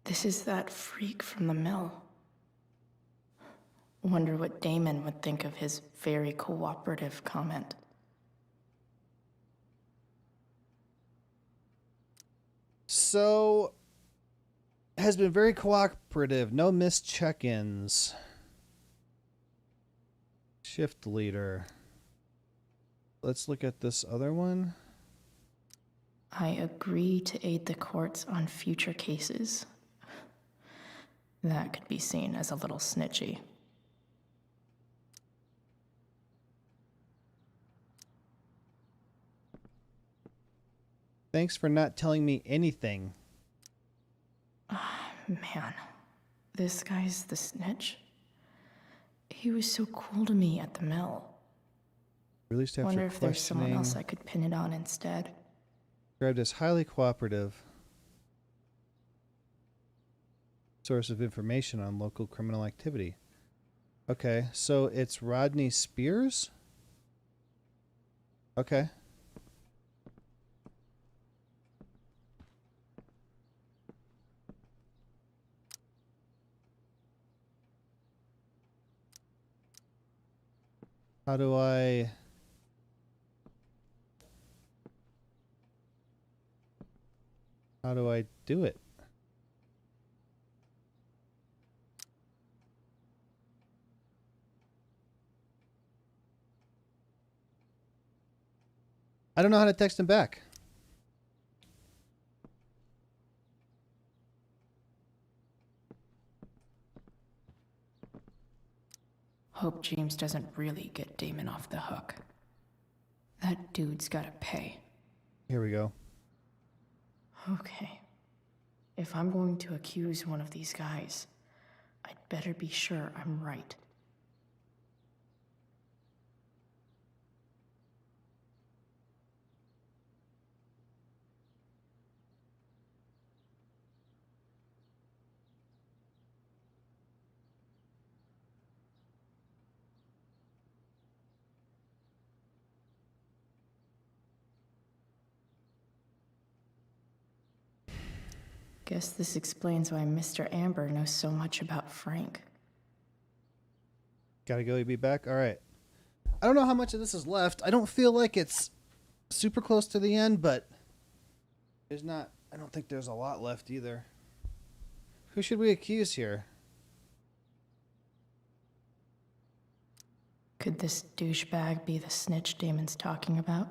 This is that freak from the mill. Wonder what Damon would think of his very cooperative comment. So, has been very cooperative. No missed check-ins. Shift leader. Let's look at this other one. I agree to aid the courts on future cases. That could be seen as a little snitchy. Thanks for not telling me anything. Man, this guy's the snitch. He was so cool to me at the mill. Released after Wonder if there's someone questioning. else I could pin it on instead. Described as highly cooperative. Source of information on local criminal activity. Okay, so it's Rodney Spears? Okay. How do I... How do I do it? I don't know how to text him back. Hope James doesn't really get Damon off the hook. That dude's gotta pay. Here we go. Okay. If I'm going to accuse one of these guys, I'd better be sure I'm right. Guess this explains why Mr. Amber knows so much about Frank. Gotta go, you be back? Alright. I don't know how much of this is left. I don't feel like it's super close to the end, but there's not... I don't think there's a lot left either. Who should we accuse here? Could this douchebag be the snitch Damon's talking about?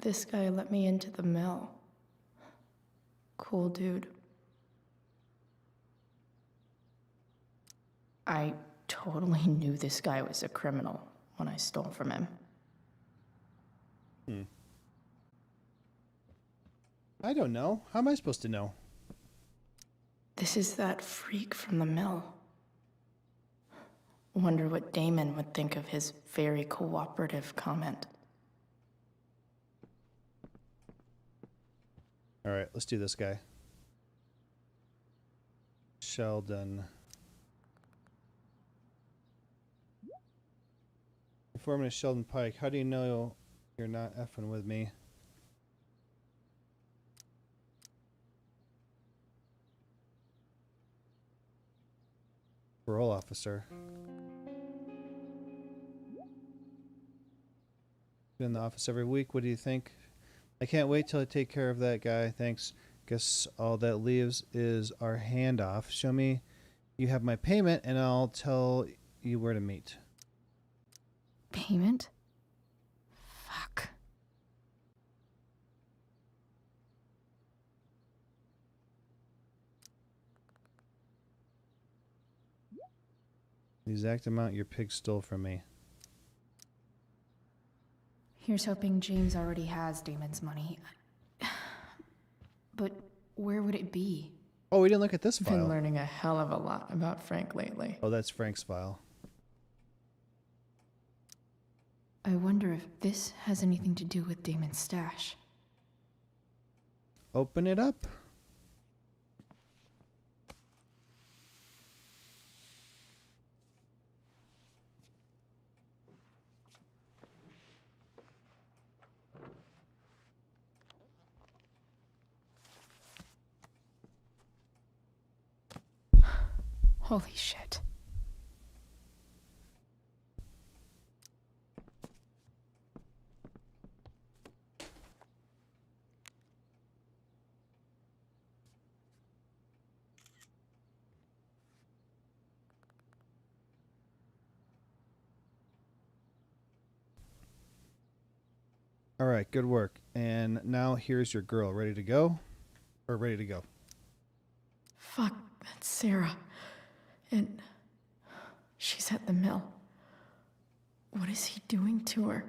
This guy let me into the mill. Cool dude. I totally knew this guy was a criminal when I stole from him. I don't know. How am I supposed to know? This is that freak from the mill. Wonder what Damon would think of his very cooperative comment. Alright, let's do this guy. Sheldon. Informant Sheldon Pike. How do you know you're not effing with me? Parole officer. Been in the office every week. What do you think? I can't wait till I take care of that guy. Thanks. Guess all that leaves is our handoff. Show me you have my payment and I'll tell you where to meet. Payment? Fuck. The exact amount your pig stole from me. Here's hoping James already has Damon's money. But where would it be? Oh, we didn't look at this file. Been learning a hell of a lot about Frank lately. Oh, that's Frank's file. I wonder if this has anything to do with Damon's stash. Open it up. Holy shit. All right, good work. And now here's your girl. Ready to go? Or ready to go? Fuck, that's Sarah. And she's at the mill. What is he doing to her?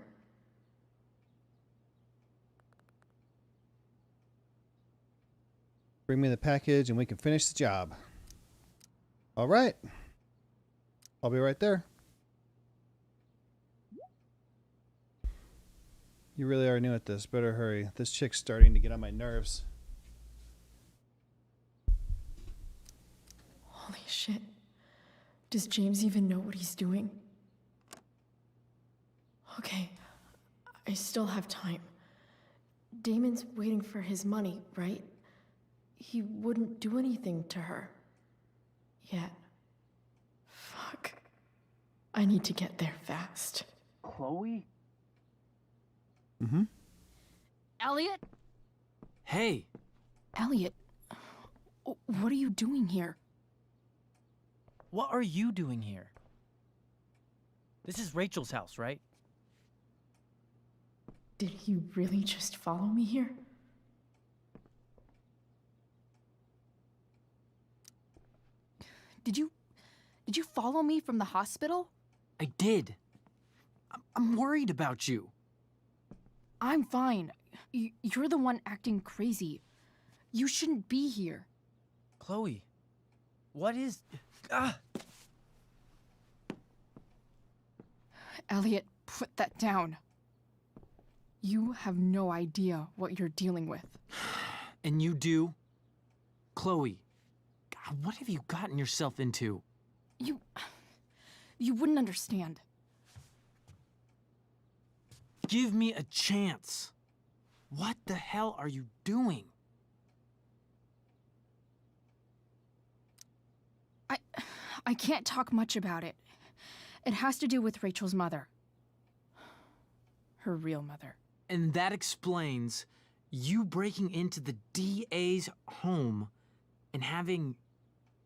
Bring me the package and we can finish the job. All right. I'll be right there. You really are new at this. Better hurry. This chick's starting to get on my nerves. Holy shit. Does James even know what he's doing? Okay, I still have time. Damon's waiting for his money, right? He wouldn't do anything to her. Yet. Fuck. I need to get there fast. Chloe? Mm-hmm. Elliot? Hey. Elliot, what are you doing here? What are you doing here? This is Rachel's house, right? Did he really just follow me here? Did you follow me from the hospital? I did. I'm worried about you. I'm fine. You're the one acting crazy. You shouldn't be here. Chloe, what is... Elliot, put that down. You have no idea what you're dealing with. And you do? Chloe, God, what have you gotten yourself into? You wouldn't understand. Give me a chance. What the hell are you doing? I can't talk much about it. It has to do with Rachel's mother. Her real mother. And that explains you breaking into the DA's home and having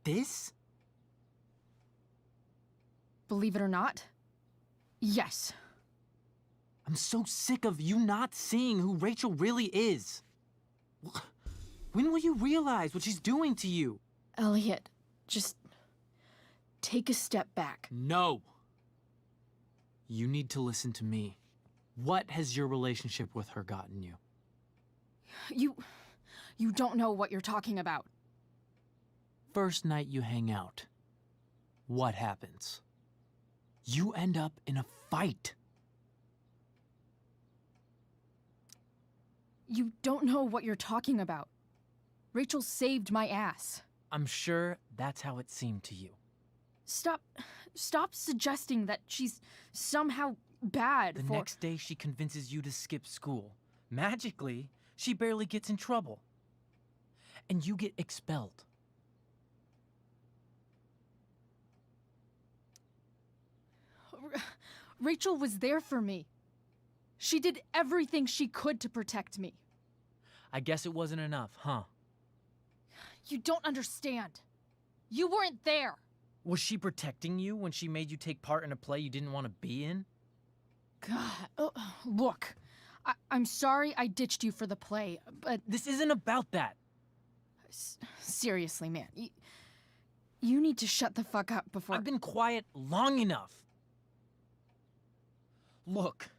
this? Believe it or not, yes. I'm so sick of you not seeing who Rachel really is. When will you realize what she's doing to you? Elliot, just take a step back. No. You need to listen to me. What has your relationship with her gotten you? You don't know what you're talking about. First night you hang out, what happens? You end up in a fight. You don't know what you're talking about. Rachel saved my ass. I'm sure that's how it seemed to you. Stop suggesting that she's somehow bad The for... next day she convinces you to skip school. Magically, she barely gets in trouble. And you get expelled. Rachel was there for me. She did everything she could to protect me. I guess it wasn't enough, huh? You don't understand. You weren't there. Was she protecting you when she made you take part in a play you didn't want to be in? God, look, I'm sorry I ditched you for the play, but... This isn't about that. Seriously, man. You need to shut the fuck up before... I've been quiet long enough. Look,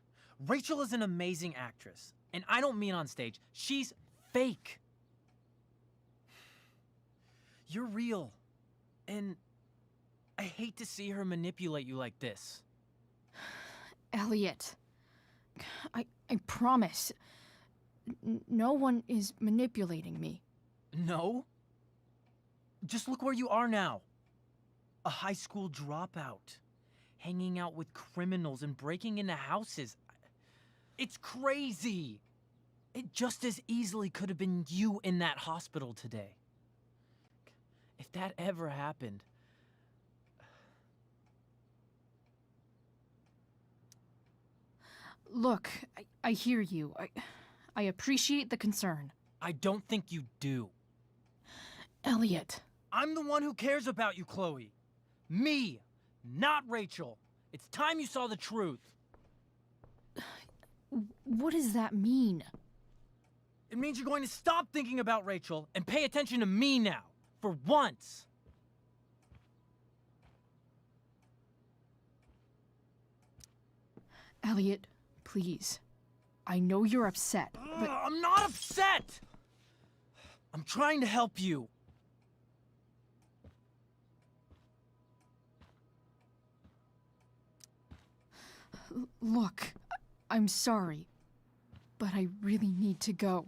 Rachel is an amazing actress, and I don't mean on stage. She's fake. You're real, and I hate to see her manipulate you like this. Elliot, I promise, no one is manipulating me. No? Just look where you are now. A high school dropout. Hanging out with criminals and breaking into houses. It's crazy. It just as easily could have been you in that hospital today. If that ever happened... Look, I hear you. I appreciate the concern. I don't think you do. Elliot. I'm the one who cares about you, Chloe. Me, not Rachel. It's time you saw the truth. What does that mean? It means you're going to stop thinking about Rachel and pay attention to me now, for once. Elliot, please. I know you're upset, but... I'm not upset! I'm trying to help you. Look, I'm sorry, but I really need to go.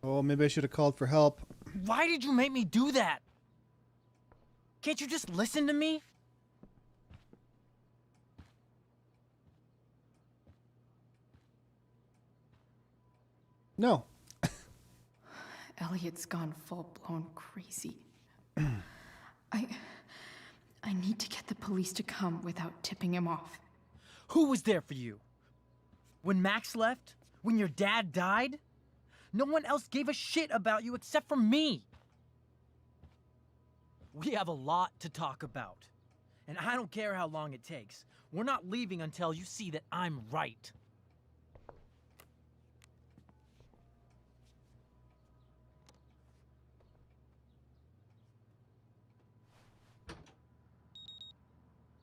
Oh, maybe I should have called for help. Why did you make me do that? Can't you just listen to me? No. Elliot's gone full-blown crazy. I need to get the police to come without tipping him off. Who was there for you? When Max left? When your dad died? No one else gave a shit about you except for me. We have a lot to talk about. And I don't care how long it takes. We're not leaving until you see that I'm right.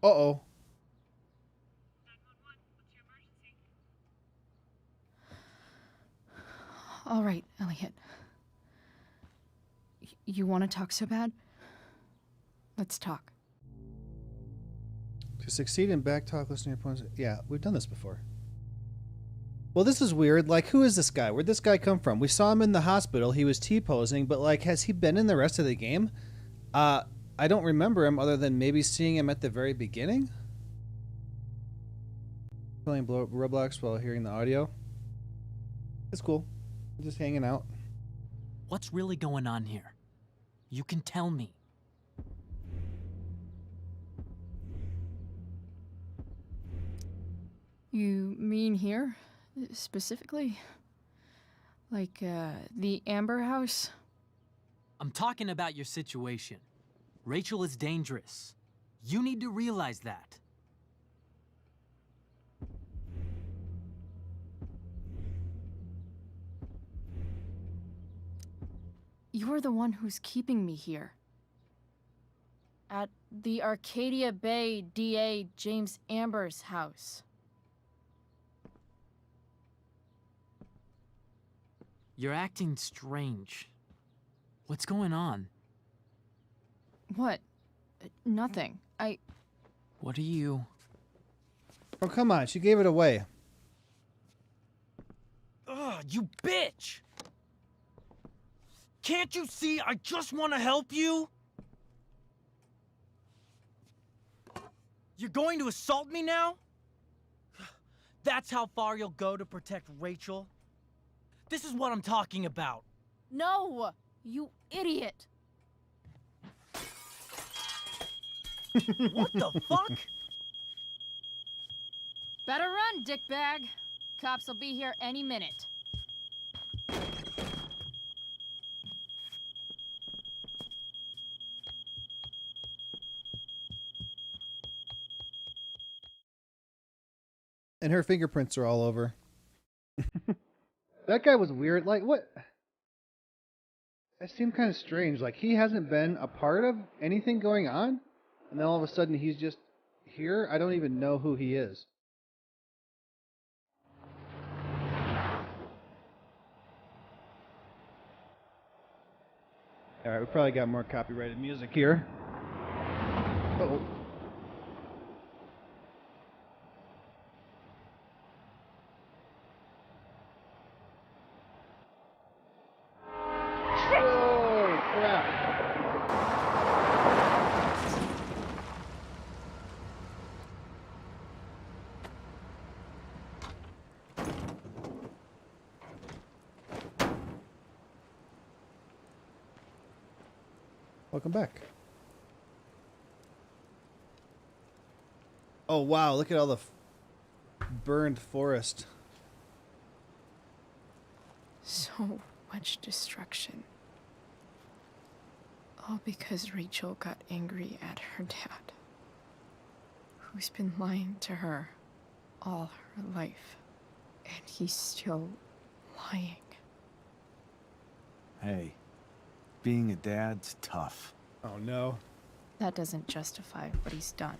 Uh-oh. All right, Elliot. You want to talk so bad? Let's talk. To succeed in backtalk, listen to your opponents. Yeah, we've done this before. Well, this is weird. Like, who is this guy? Where'd this guy come from? We saw him in the hospital. He was T-posing, but, like, has he been in the rest of the game? I don't remember him other than maybe seeing him at the very beginning. Playing Roblox while hearing the audio. It's cool. Just hanging out. What's really going on here? You can tell me. You mean here, specifically? Like, the Amber House? I'm talking about your situation. Rachel is dangerous. You need to realize that. You're the one who's keeping me here. At the Arcadia Bay DA James Amber's house. You're acting strange. What's going on? What? Nothing. What are you... Oh, come on. She gave it away. Ugh, you bitch! Can't you see I just want to help you? You're going to assault me now? That's how far you'll go to protect Rachel? This is what I'm talking about. No! You idiot! What the fuck? Better run, dickbag. Cops will be here any minute. And her fingerprints are all over. That guy was weird. Like, what? That seemed kind of strange. Like, he hasn't been a part of anything going on, and then all of a sudden he's just here. I don't even know who he is. Alright, we probably got more copyrighted music here. Uh-oh. Welcome back. Oh wow, look at all the burned forest. So much destruction. All because Rachel got angry at her dad, who's been lying to her all her life. And he's still lying. Hey, being a dad's tough. Oh no. That doesn't justify what he's done.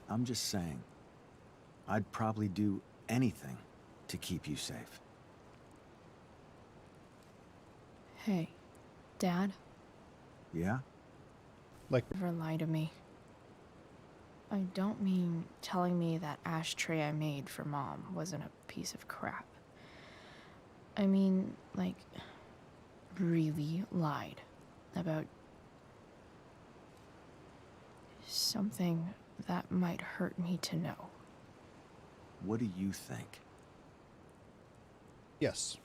I'm just saying, I'd probably do anything to keep you safe. Hey, Dad? Yeah? Never lie to me. I don't mean telling me that ashtray I made for Mom wasn't a piece of crap. I mean, like, really lied about something that might hurt me to know. What do you think? Yes.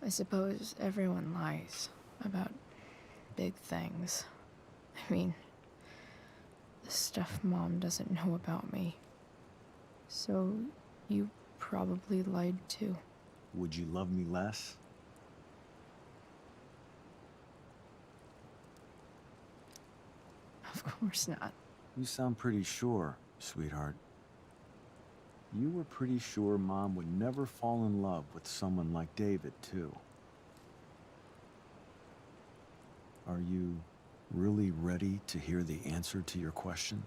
I suppose everyone lies about big things. I mean, the stuff Mom doesn't know about me. So, you probably lied too. Would you love me less? Of course not. You sound pretty sure, sweetheart. You were pretty sure Mom would never fall in love with someone like David, too. Are you really ready to hear the answer to your question?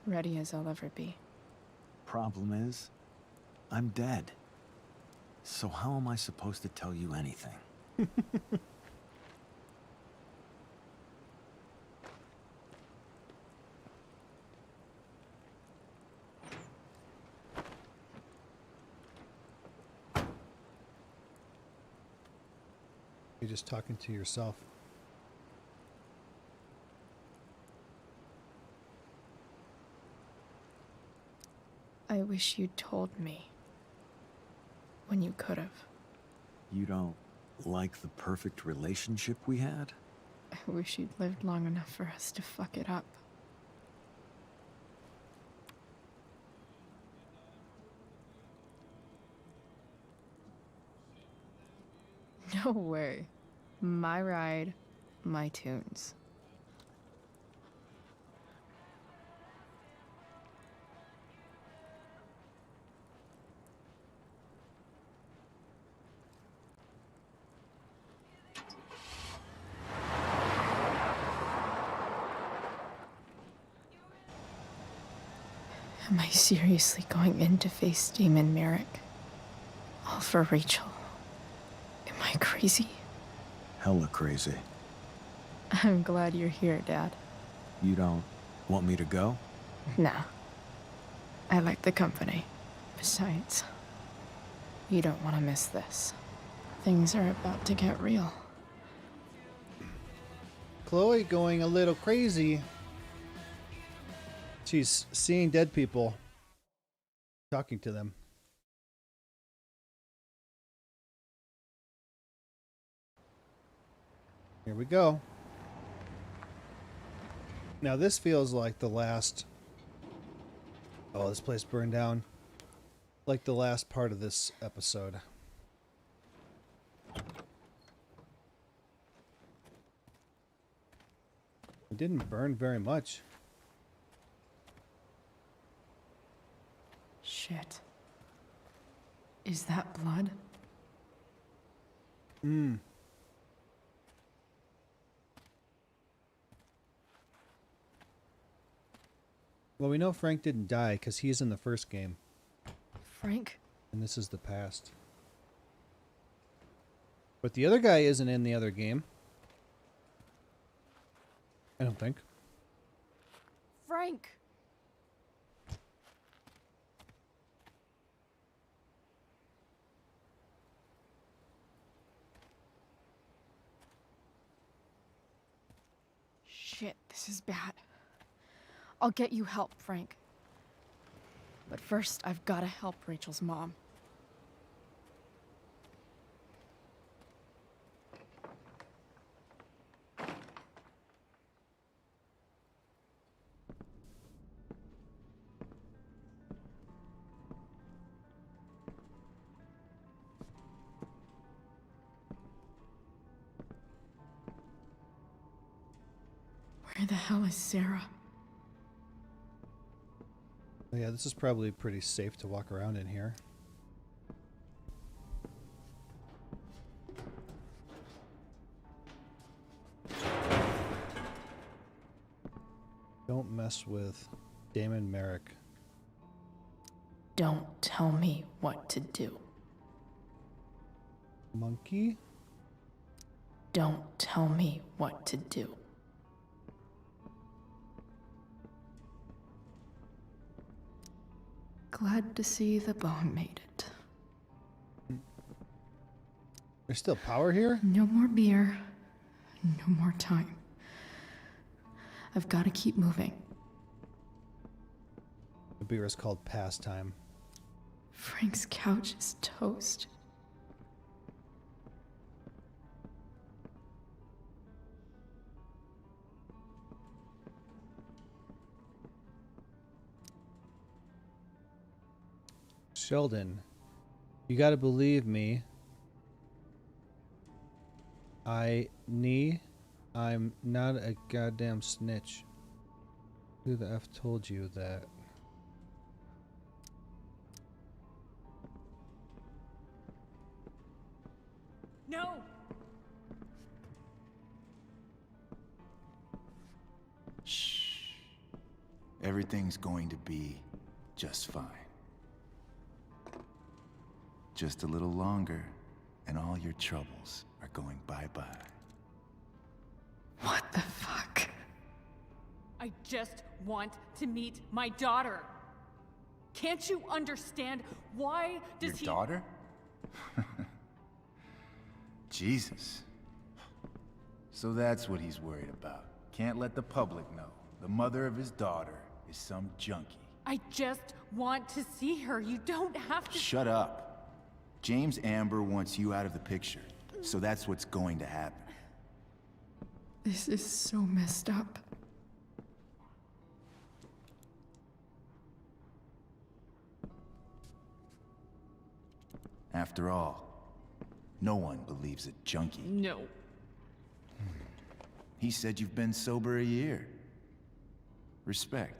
Ready as I'll ever be. Problem is, I'm dead. So how am I supposed to tell you anything? You're just talking to yourself. I wish you'd told me. When you could have. You don't like the perfect relationship we had? I wish you'd lived long enough for us to fuck it up. No way. My ride, my tunes. Am I seriously going in to face Damon Merrick? All for Rachel. Am I crazy? Hella crazy. I'm glad you're here, Dad. You don't want me to go? Nah. I like the company. Besides, you don't want to miss this. Things are about to get real. Chloe going a little crazy. She's seeing dead people, talking to them. Here we go. Now this feels like the last... Oh, this place burned down. Like the last part of this episode. It didn't burn very much. Shit. Is that blood? Hmm. Well, we know Frank didn't die because he's in the first game. Frank? And this is the past. But the other guy isn't in the other game. I don't think. Frank! Shit, this is bad. I'll get you help, Frank. But first, I've got to help Rachel's mom. Where the hell is Sarah? Oh, yeah, this is probably pretty safe to walk around in here. Don't mess with Damon Merrick. Don't tell me what to do. Monkey? Don't tell me what to do. Glad to see the bone made it. There's still power here? No more beer. No more time. I've got to keep moving. The beer is called Pastime. Frank's couch is toast. Sheldon, you gotta believe me. I'm not a goddamn snitch. Who the F told you that? No! Shh. Everything's going to be just fine. Just a little longer, and all your troubles are going bye-bye. What the fuck? I just want to meet my daughter. Can't you understand? Why does Your daughter? Jesus. So that's what he's worried about. Can't let the public know. The mother of his daughter is some junkie. I just want to see her. You don't have to— Shut up. James Amber wants you out of the picture, so that's what's going to happen. This is so messed up. After all, no one believes a junkie. No. He said you've been sober a year. Respect.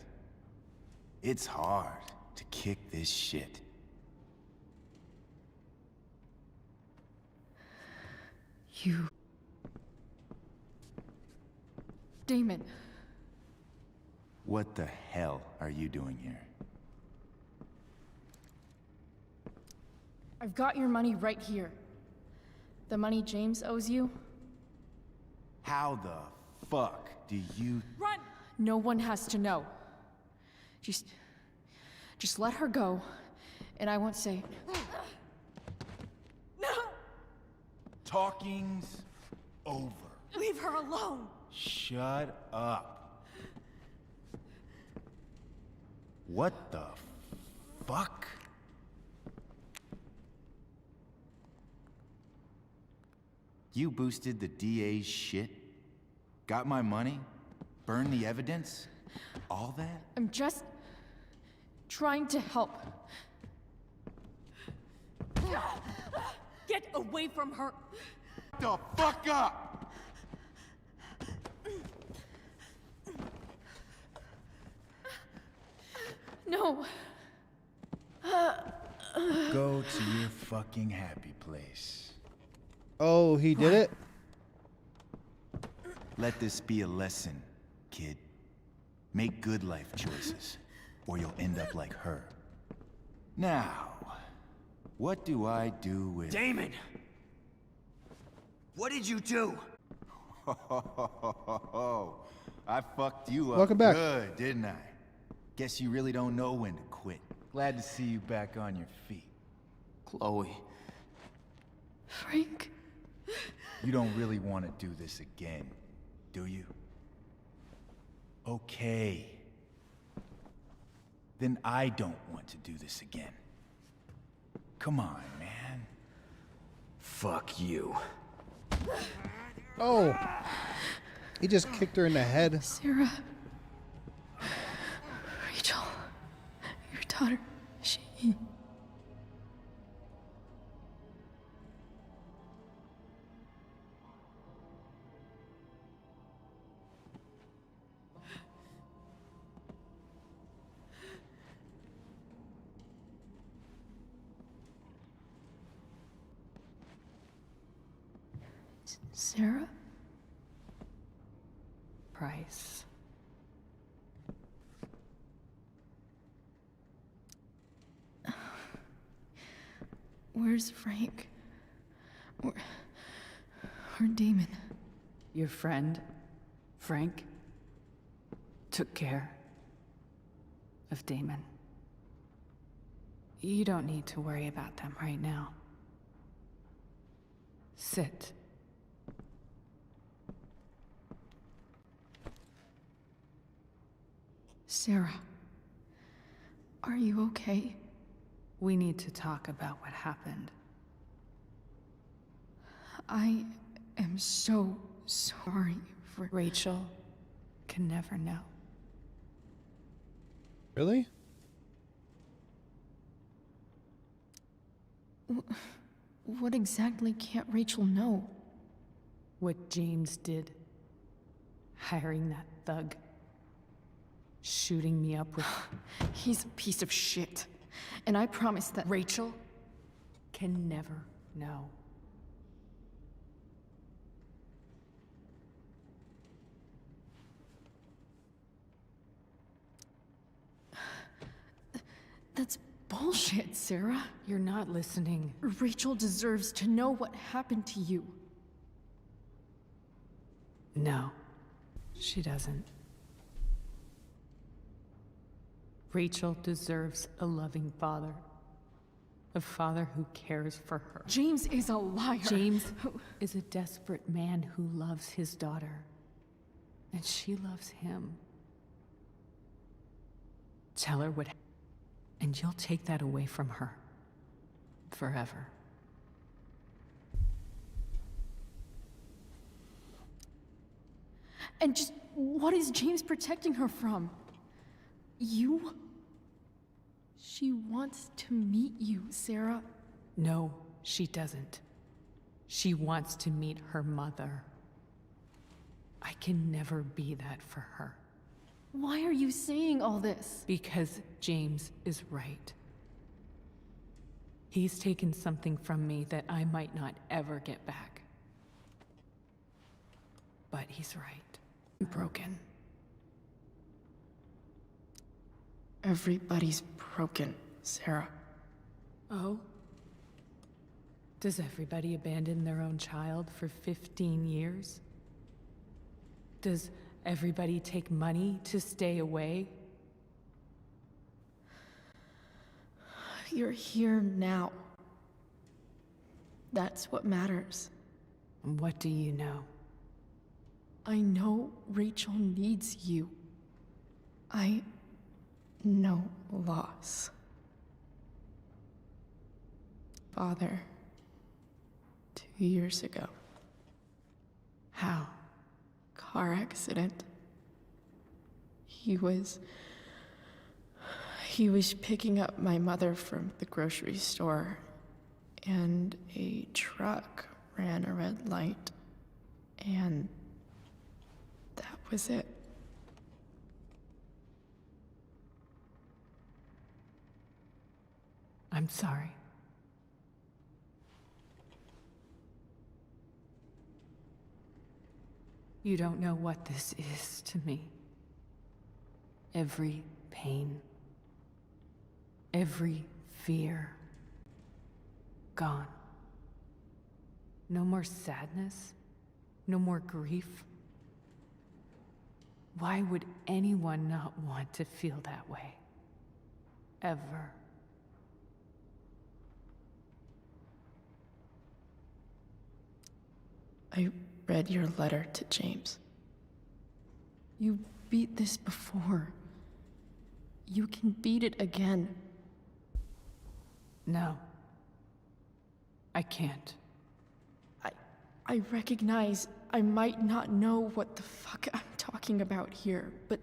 It's hard to kick this shit. You... Damon. What the hell are you doing here? I've got your money right here. The money James owes you. How the fuck do you... Run! No one has to know. Just let her go, and I won't say... No! Talking's over. Leave her alone! Shut up. What the fuck? You boosted the DA's shit? Got my money? Burned the evidence? All that? I'm just... trying to help. Get away from her! The fuck up! No. Go to your fucking happy place. Oh, he did it? Let this be a lesson, kid. Make good life choices, or you'll end up like her. Now, what do I do with... Damon! What did you do? I fucked you up Welcome back. good, didn't I? Guess you really don't know when to quit. Glad to see you back on your feet. Chloe. Frank. You don't really want to do this again, do you? Okay. Then I don't want to do this again. Come on, man. Fuck you. Oh. He just kicked her in the head. Sarah. Rachel. Your daughter. She... Sarah? Price. Where's Frank? Or Damon? Your friend, Frank, took care of Damon. You don't need to worry about them right now. Sit. Sarah, are you okay? We need to talk about what happened. I am so sorry for... Rachel can never know. Really? What exactly can't Rachel know? What James did. Hiring that thug. Shooting me up with... He's a piece of shit. And I promise that... Rachel can never know. That's bullshit, Sarah. You're not listening. Rachel deserves to know what happened to you. No, she doesn't. Rachel deserves a loving father. A father who cares for her. James is a liar. James is a desperate man who loves his daughter. And she loves him. Tell her what... And you'll take that away from her. Forever. And just what is James protecting her from? You? She wants to meet you, Sarah. No, she doesn't. She wants to meet her mother. I can never be that for her. Why are you saying all this? Because James is right. He's taken something from me that I might not ever get back. But he's right. I'm broken. Everybody's broken, Sarah. Oh? Does everybody abandon their own child for 15 years? Does everybody take money to stay away? You're here now. That's what matters. What do you know? I know Rachel needs you. I know loss. Father, 2 years ago. How? Car accident. He was picking up my mother from the grocery store, and a truck ran a red light, and that was it. I'm sorry. You don't know what this is to me. Every pain, every fear, gone. No more sadness, no more grief. Why would anyone not want to feel that way? Ever. I read your letter to James. You beat this before. You can beat it again. No. I can't. I recognize I might not know what the fuck I'm talking about here, but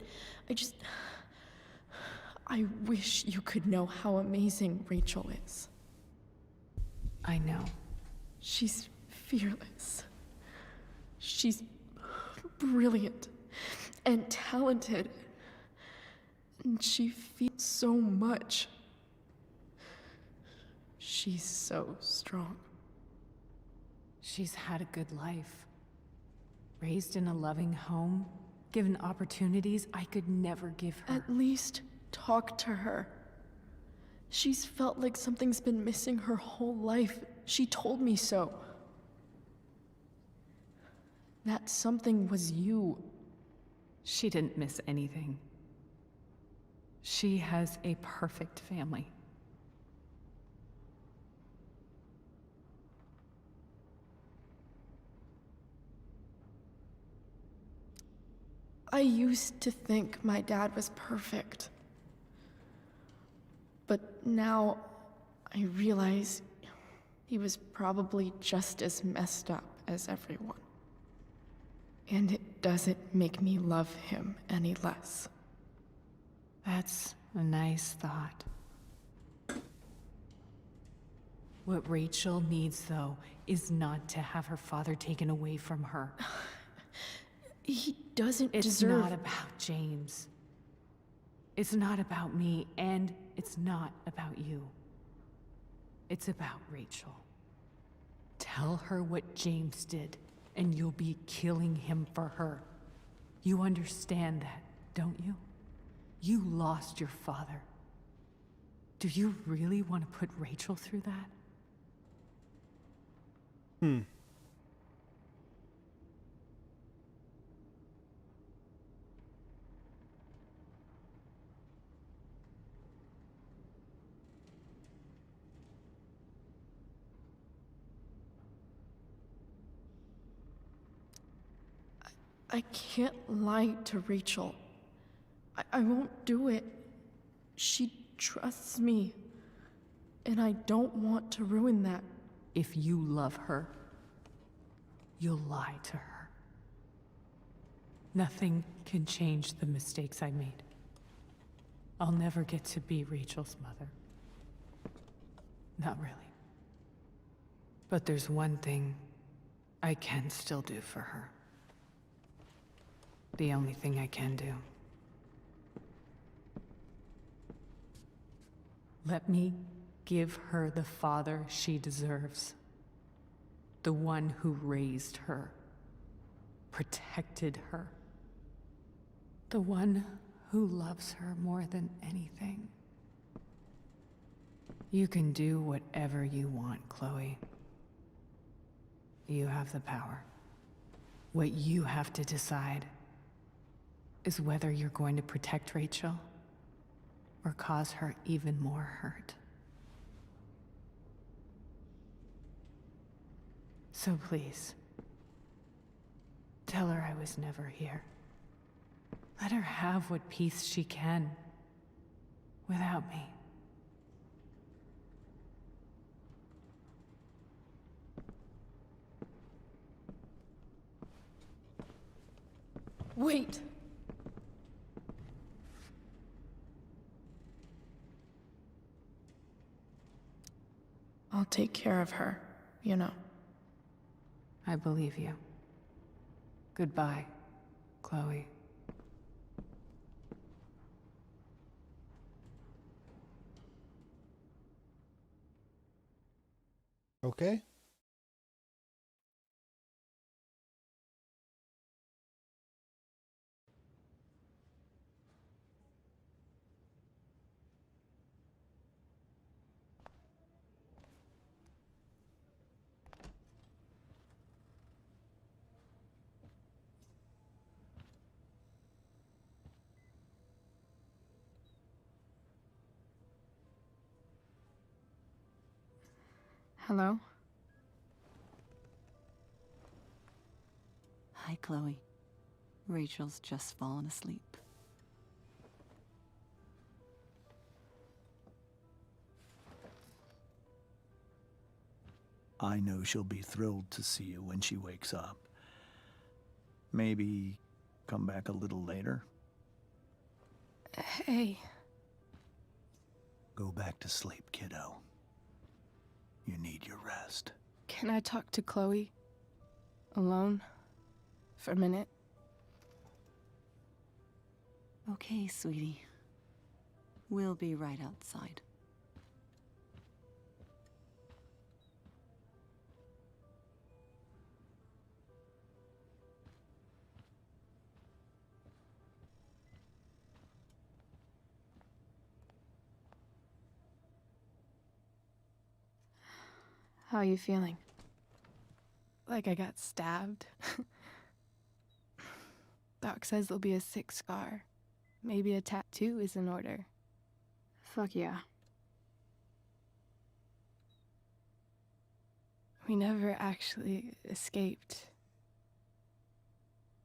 I wish you could know how amazing Rachel is. I know. She's fearless. She's brilliant and talented. And she feels so much. She's so strong. She's had a good life. Raised in a loving home, given opportunities I could never give her. At least talk to her. She's felt like something's been missing her whole life. She told me so. That something was you. She didn't miss anything. She has a perfect family. I used to think my dad was perfect. But now I realize he was probably just as messed up as everyone. And it doesn't make me love him any less. That's a nice thought. What Rachel needs, though, is not to have her father taken away from her. He doesn't It's deserve... not about James. It's not about me, and it's not about you. It's about Rachel. Tell her what James did, and you'll be killing him for her. You understand that, don't you? You lost your father. Do you really want to put Rachel through that? I can't lie to Rachel. I won't do it. She trusts me. And I don't want to ruin that. If you love her, you'll lie to her. Nothing can change the mistakes I made. I'll never get to be Rachel's mother. Not really. But there's one thing I can still do for her. The only thing I can do. Let me give her the father she deserves. The one who raised her, protected her. The one who loves her more than anything. You can do whatever you want, Chloe. You have the power. What you have to decide is whether you're going to protect Rachel or cause her even more hurt. So please, tell her I was never here. Let her have what peace she can without me. Wait! I'll take care of her, you know. I believe you. Goodbye, Chloe. Okay. Hello? Hi, Chloe. Rachel's just fallen asleep. I know she'll be thrilled to see you when she wakes up. Maybe come back a little later? Hey. Go back to sleep, kiddo. You need your rest. Can I talk to Chloe? Alone? For a minute? Okay, sweetie. We'll be right outside. How are you feeling? Like I got stabbed? Doc says there'll be a sick scar. Maybe a tattoo is in order. Fuck yeah. We never actually escaped,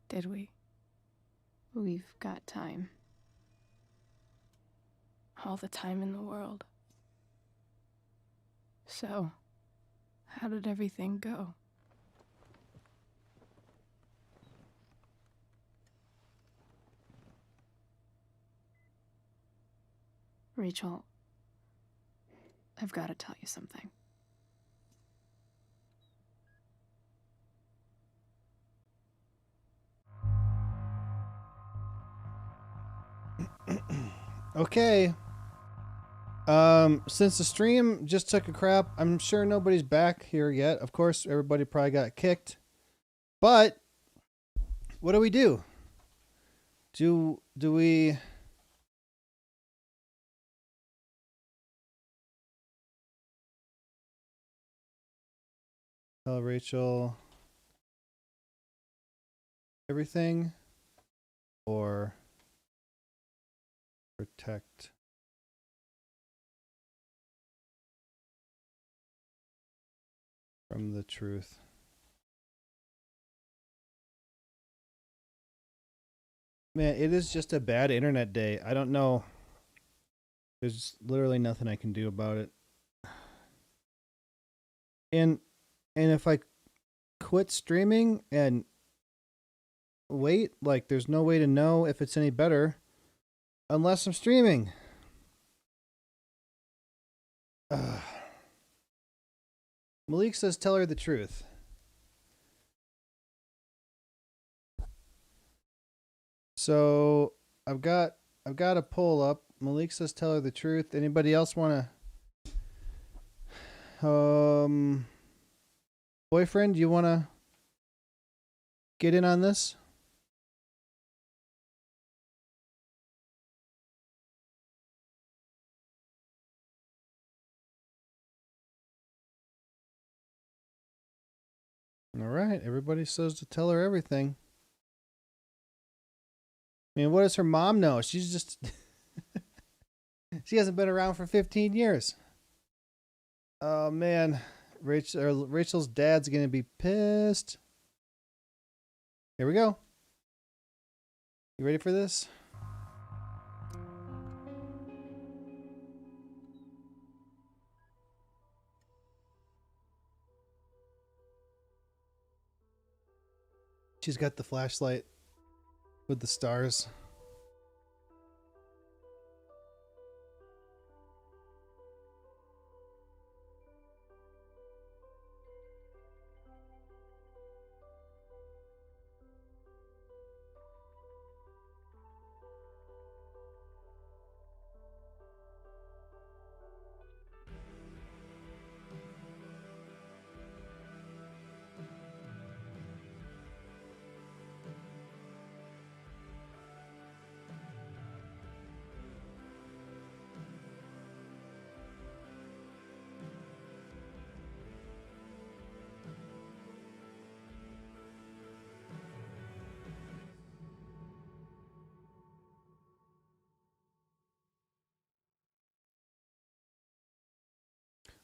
did we? We've got time. All the time in the world. So, how did everything go? Rachel, I've got to tell you something. Okay. Since the stream just took a crap, I'm sure nobody's back here yet. Of course, everybody probably got kicked. But what do we do? Do we tell Rachel everything or protect? From the truth. Man, it is just a bad internet day. I don't know. There's literally nothing I can do about it. And if I quit streaming and wait, like there's no way to know if it's any better unless I'm streaming. Malik says tell her the truth. So I've got a poll up. Malik says tell her the truth. Anybody else want to boyfriend, you want to get in on this? All right, everybody says to tell her everything. I mean, what does her mom know? She's just she hasn't been around for 15 years. Oh man, Rachel's dad's gonna be pissed. Here we go. You ready for this? She's got the flashlight with the stars.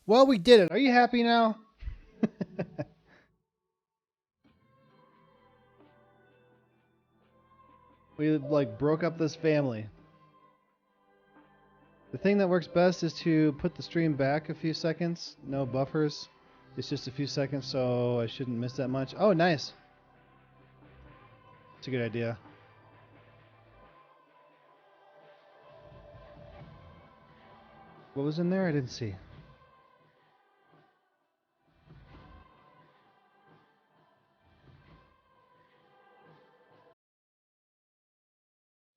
Well, we did it. Are you happy now? We like broke up this family. The thing that works best is to put the stream back a few seconds. No buffers. It's just a few seconds, so I shouldn't miss that much. Oh, nice. It's a good idea. What was in there? I didn't see.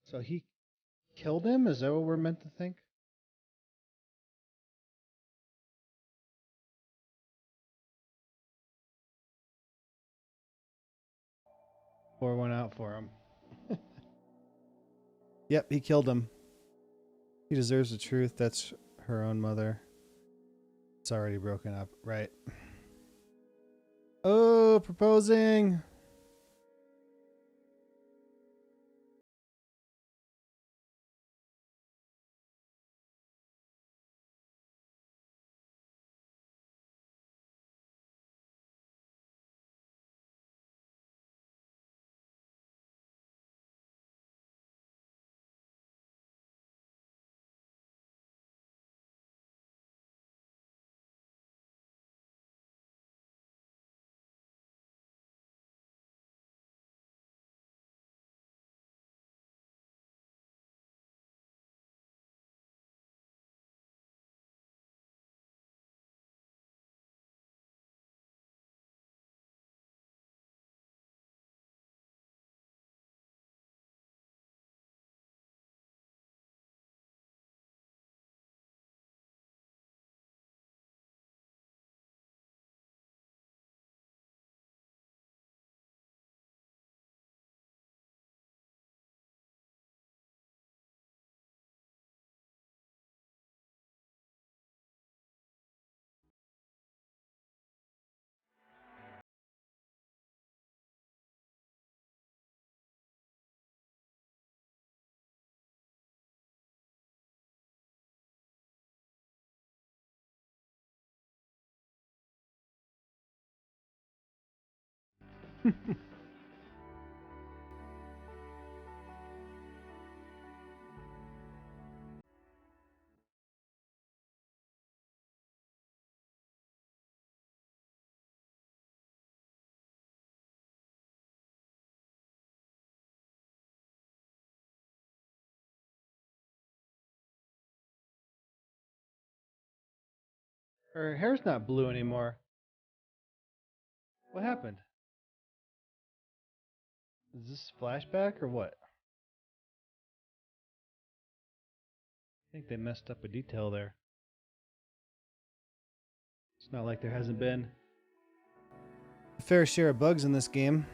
So he killed him? Is that what we're meant to think? Pour one out for him. Yep, he killed him. He deserves the truth. That's her own mother. It's already broken up. Right. Oh, proposing. Her hair's not blue anymore. What happened? Is this flashback or what? I think they messed up a detail there. It's not like there hasn't been a fair share of bugs in this game.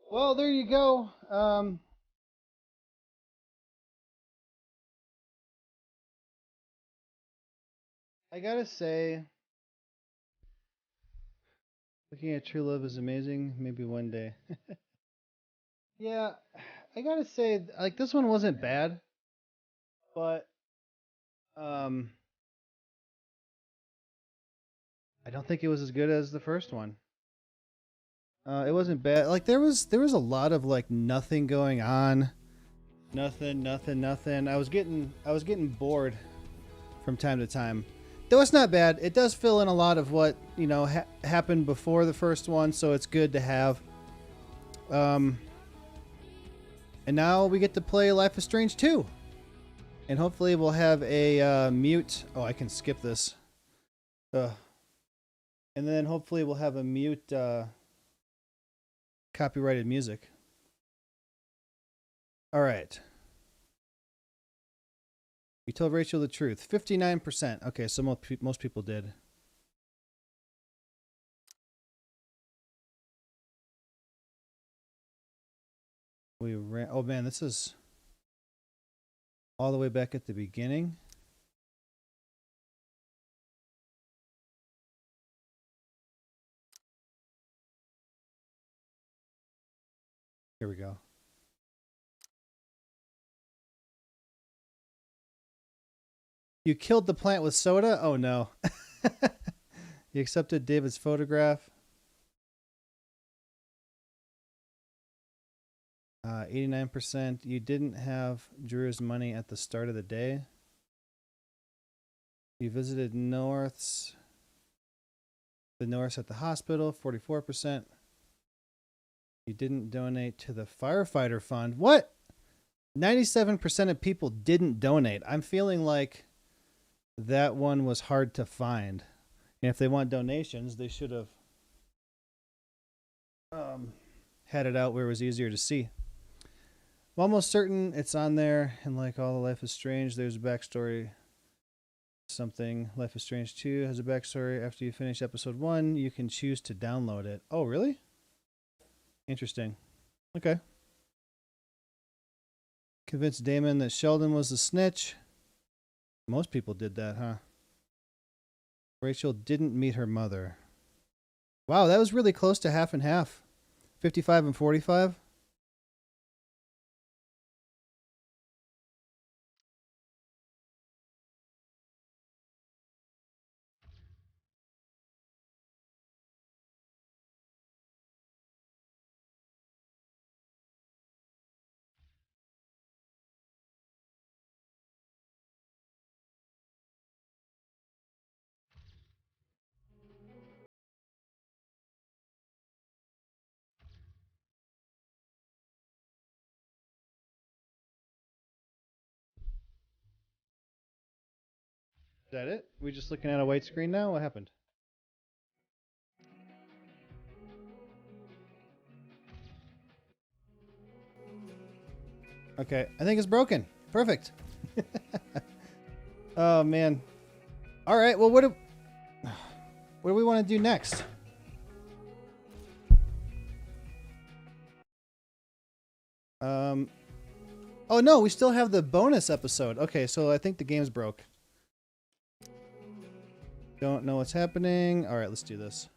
Well, there you go. I gotta say, looking at true love is amazing. Maybe one day. Yeah, I gotta say, like this one wasn't bad, but um, I don't think it was as good as the first one. It wasn't bad. Like there was a lot of like nothing going on. Nothing. I was getting bored from time to time. Though it's not bad. It does fill in a lot of what, you know, happened before the first one, so it's good to have. And now we get to play Life is Strange 2. And hopefully we'll have a mute. Oh, I can skip this. And then hopefully we'll have a mute copyrighted music. All right. You told Rachel the truth. 59%. Okay, so most people did. We ran. Oh man, this is all the way back at the beginning. Here we go. You killed the plant with soda? Oh no. You accepted David's photograph. 89%. You didn't have Drew's money at the start of the day. You visited the Norths at the hospital. 44%. You didn't donate to the firefighter fund. What? 97% of people didn't donate. I'm feeling like that one was hard to find. And if they want donations, they should have had it out where it was easier to see. I'm almost certain it's on there. And like all the Life is Strange, there's a backstory. Something. Life is Strange 2 has a backstory. After you finish episode 1, you can choose to download it. Oh, really? Interesting. Okay. Convinced Damon that Sheldon was the snitch. Most people did that, huh? Rachel didn't meet her mother. Wow, that was really close to half and half. 55 and 45. Is that it? We just looking at a white screen now? What happened? Okay, I think it's broken. Perfect. Oh man. All right. Well, what do we want to do next? Oh no, we still have the bonus episode. Okay, so I think the game's broke. Don't know what's happening. All right, let's do this.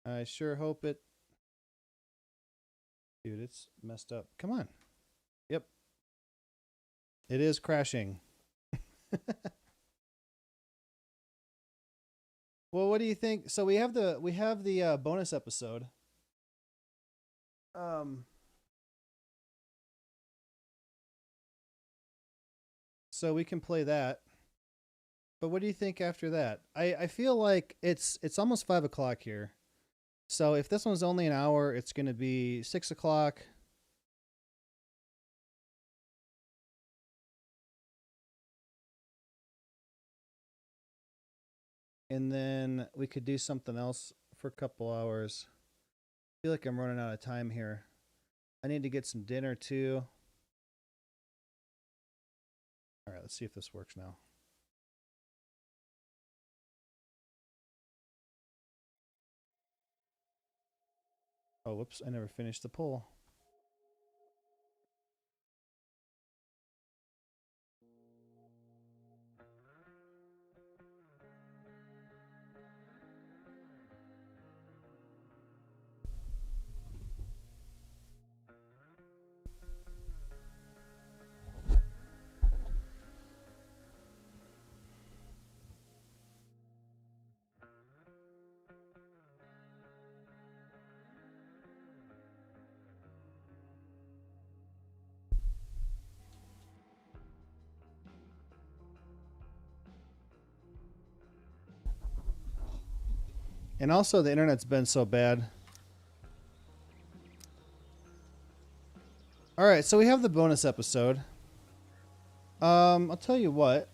I sure hope it... Dude, it's messed up. Come on. Yep. It is crashing. Well, what do you think? So we have the bonus episode. So we can play that. But what do you think after that? I feel like it's almost 5 o'clock here. So if this one's only an hour, it's going to be 6 o'clock. And then we could do something else for a couple hours. I feel like I'm running out of time here. I need to get some dinner too. All right, let's see if this works now. Oh, whoops, I never finished the poll. And also, the internet's been so bad. Alright, so we have the bonus episode. I'll tell you what.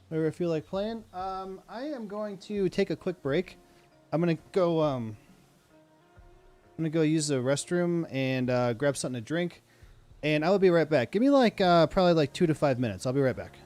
Whatever I feel like playing. I am going to take a quick break. I'm gonna go use the restroom and grab something to drink. And I will be right back. Give me like probably like 2 to 5 minutes. I'll be right back.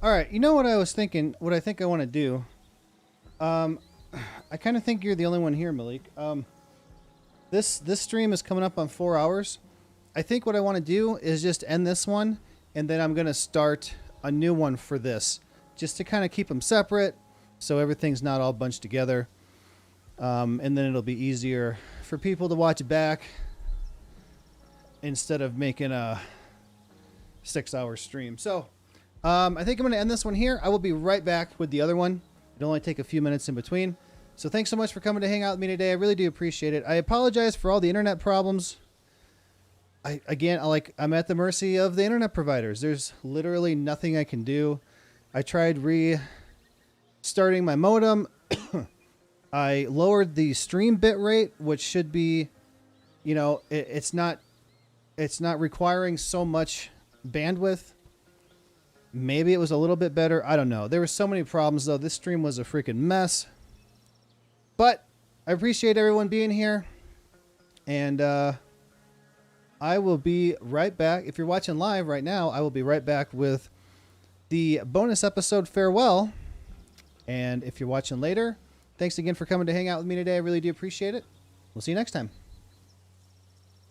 All right, you know what I was thinking? What I think I want to do. I kind of think you're the only one here, Malik. This stream is coming up on 4 hours. I think what I want to do is just end this one, and then I'm gonna start a new one for this, just to kind of keep them separate, so everything's not all bunched together. And then it'll be easier for people to watch back instead of making a 6-hour stream. So I think I'm going to end this one here. I will be right back with the other one. It'll only take a few minutes in between. So thanks so much for coming to hang out with me today. I really do appreciate it. I apologize for all the internet problems. I'm at the mercy of the internet providers. There's literally nothing I can do. I tried restarting my modem. I lowered the stream bit rate, which should be, you know, it's not requiring so much bandwidth. Maybe it was a little bit better. I don't know. There were so many problems, though. This stream was a freaking mess. But I appreciate everyone being here. And I will be right back. If you're watching live right now, I will be right back with the bonus episode Farewell. And if you're watching later, thanks again for coming to hang out with me today. I really do appreciate it. We'll see you next time.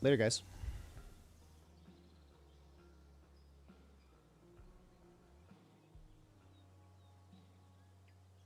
Later, guys.